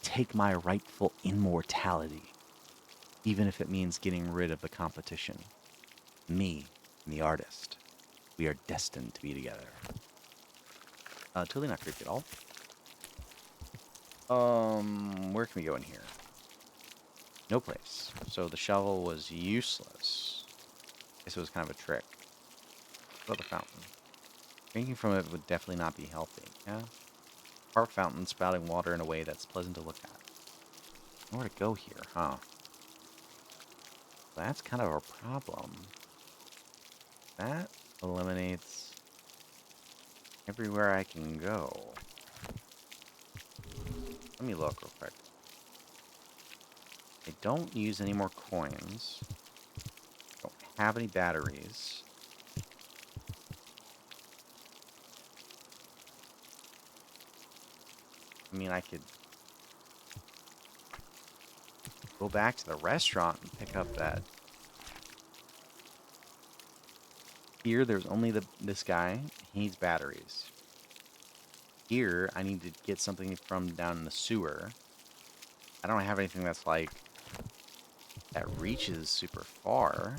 Take my rightful immortality. Even if it means getting rid of the competition. Me and the artist. We are destined to be together. Totally not creepy at all. Where can we go in here? No place. So the shovel was useless. I guess it was kind of a trick. What about the fountain? Drinking from it would definitely not be healthy, yeah? Park fountain spouting water in a way that's pleasant to look at. Nowhere to go here, huh? That's kind of a problem. That eliminates everywhere I can go. Let me look real quick. I don't use any more coins. Don't have any batteries. I mean, I could go back to the restaurant and pick up that. Here, there's only this guy. He needs batteries. Here, I need to get something from down in the sewer. I don't have anything that's like that reaches super far.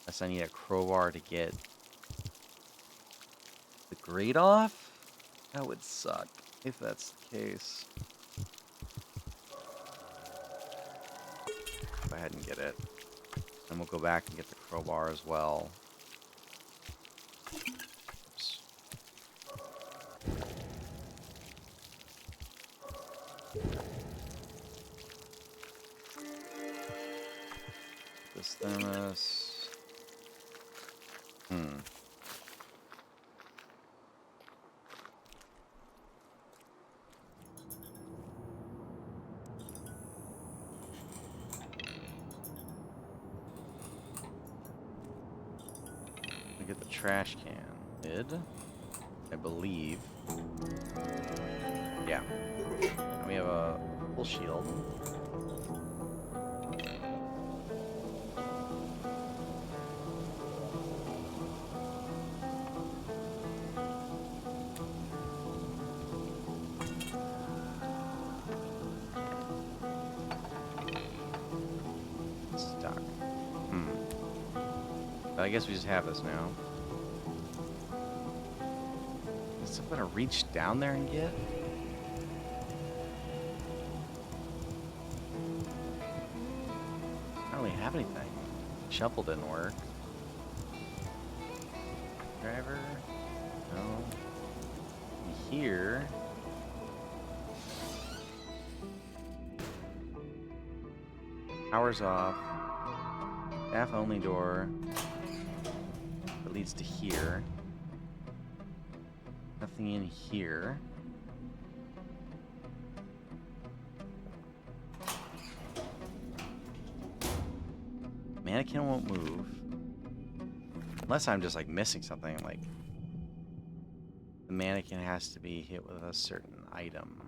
Unless I need a crowbar to get the grate off. That would suck if that's the case. Go ahead and get it. And we'll go back and get the crowbar as well. Oops. This thermos. Get the trash can. I believe. Yeah. And we have a full shield. Stuck. But I guess we just have this now. Is something to reach down there and get? I don't really have anything. Shovel didn't work. Driver? No. Here. Power's off. Staff only door. That leads to here. Nothing in here. Mannequin won't move. Unless I'm just like missing something, like the mannequin has to be hit with a certain item.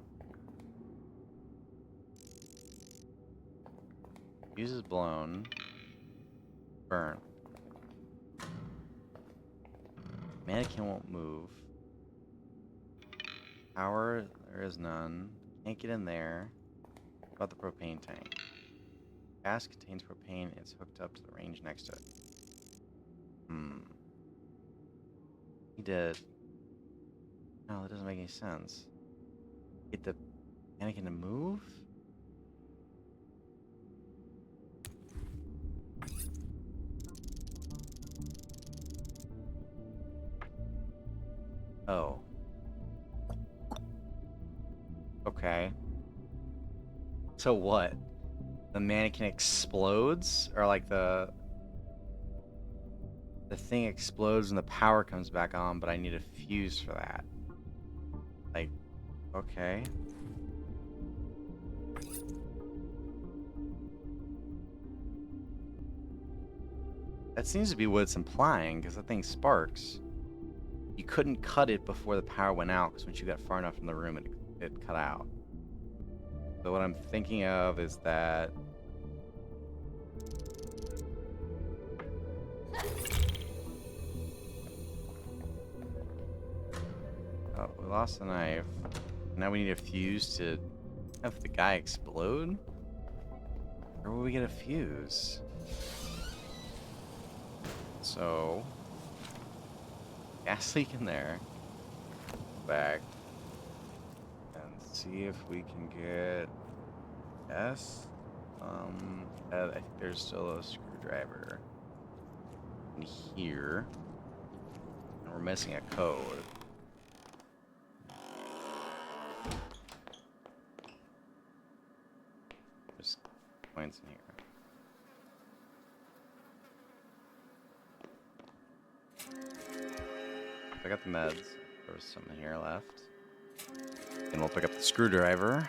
Fuse is blown. Burn. Mannequin won't move. Power, there is none. Can't get in there. What about the propane tank? Gas contains propane. It's hooked up to the range next to it. He did. No, that doesn't make any sense. Get the mannequin to move? Oh. Okay. So what? The mannequin explodes? Or like the thing explodes and the power comes back on, but I need a fuse for that. Like, okay. That seems to be what it's implying, because that thing sparks. You couldn't cut it before the power went out, because once you got far enough from the room, it cut out. So what I'm thinking of is that... Oh, we lost the knife. Now we need a fuse to have the guy explode? Where will we get a fuse? So... gas leak in there. Back. And see if we can get... S? I think there's still a screwdriver in here. And we're missing a code. There's points in here. I got the meds. There was some in here left. And we'll pick up the screwdriver.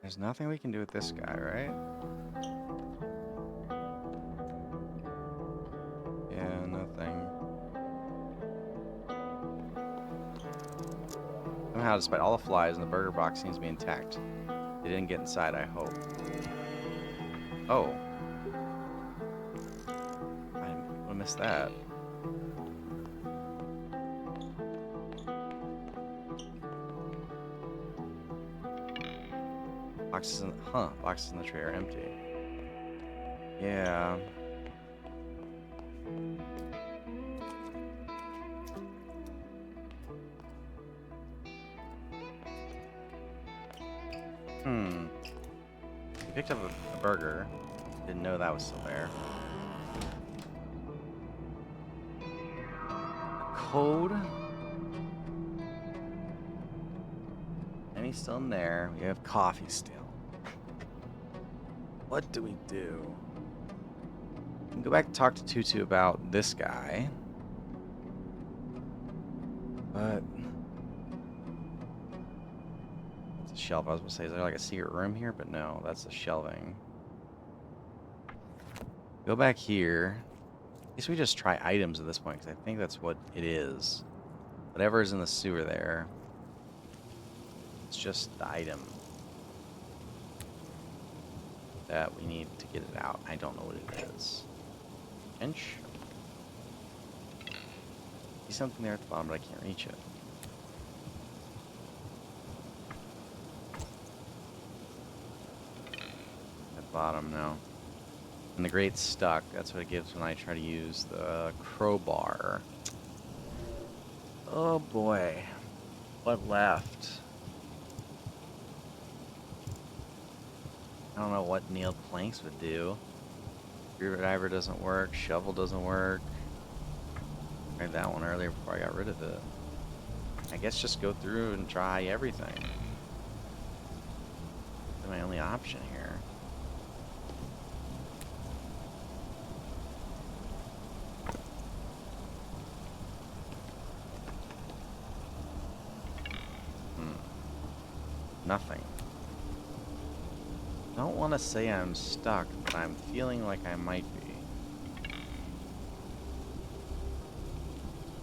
There's nothing we can do with this guy, right? Yeah, nothing. Somehow, despite all the flies, and the burger box seems to be intact. They didn't get inside, I hope. Oh. I missed that. Boxes in the tray are empty. Yeah. We picked up a burger. Didn't know that was still there. Code. And he's still in there. We have coffee still. What do we do? We can go back and talk to Tutu about this guy. But... it's a shelf. I was going to say, is there like a secret room here? But no, that's the shelving. Go back here. guess we just try items at this point, because I think that's what it is. Whatever is in the sewer there, it's just the item that we need to get it out. I don't know what it is. Inch? See something there at the bottom, but I can't reach it. At the bottom, no. And the grate's stuck. That's what it gives when I try to use the crowbar. Oh boy. What left? I don't know what nailed planks would do. Screwdriver doesn't work. Shovel doesn't work. I tried that one earlier before I got rid of it. I guess just go through and try everything. That's my only option here. Nothing. I don't want to say I'm stuck, but I'm feeling like I might be.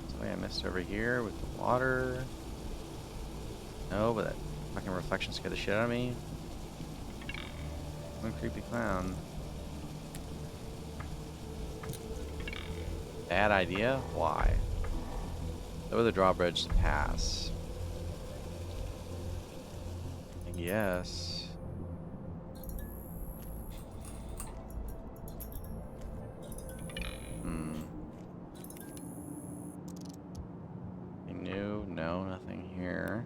Something I missed over here with the water. No, but that fucking reflection scared the shit out of me. One creepy clown. Bad idea? Why? Lower the drawbridge to pass. Yes. Anything new? No, nothing here.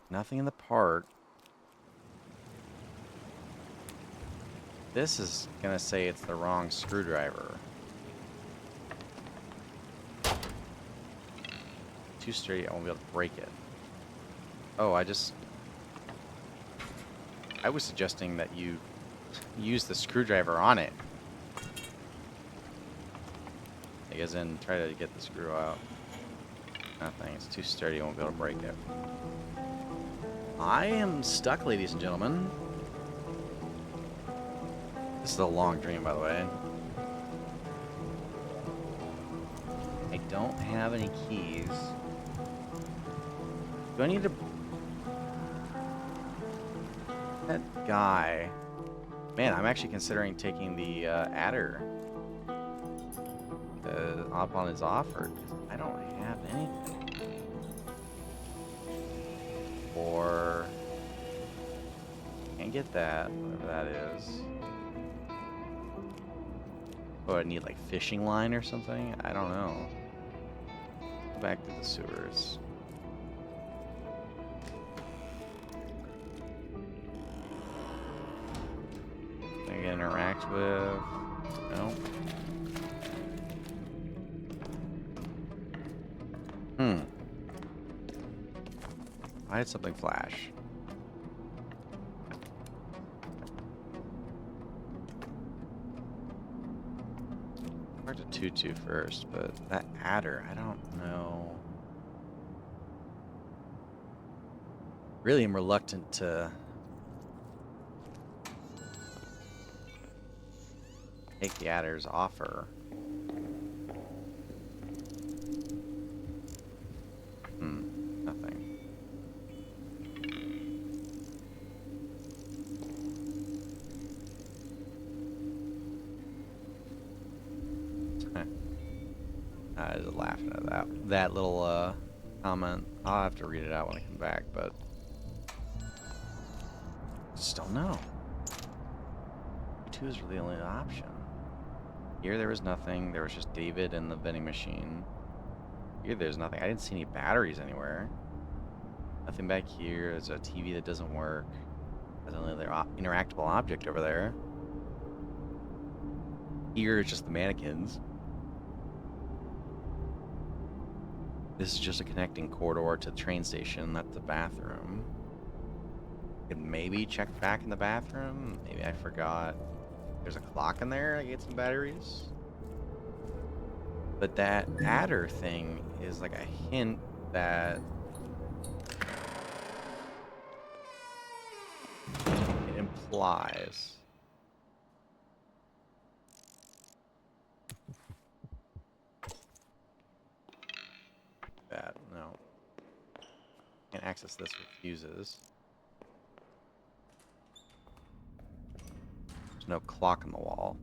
Nothing in the part. This is gonna say it's the wrong screwdriver. Too sturdy, I won't be able to break it. Oh, I was suggesting that you use the screwdriver on it. Like as in, try to get the screw out. Nothing, it's too sturdy, I won't be able to break it. I am stuck, ladies and gentlemen. This is a long dream, by the way. I don't have any keys. Do I need to... That guy... Man, I'm actually considering taking the adder up on his offer, because I don't have anything. Or... Can't get that, whatever that is. Oh, I need like fishing line or something? I don't know. Go back to the sewers. Can I interact with? No. Why did something flash? Hard to tutu first, but that adder, I don't know. Really am reluctant to take the adder's offer. Nothing. I was laughing at that little comment. I'll have to read it out when I come back, but just don't know. 2 is really the only option. Here there was nothing. There was just David and the vending machine. Here there's nothing. I didn't see any batteries anywhere. Nothing back here. There's a TV that doesn't work. There's another interactable object over there. Here is just the mannequins. This is just a connecting corridor to the train station. That's the bathroom. Could maybe check back in the bathroom. Maybe I forgot. There's a clock in there. I get some batteries. But that adder thing is like a hint that it flies. That, no. Can't access this with fuses. There's no clock on the wall.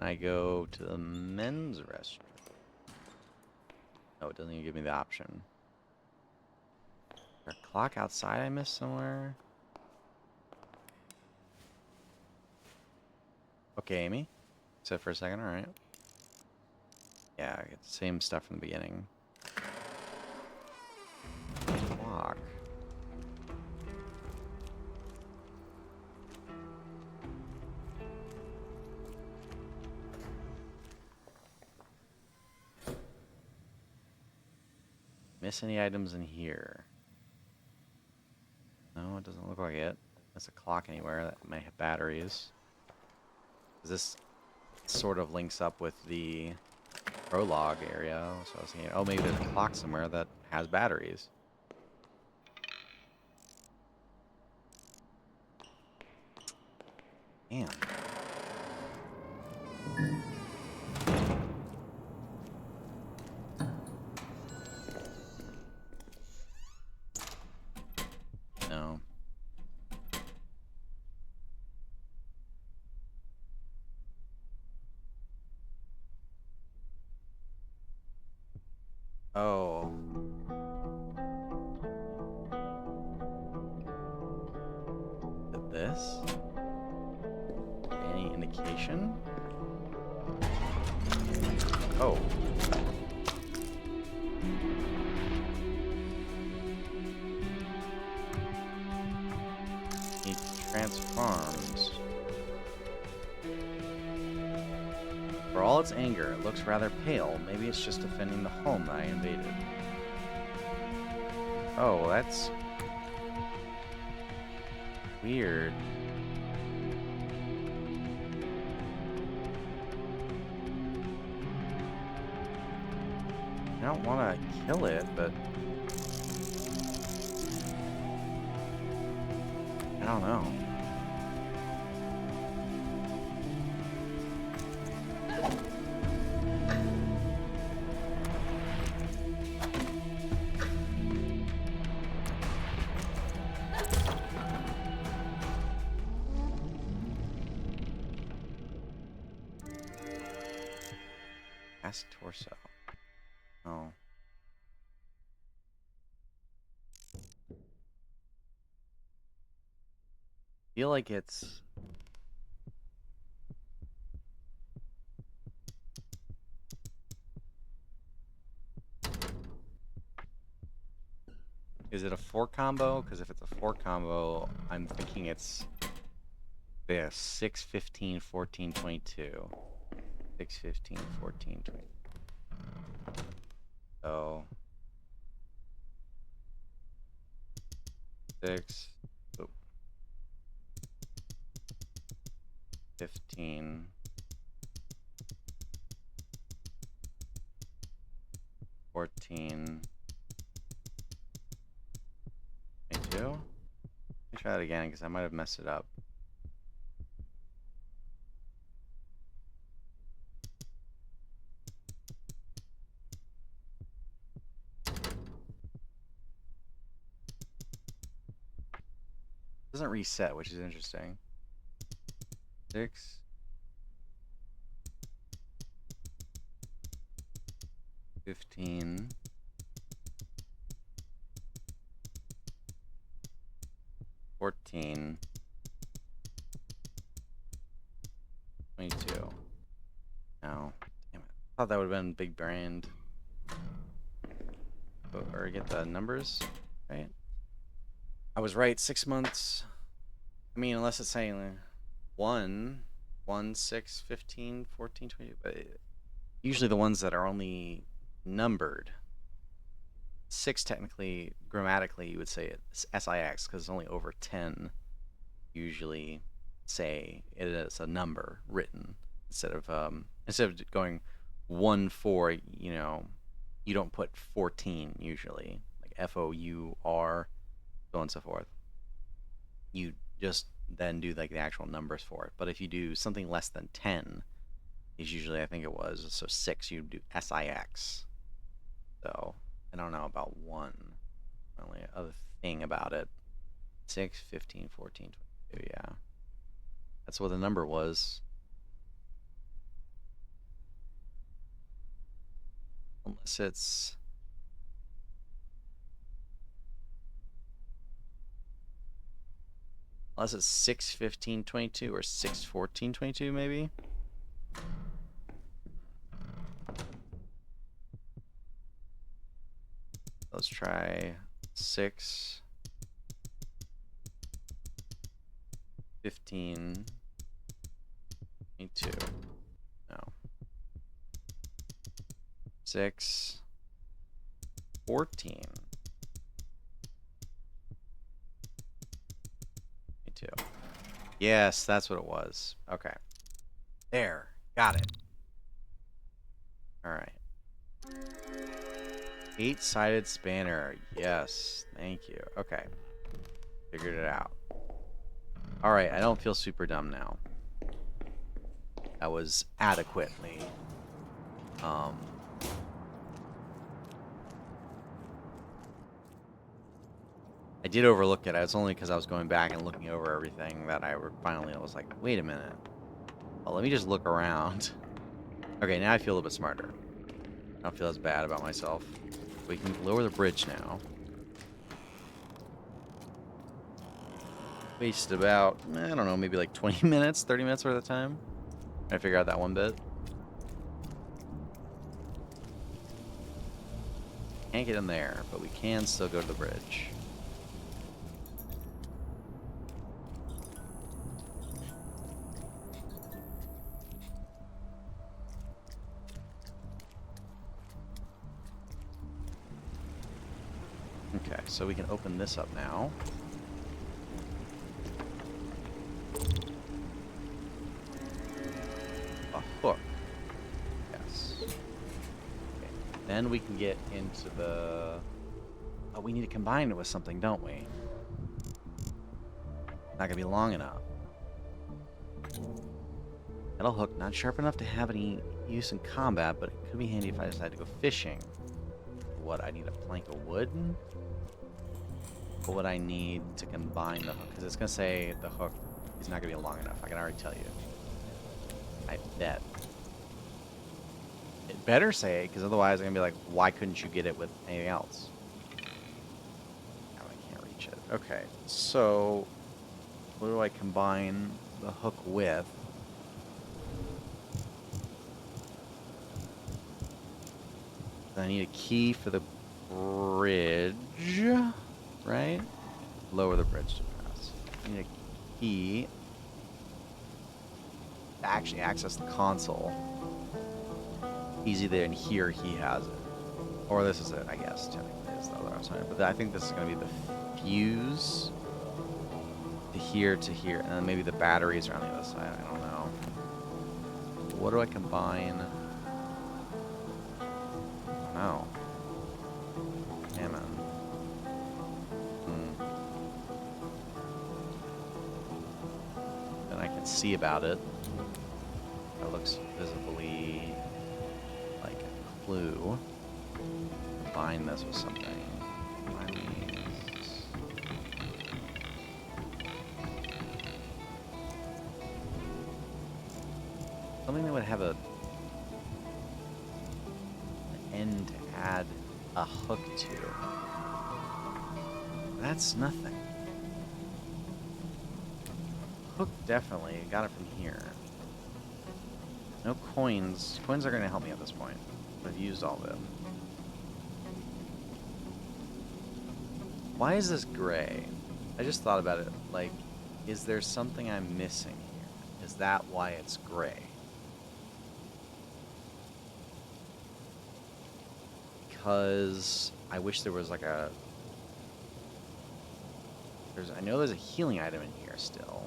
I go to the men's restroom. No, it doesn't even give me the option. Is there a clock outside I missed somewhere? Okay, Amy. Sit for a second, alright. Yeah, I get the same stuff from the beginning. Clock. Miss any items in here? No, it doesn't look like it. There's a clock anywhere that may have batteries. This sort of links up with the prologue area. So I was thinking, oh, maybe there's a clock somewhere that has batteries. Damn. No. Oh. This? Any indication? Oh. He transforms. For all its anger, it looks rather pale. Maybe it's just defending the home that I invaded. Oh, that's weird. I don't want to kill it, but I don't know. Ask torso. Oh. Feel like it's Is it a 4 combo? Because if it's a 4 combo, I'm thinking it's this 6, 15, 14, 22. 6, 15, 14, 20. So 6, oh, 15, 14, 22. Let me try that again because I might have messed it up. It doesn't reset, which is interesting. 6, 15, 14, 22. No, damn it. I thought that would have been big brand. Or get the numbers right. I was right. 6 months. I mean, unless it's saying 1, 6, 15, 14, 20. But usually the ones that are only numbered. 6 technically, grammatically, you would say it's SIX because it's only over 10. Usually say it is a number written instead of going 1, 4. You know, you don't put 14 usually, like FOUR, so on and so forth. you just then do like the actual numbers for it. But if you do something less than 10, is usually, I think it was, so 6, you do SIX. So I don't know about 1. Only other thing about it, 6, 15, 14, 22, yeah. That's what the number was. Unless it's... Unless it's 6, 15, 22 or 6, 14, 22 maybe. Let's try 6, 15, 22. No. 6, 14, 22. Yes, that's what it was. Okay. There. Got it. All right. 8-sided spanner. Yes. Thank you. Okay. Figured it out. All right. I don't feel super dumb now. That was adequately. I did overlook it. It's only because I was going back and looking over everything that I finally was like, wait a minute. Oh, let me just look around. Okay, now I feel a little bit smarter. I don't feel as bad about myself. We can lower the bridge now. Wasted about, I don't know, maybe like 20 minutes, 30 minutes worth of time. I figure out that one bit. Can't get in there, but we can still go to the bridge. Okay, so we can open this up now. A hook. Yes. Okay. Then we can get into the... Oh, we need to combine it with something, don't we? Not gonna be long enough. Metal hook, not sharp enough to have any use in combat, but it could be handy if I decide to go fishing. What, I need a plank of wood? What would I need to combine the hook? Because it's gonna say the hook is not gonna be long enough. I can already tell you. I bet. It better say it, because otherwise I'm gonna be like, why couldn't you get it with anything else? Now I can't reach it. Okay, so what do I combine the hook with? I need a key for the bridge, right? Lower the bridge to pass. I need a key to actually access the console. Easy there, and here he has it. Or this is it, I guess, technically is the other outside. But I think this is going to be the fuse to here, and then maybe the batteries are on the other side. I don't know. What do I combine? Oh. Ammon. Then I can see about it. That looks visibly like a clue. Combine this with something. Combine these. Something that would have an end to add a hook to. That's nothing. Hook definitely. Got it from here. No coins. Coins are going to help me at this point. I've used all of them. Why is this gray? I just thought about it. Like, is there something I'm missing here? Is that why it's gray? Because I wish there was like a... I know there's a healing item in here still.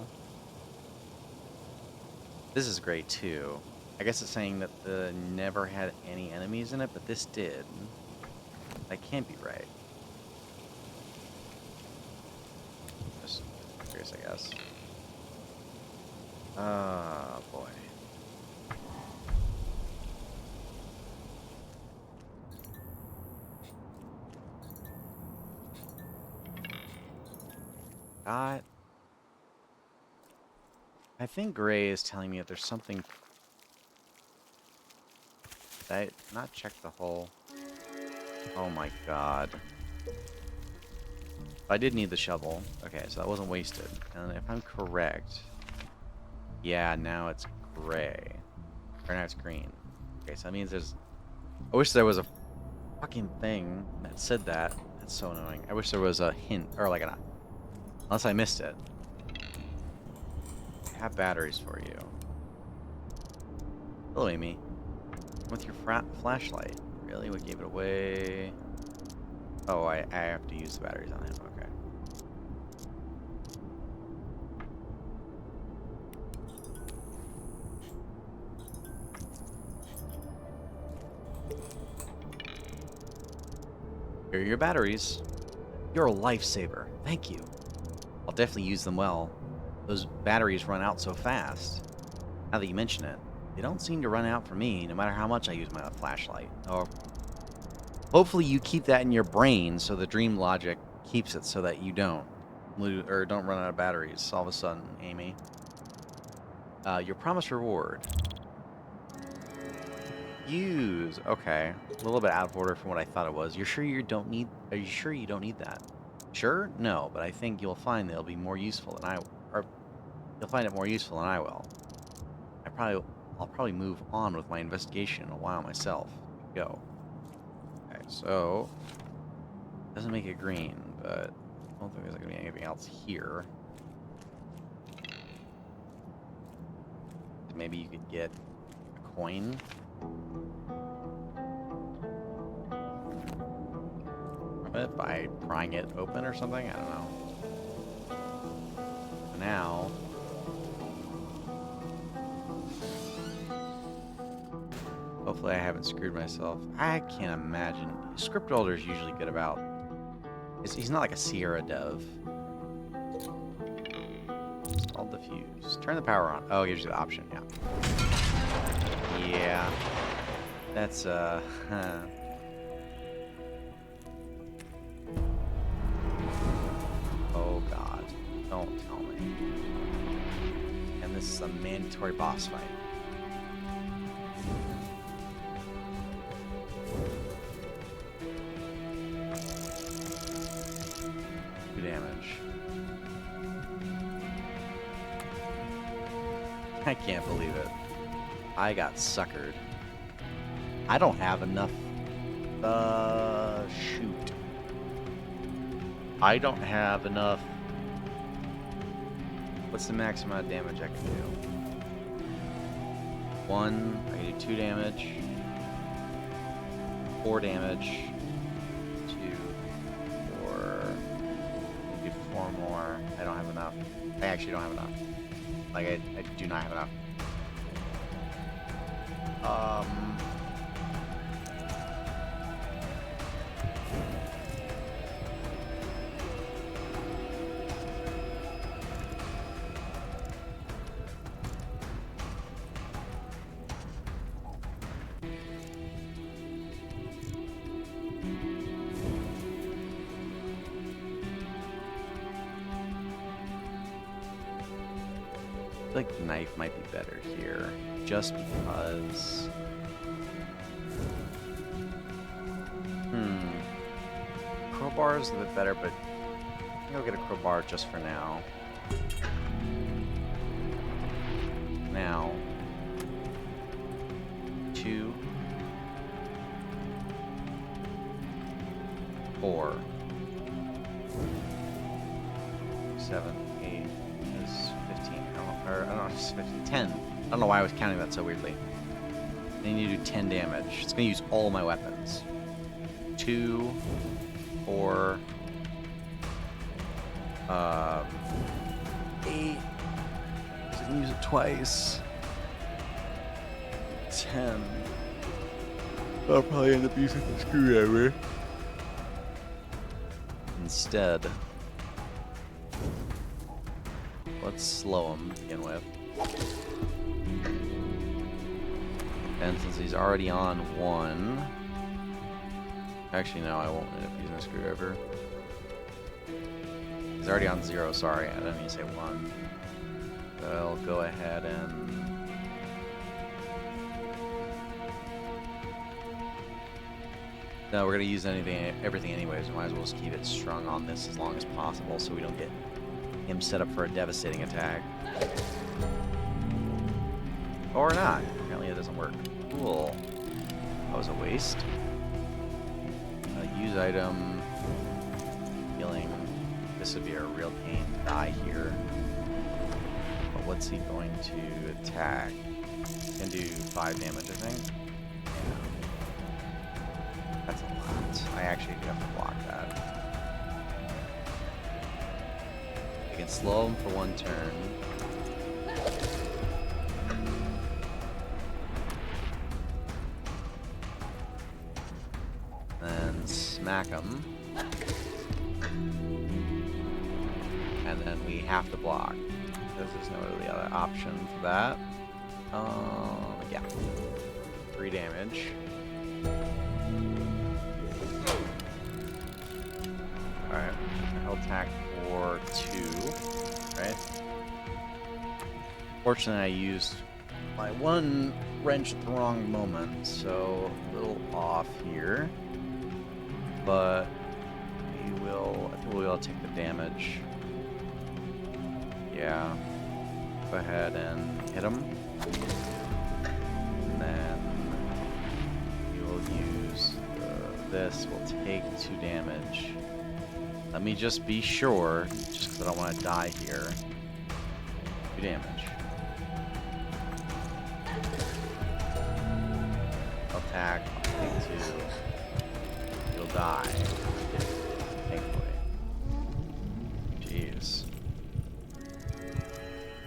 This is great too. I guess it's saying that the never had any enemies in it, but this did. That can't be right. Just serious, I guess. Oh, boy. Got... I think Gray is telling me that there's something... Did I not check the hull? Oh my god. I did need the shovel. Okay, so that wasn't wasted. And if I'm correct... Yeah, now it's gray. Or now it's green. Okay, so that means there's... I wish there was a fucking thing that said that. That's so annoying. I wish there was a hint, or like an... Unless I missed it. I have batteries for you. Hello, Amy. With your flashlight. Really? What gave it away? Oh, I have to use the batteries on him. Okay. Here are your batteries. You're a lifesaver. Thank you. I'll definitely use them well. Those batteries run out so fast. Now that you mention it, they don't seem to run out for me, no matter how much I use my flashlight. Or hopefully you keep that in your brain so the dream logic keeps it so that you don't lose or don't run out of batteries all of a sudden, Amy. Your promised reward. Use. Okay. A little bit out of order from what I thought it was. You're sure you don't need... Are you sure you don't need that? Sure? No, but I think you'll find they'll be more useful than I... Or you'll find it more useful than I will. I'll probably move on with my investigation in a while myself. Go. Okay, so... Doesn't make it green, but... I don't think there's going to be anything else here. Maybe you could get a coin... from it by prying it open or something? I don't know. Now... Hopefully I haven't screwed myself. I can't imagine. Script Builder's usually good about... He's not like a Sierra Dove. Install the fuse. Turn the power on. Oh, it gives you the option, yeah. Yeah. That's, Oh, God. Don't tell me. And this is a mandatory boss fight. 2 damage. I can't believe it. I got suckered. I don't have enough... shoot. I don't have enough... What's the max amount of damage I can do? 1, I can do 2 damage. 4 damage. 2, 4... I can do 4 more. I don't have enough. I actually don't have enough. Like, I do not have enough. I feel like the knife might be better here, just because... Crowbar is a bit better, but I think I'll get a crowbar just for now. Now, 2, 4, 7, 8 is 15. I don't know, it's 15, 10. I don't know why I was counting that so weirdly. I need to do 10 damage. It's going to use all my weapons. 2, 4, 8. I can use it twice. 10. I'll probably end up using the screwdriver instead. let's slow him to begin with. And since he's already on 1... Actually, no, I won't end up using a screwdriver. He's already on 0, sorry. I didn't mean to say 1. So I'll go ahead and... No, we're going to use everything anyways. We might as well just keep it strung on this as long as possible so we don't get him set up for a devastating attack. Or not. Apparently it doesn't work. Cool. That was a waste. Use item. Healing. This would be a real pain to die here. But what's he going to attack? Can do 5 damage, I think. Yeah. That's a lot. I actually do have to block that. I can slow him for 1 turn. Then smack him. And then we have to block. Because there's no really other option for that. Yeah. 3 damage. Alright. I'll attack for 2. Right? Fortunately, I used my 1 wrench at the wrong moment, so a little off here. But I think we'll take the damage. Yeah. Go ahead and hit him. And then we will use this. We'll take 2 damage. Let me just be sure, just because I don't want to die here. 2 damage. Attack. Take 2. You'll die. Thankfully. Jeez.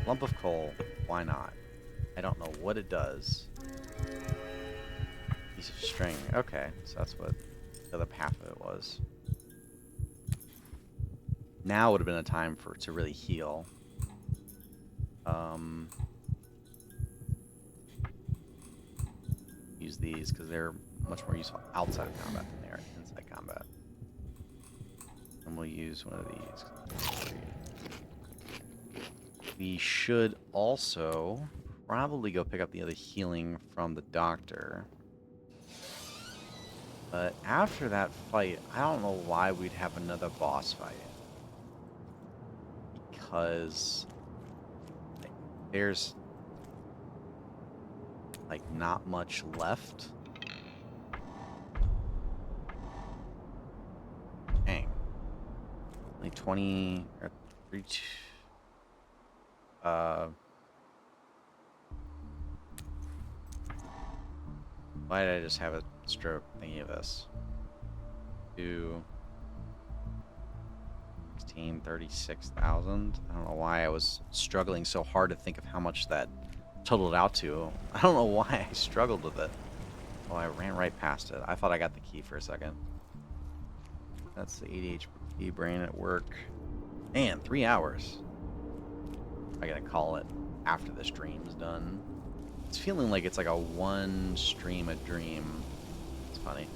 Lump of coal. Why not? I don't know what it does. Piece of string. Okay, so that's what the other half of it was. Now would have been a time to really heal. Use these because they're much more useful outside of combat than they are inside combat. And we'll use one of these. We should also probably go pick up the other healing from the doctor. But after that fight, I don't know why we'd have another boss fight. Because there's like not much left. Dang. Only 20 or 3 why did I just have a stroke thinking of this? 2 16, 36,000. I don't know why I was struggling so hard to think of how much that totaled out to. I don't know why I struggled with it. Oh, I ran right past it. I thought I got the key for a second. That's the ADHD brain at work. Man, 3 hours. I gotta call it after the stream's done. It's feeling like it's like a one stream a dream. It's funny.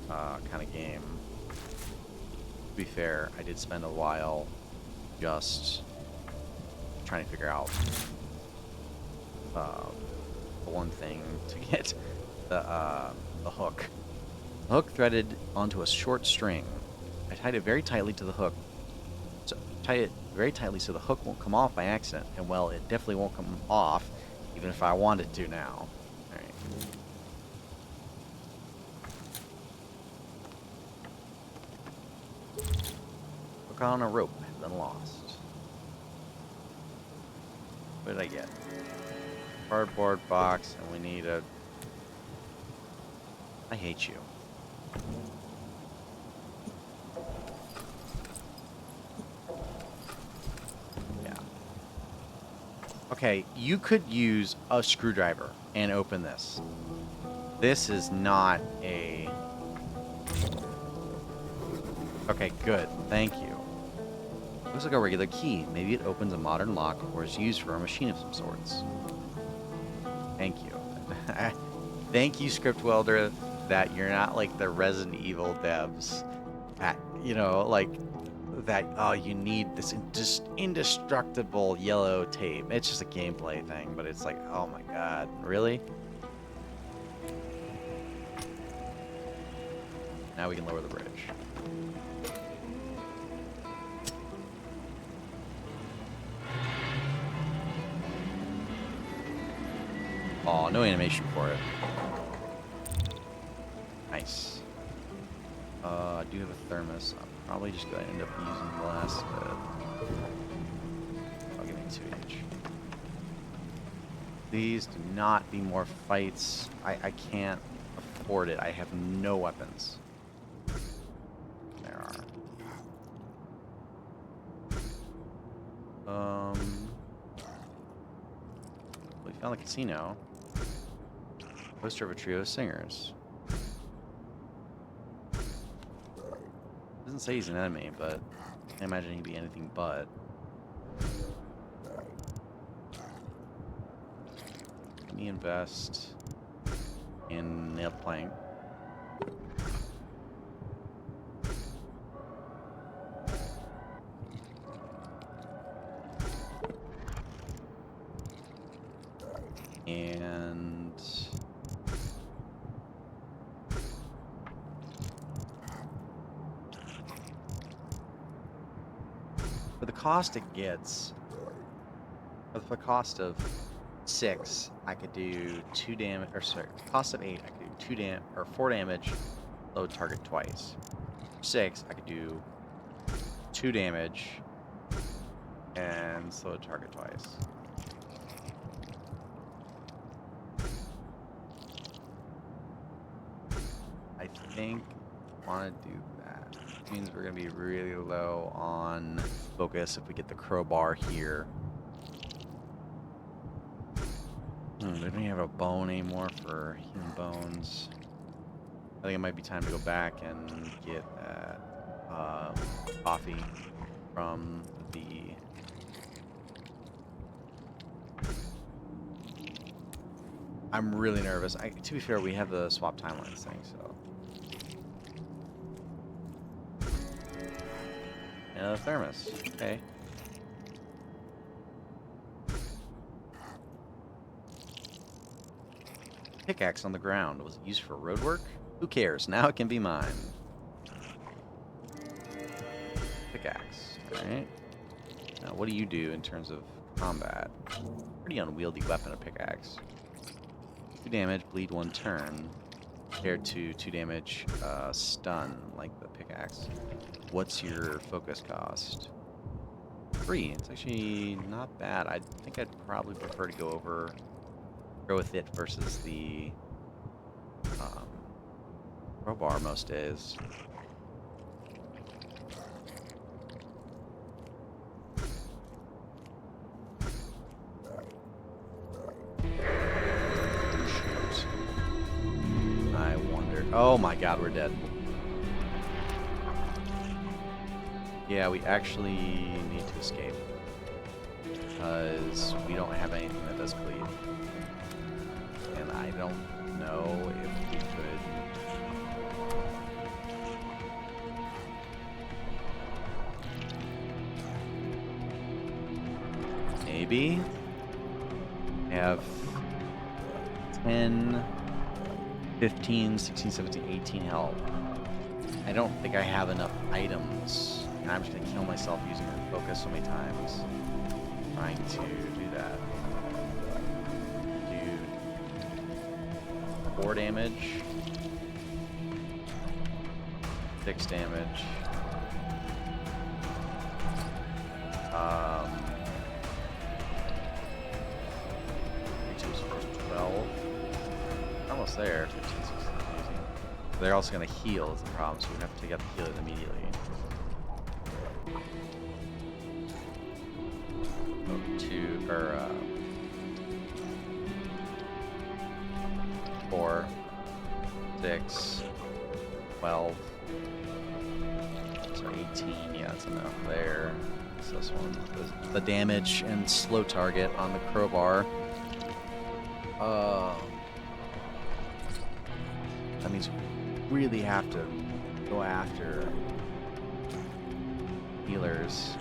Kind of game. To be fair, I did spend a while just trying to figure out the one thing to get the hook. The hook threaded onto a short string. I tied it very tightly to the hook. So tie it very tightly so the hook won't come off by accident. And well, it definitely won't come off, even if I want it to now. All right. Hook on a rope has been lost. What did I get? Cardboard box, and we need a... I hate you. Yeah. Okay, you could use a screwdriver and open this. This is not a... Okay, good. Thank you. Looks like a regular key. Maybe it opens a modern lock or is used for a machine of some sorts. Thank you. Thank you, Script Welder, that you're not like the Resident Evil devs at, you know, like that, oh, you need this indestructible yellow tape. It's just a gameplay thing, but it's like, oh my god, really? Now we can lower the bridge. Oh, no animation for it. Nice. I do have a thermos. I'm probably just going to end up using the last bit. I'll give me 2 each. Please do not be more fights. I can't afford it. I have no weapons. There are. We found the casino. Poster of a trio of singers. Doesn't say he's an enemy, but I imagine he'd be anything but. Let me invest in nailed plank. And for the cost it gets, for the cost of 6, I could do 2 damage, or sorry, cost of 8, I could do 4 damage, load target twice. 6, I could do 2 damage and slow target twice. I think I want to do that. Which means we're going to be really low on focus if we get the crowbar here. We don't have a bone anymore for human bones. I think it might be time to go back and get that coffee from the... I'm really nervous. To be fair, we have the swap timelines thing, so... Another thermos. Okay. Pickaxe on the ground. Was it used for road work? Who cares? Now it can be mine. Pickaxe. Alright. Now, what do you do in terms of combat? Pretty unwieldy weapon, a pickaxe. 2 damage, bleed 1 turn. Compared to 2 damage, stun, like the pickaxe. What's your focus cost? 3. It's actually not bad. I think I'd probably prefer to go with it versus the crowbar most days. I wonder. Oh my god, we're dead. Yeah, we actually need to escape because we don't have anything that does bleed. And I don't know if we could... Maybe have 10, 15, 16, 17, 18 health. I don't think I have enough items, and I'm just going to kill myself using my focus so many times trying to do that. 4 damage, 6 damage, 12. Almost there. 15, 16, 18. They're also going to heal is the problem, so we have to take out the healers immediately. Or 4, 6, 12. So 18, yeah, that's enough there. So this one, the damage and slow target on the crowbar. That means we really have to go after healers.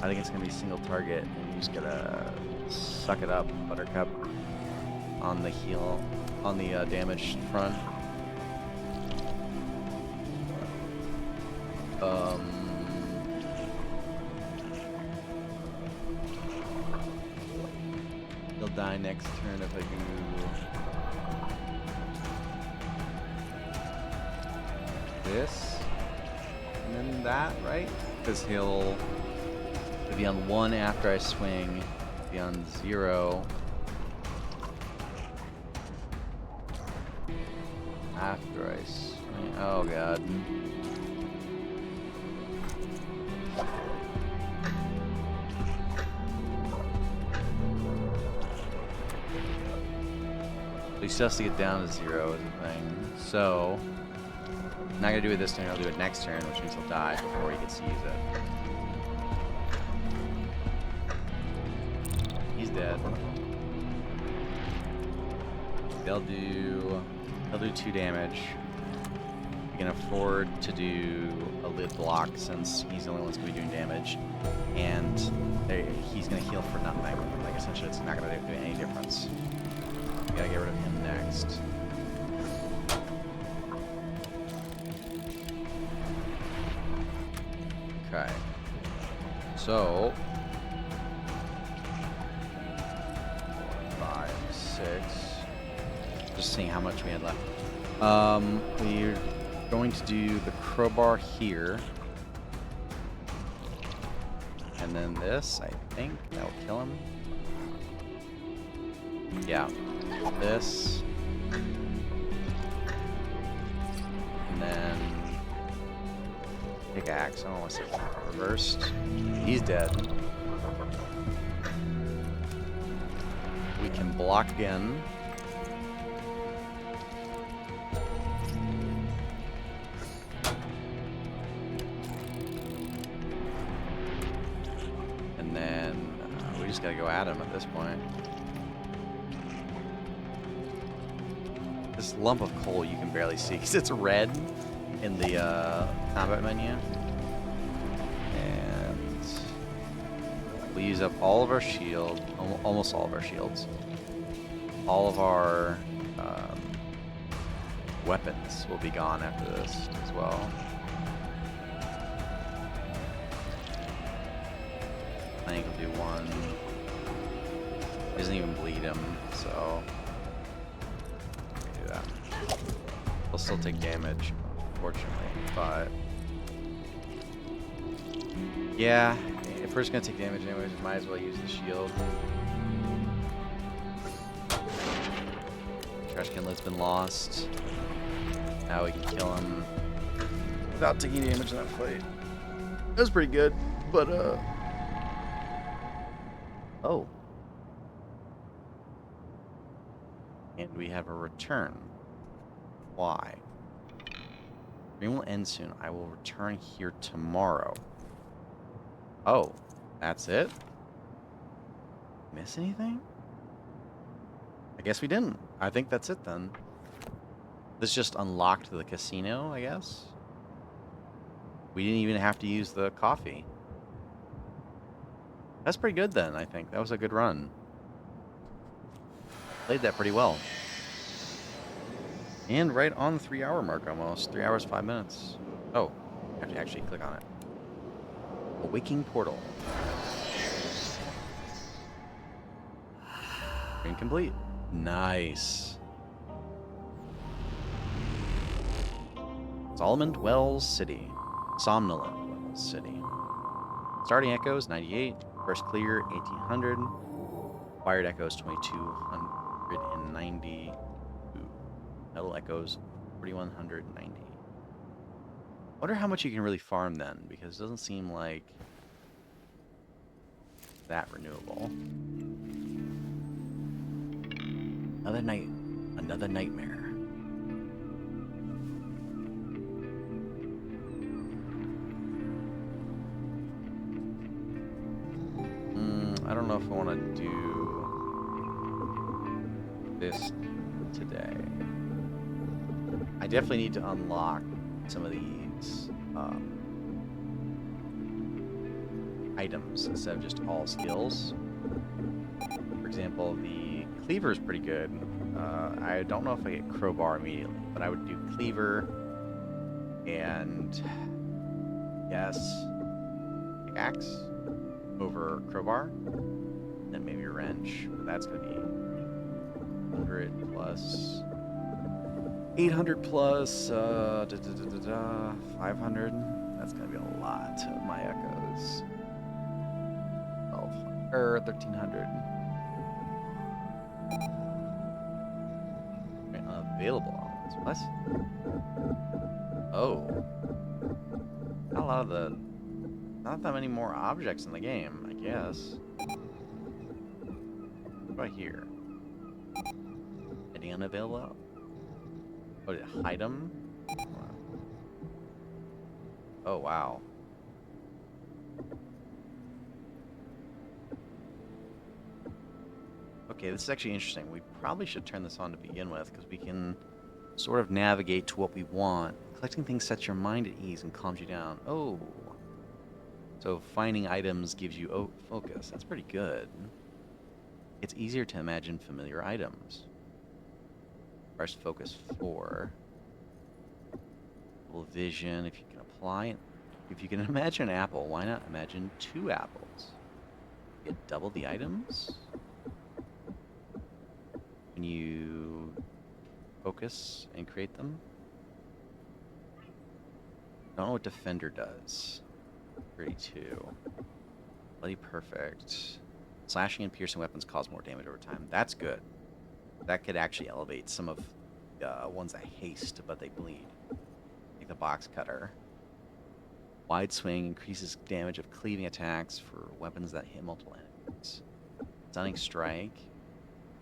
I think it's gonna be single target, and you just gotta suck it up, Buttercup, on the heal, on the damage front. He'll die next turn if I do this, and then that, right? Because he'll be on 1 after I swing, be on 0 after I swing. Oh god. He still has to get down to 0 is the thing. So, I'm not gonna do it this turn, I'll do it next turn, which means he'll die before he gets to use it. He's dead. He'll do 2 damage. We can afford to do a lid block since he's the only one that's gonna be doing damage. And he's gonna heal for nothing. Like, essentially it's not gonna do any difference. Gotta get rid of him next. Okay. So 4, 5, 6. Just seeing how much we had left. We're going to do the crowbar here. And then this, I think that will kill him. Yeah. This, and then pickaxe. I don't want to say reversed. He's dead. We can block again. And then we just gotta go at him at this point. This lump of coal you can barely see because it's red in the combat menu. And we use up all of our shield, almost all of our shields. All of our weapons will be gone after this as well. I think we'll do 1. He doesn't even bleed him, so... He'll still take damage, unfortunately, but yeah, if we're just gonna take damage anyways, we might as well use the shield. Trash can lid's been lost. Now we can kill him without taking damage in that fight. That was pretty good, but oh. And we have a return. Why? Stream will end soon. I will return here tomorrow. Oh, that's it? Miss anything? I guess we didn't. I think that's it then. This just unlocked the casino, I guess. We didn't even have to use the coffee. That's pretty good then, I think. That was a good run. Played that pretty well. And right on the 3-hour mark almost. 3 hours, 5 minutes. Oh, I have to actually click on it. Awaking portal. Screen complete. Nice. Somnolent Wells City. Starting echoes 98. First clear 1800. Wired echoes 2290. Metal echoes 4190. Wonder how much you can really farm then, because it doesn't seem like that renewable. Another night, another nightmare. know if I want to do this today. I definitely need to unlock some of these items instead of just all skills. For example, the cleaver is pretty good. I don't know if I get crowbar immediately, but I would do cleaver and yes, pickaxe over crowbar, and maybe a wrench. But that's gonna be 100 plus 800 plus 500. That's gonna be a lot of my echoes. 1200 or 1300. Unavailable elements. What? Oh. Not a lot of the. Not that many more objects in the game, I guess. What about here? Any unavailable? Oh, did it hide them? Oh, wow. Okay, this is actually interesting. We probably should turn this on to begin with, because we can sort of navigate to what we want. Collecting things sets your mind at ease and calms you down. Oh. So finding items gives you focus. That's pretty good. It's easier to imagine familiar items. Press focus 4. Vision, if you can apply it. If you can imagine an apple, why not imagine 2 apples? Get double the items? Can you focus and create them? I don't know what Defender does. 32. Bloody perfect. Slashing and piercing weapons cause more damage over time. That's good. That could actually elevate some of ones that haste, but they bleed. Like the box cutter. Wide swing increases damage of cleaving attacks for weapons that hit multiple enemies. Stunning strike.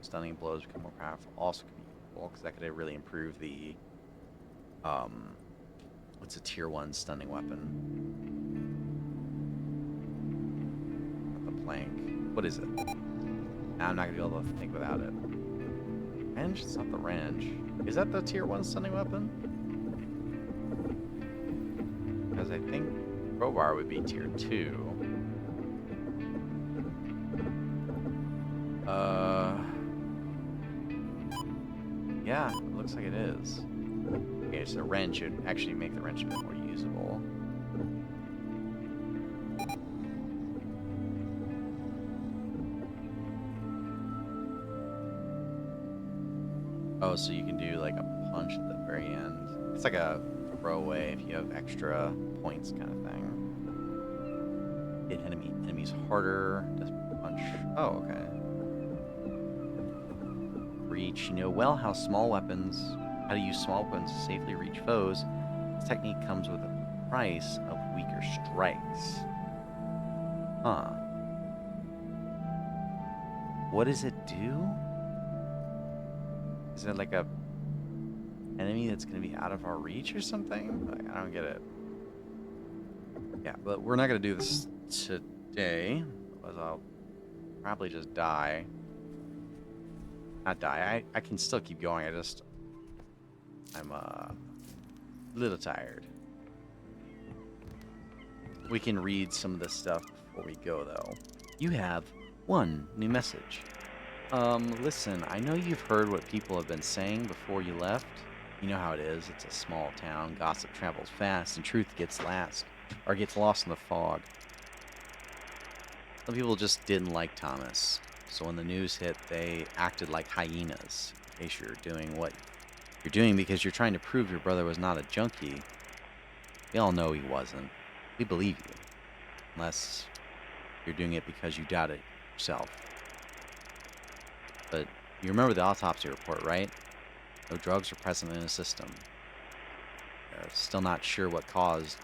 Stunning blows become more powerful. Also could be useful, because that could really improve the what's a tier 1 stunning weapon? Not the plank. What is it? Nah, I'm not gonna be able to think without it. Wrench? It's not the wrench. Is that the tier 1 stunning weapon? Because I think crowbar would be tier 2. Yeah, it looks like it is. Okay, so the wrench would actually make the wrench a bit more usable. Oh, so you can do like a punch at the very end. It's like a throwaway if you have extra points kind of thing. Hit enemies harder. Just punch. Oh, okay. Reach. You know well how how to use small weapons to safely reach foes. This technique comes with a price of weaker strikes. Huh. What does it do? Is it like a enemy that's going to be out of our reach or something? Like, I don't get it. Yeah, but we're not going to do this today, because I'll probably just die. Not die. I can still keep going. I'm a little tired. We can read some of this stuff before we go, though. You have one new message. Listen, I know you've heard what people have been saying before you left. You know how it is. It's a small town. Gossip travels fast, and truth gets lost in the fog. Some people just didn't like Thomas. So when the news hit, they acted like hyenas. In case you're doing what you're doing because you're trying to prove your brother was not a junkie. We all know he wasn't. We believe you. Unless you're doing it because you doubt it yourself. But you remember the autopsy report, right? No drugs were present in his system. They're still not sure what caused,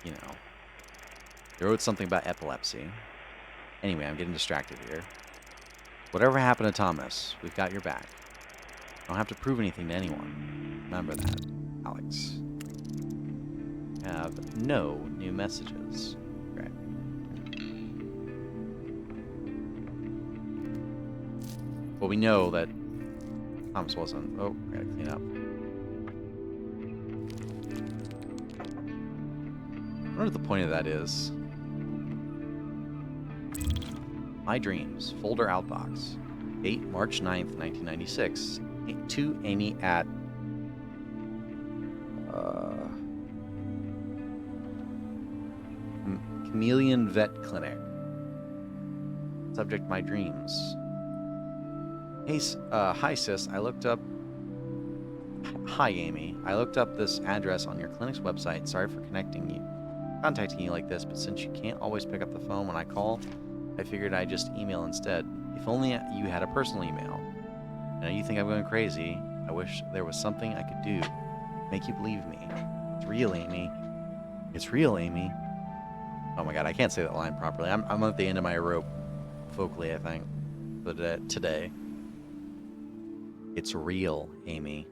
They wrote something about epilepsy. Anyway, I'm getting distracted here. Whatever happened to Thomas, we've got your back. Don't have to prove anything to anyone. Remember that, Alex. Have no new messages. Great. Well, we know that Thomas wasn't. Oh, I gotta clean up. I wonder what the point of that is. My Dreams, folder outbox. Date March 9th, 1996. To Amy at Chameleon Vet Clinic. Subject: My dreams. Hey, hi sis. I looked up. Hi Amy. I looked up this address on your clinic's website. Sorry for contacting you like this, but since you can't always pick up the phone when I call, I figured I'd just email instead. If only you had a personal email. I know you think I'm going crazy. I wish there was something I could do. Make you believe me. It's real, Amy. It's real, Amy. Oh my god, I can't say that line properly. I'm at the end of my rope vocally, I think. But today. It's real, Amy.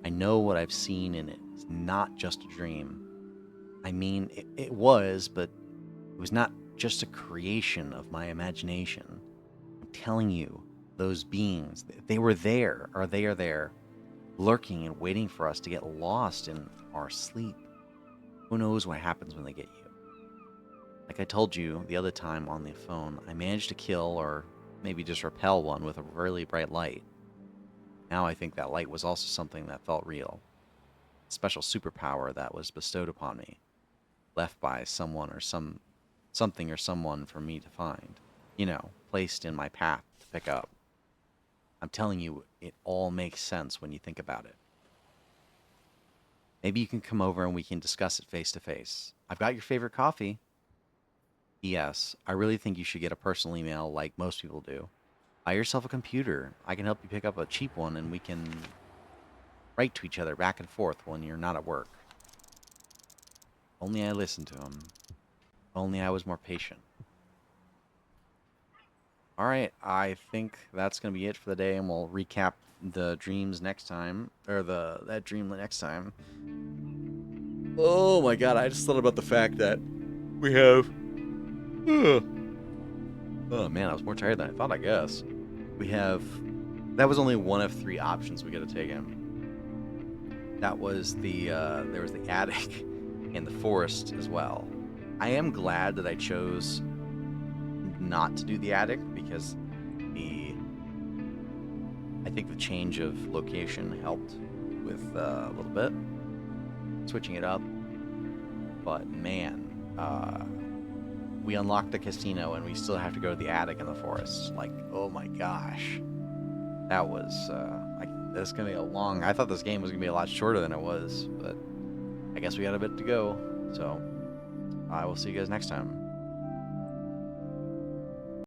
I know what I've seen in it. It's not just a dream. I mean, it was, but it was not just a creation of my imagination. I'm telling you, those beings, they were there, or they are there, lurking and waiting for us to get lost in our sleep. Who knows what happens when they get you? Like I told you the other time on the phone, I managed to kill or maybe just repel one with a really bright light. Now I think that light was also something that felt real. A special superpower that was bestowed upon me. Left by someone or something or someone for me to find. You know, placed in my path to pick up. I'm telling you, it all makes sense when you think about it. Maybe you can come over and we can discuss it face to face. I've got your favorite coffee. P.S. I really think you should get a personal email like most people do. Buy yourself a computer. I can help you pick up a cheap one and we can write to each other back and forth when you're not at work. Only I listened to him. Only I was more patient. Alright, I think that's going to be it for the day, and we'll recap the dreams next time. Or that dream next time. Oh my god, I just thought about the fact that we have... Oh man, I was more tired than I thought, I guess. We have... That was only one of 3 options we could have taken. That was the... there was the attic and the forest as well. I am glad that I chose not to do the attic because I think the change of location helped with a little bit, switching it up. But man, we unlocked the casino and we still have to go to the attic in the forest. Like, oh my gosh, that was that's gonna be a long. I thought this game was gonna be a lot shorter than it was, but I guess we got a bit to go. So I will see you guys next time.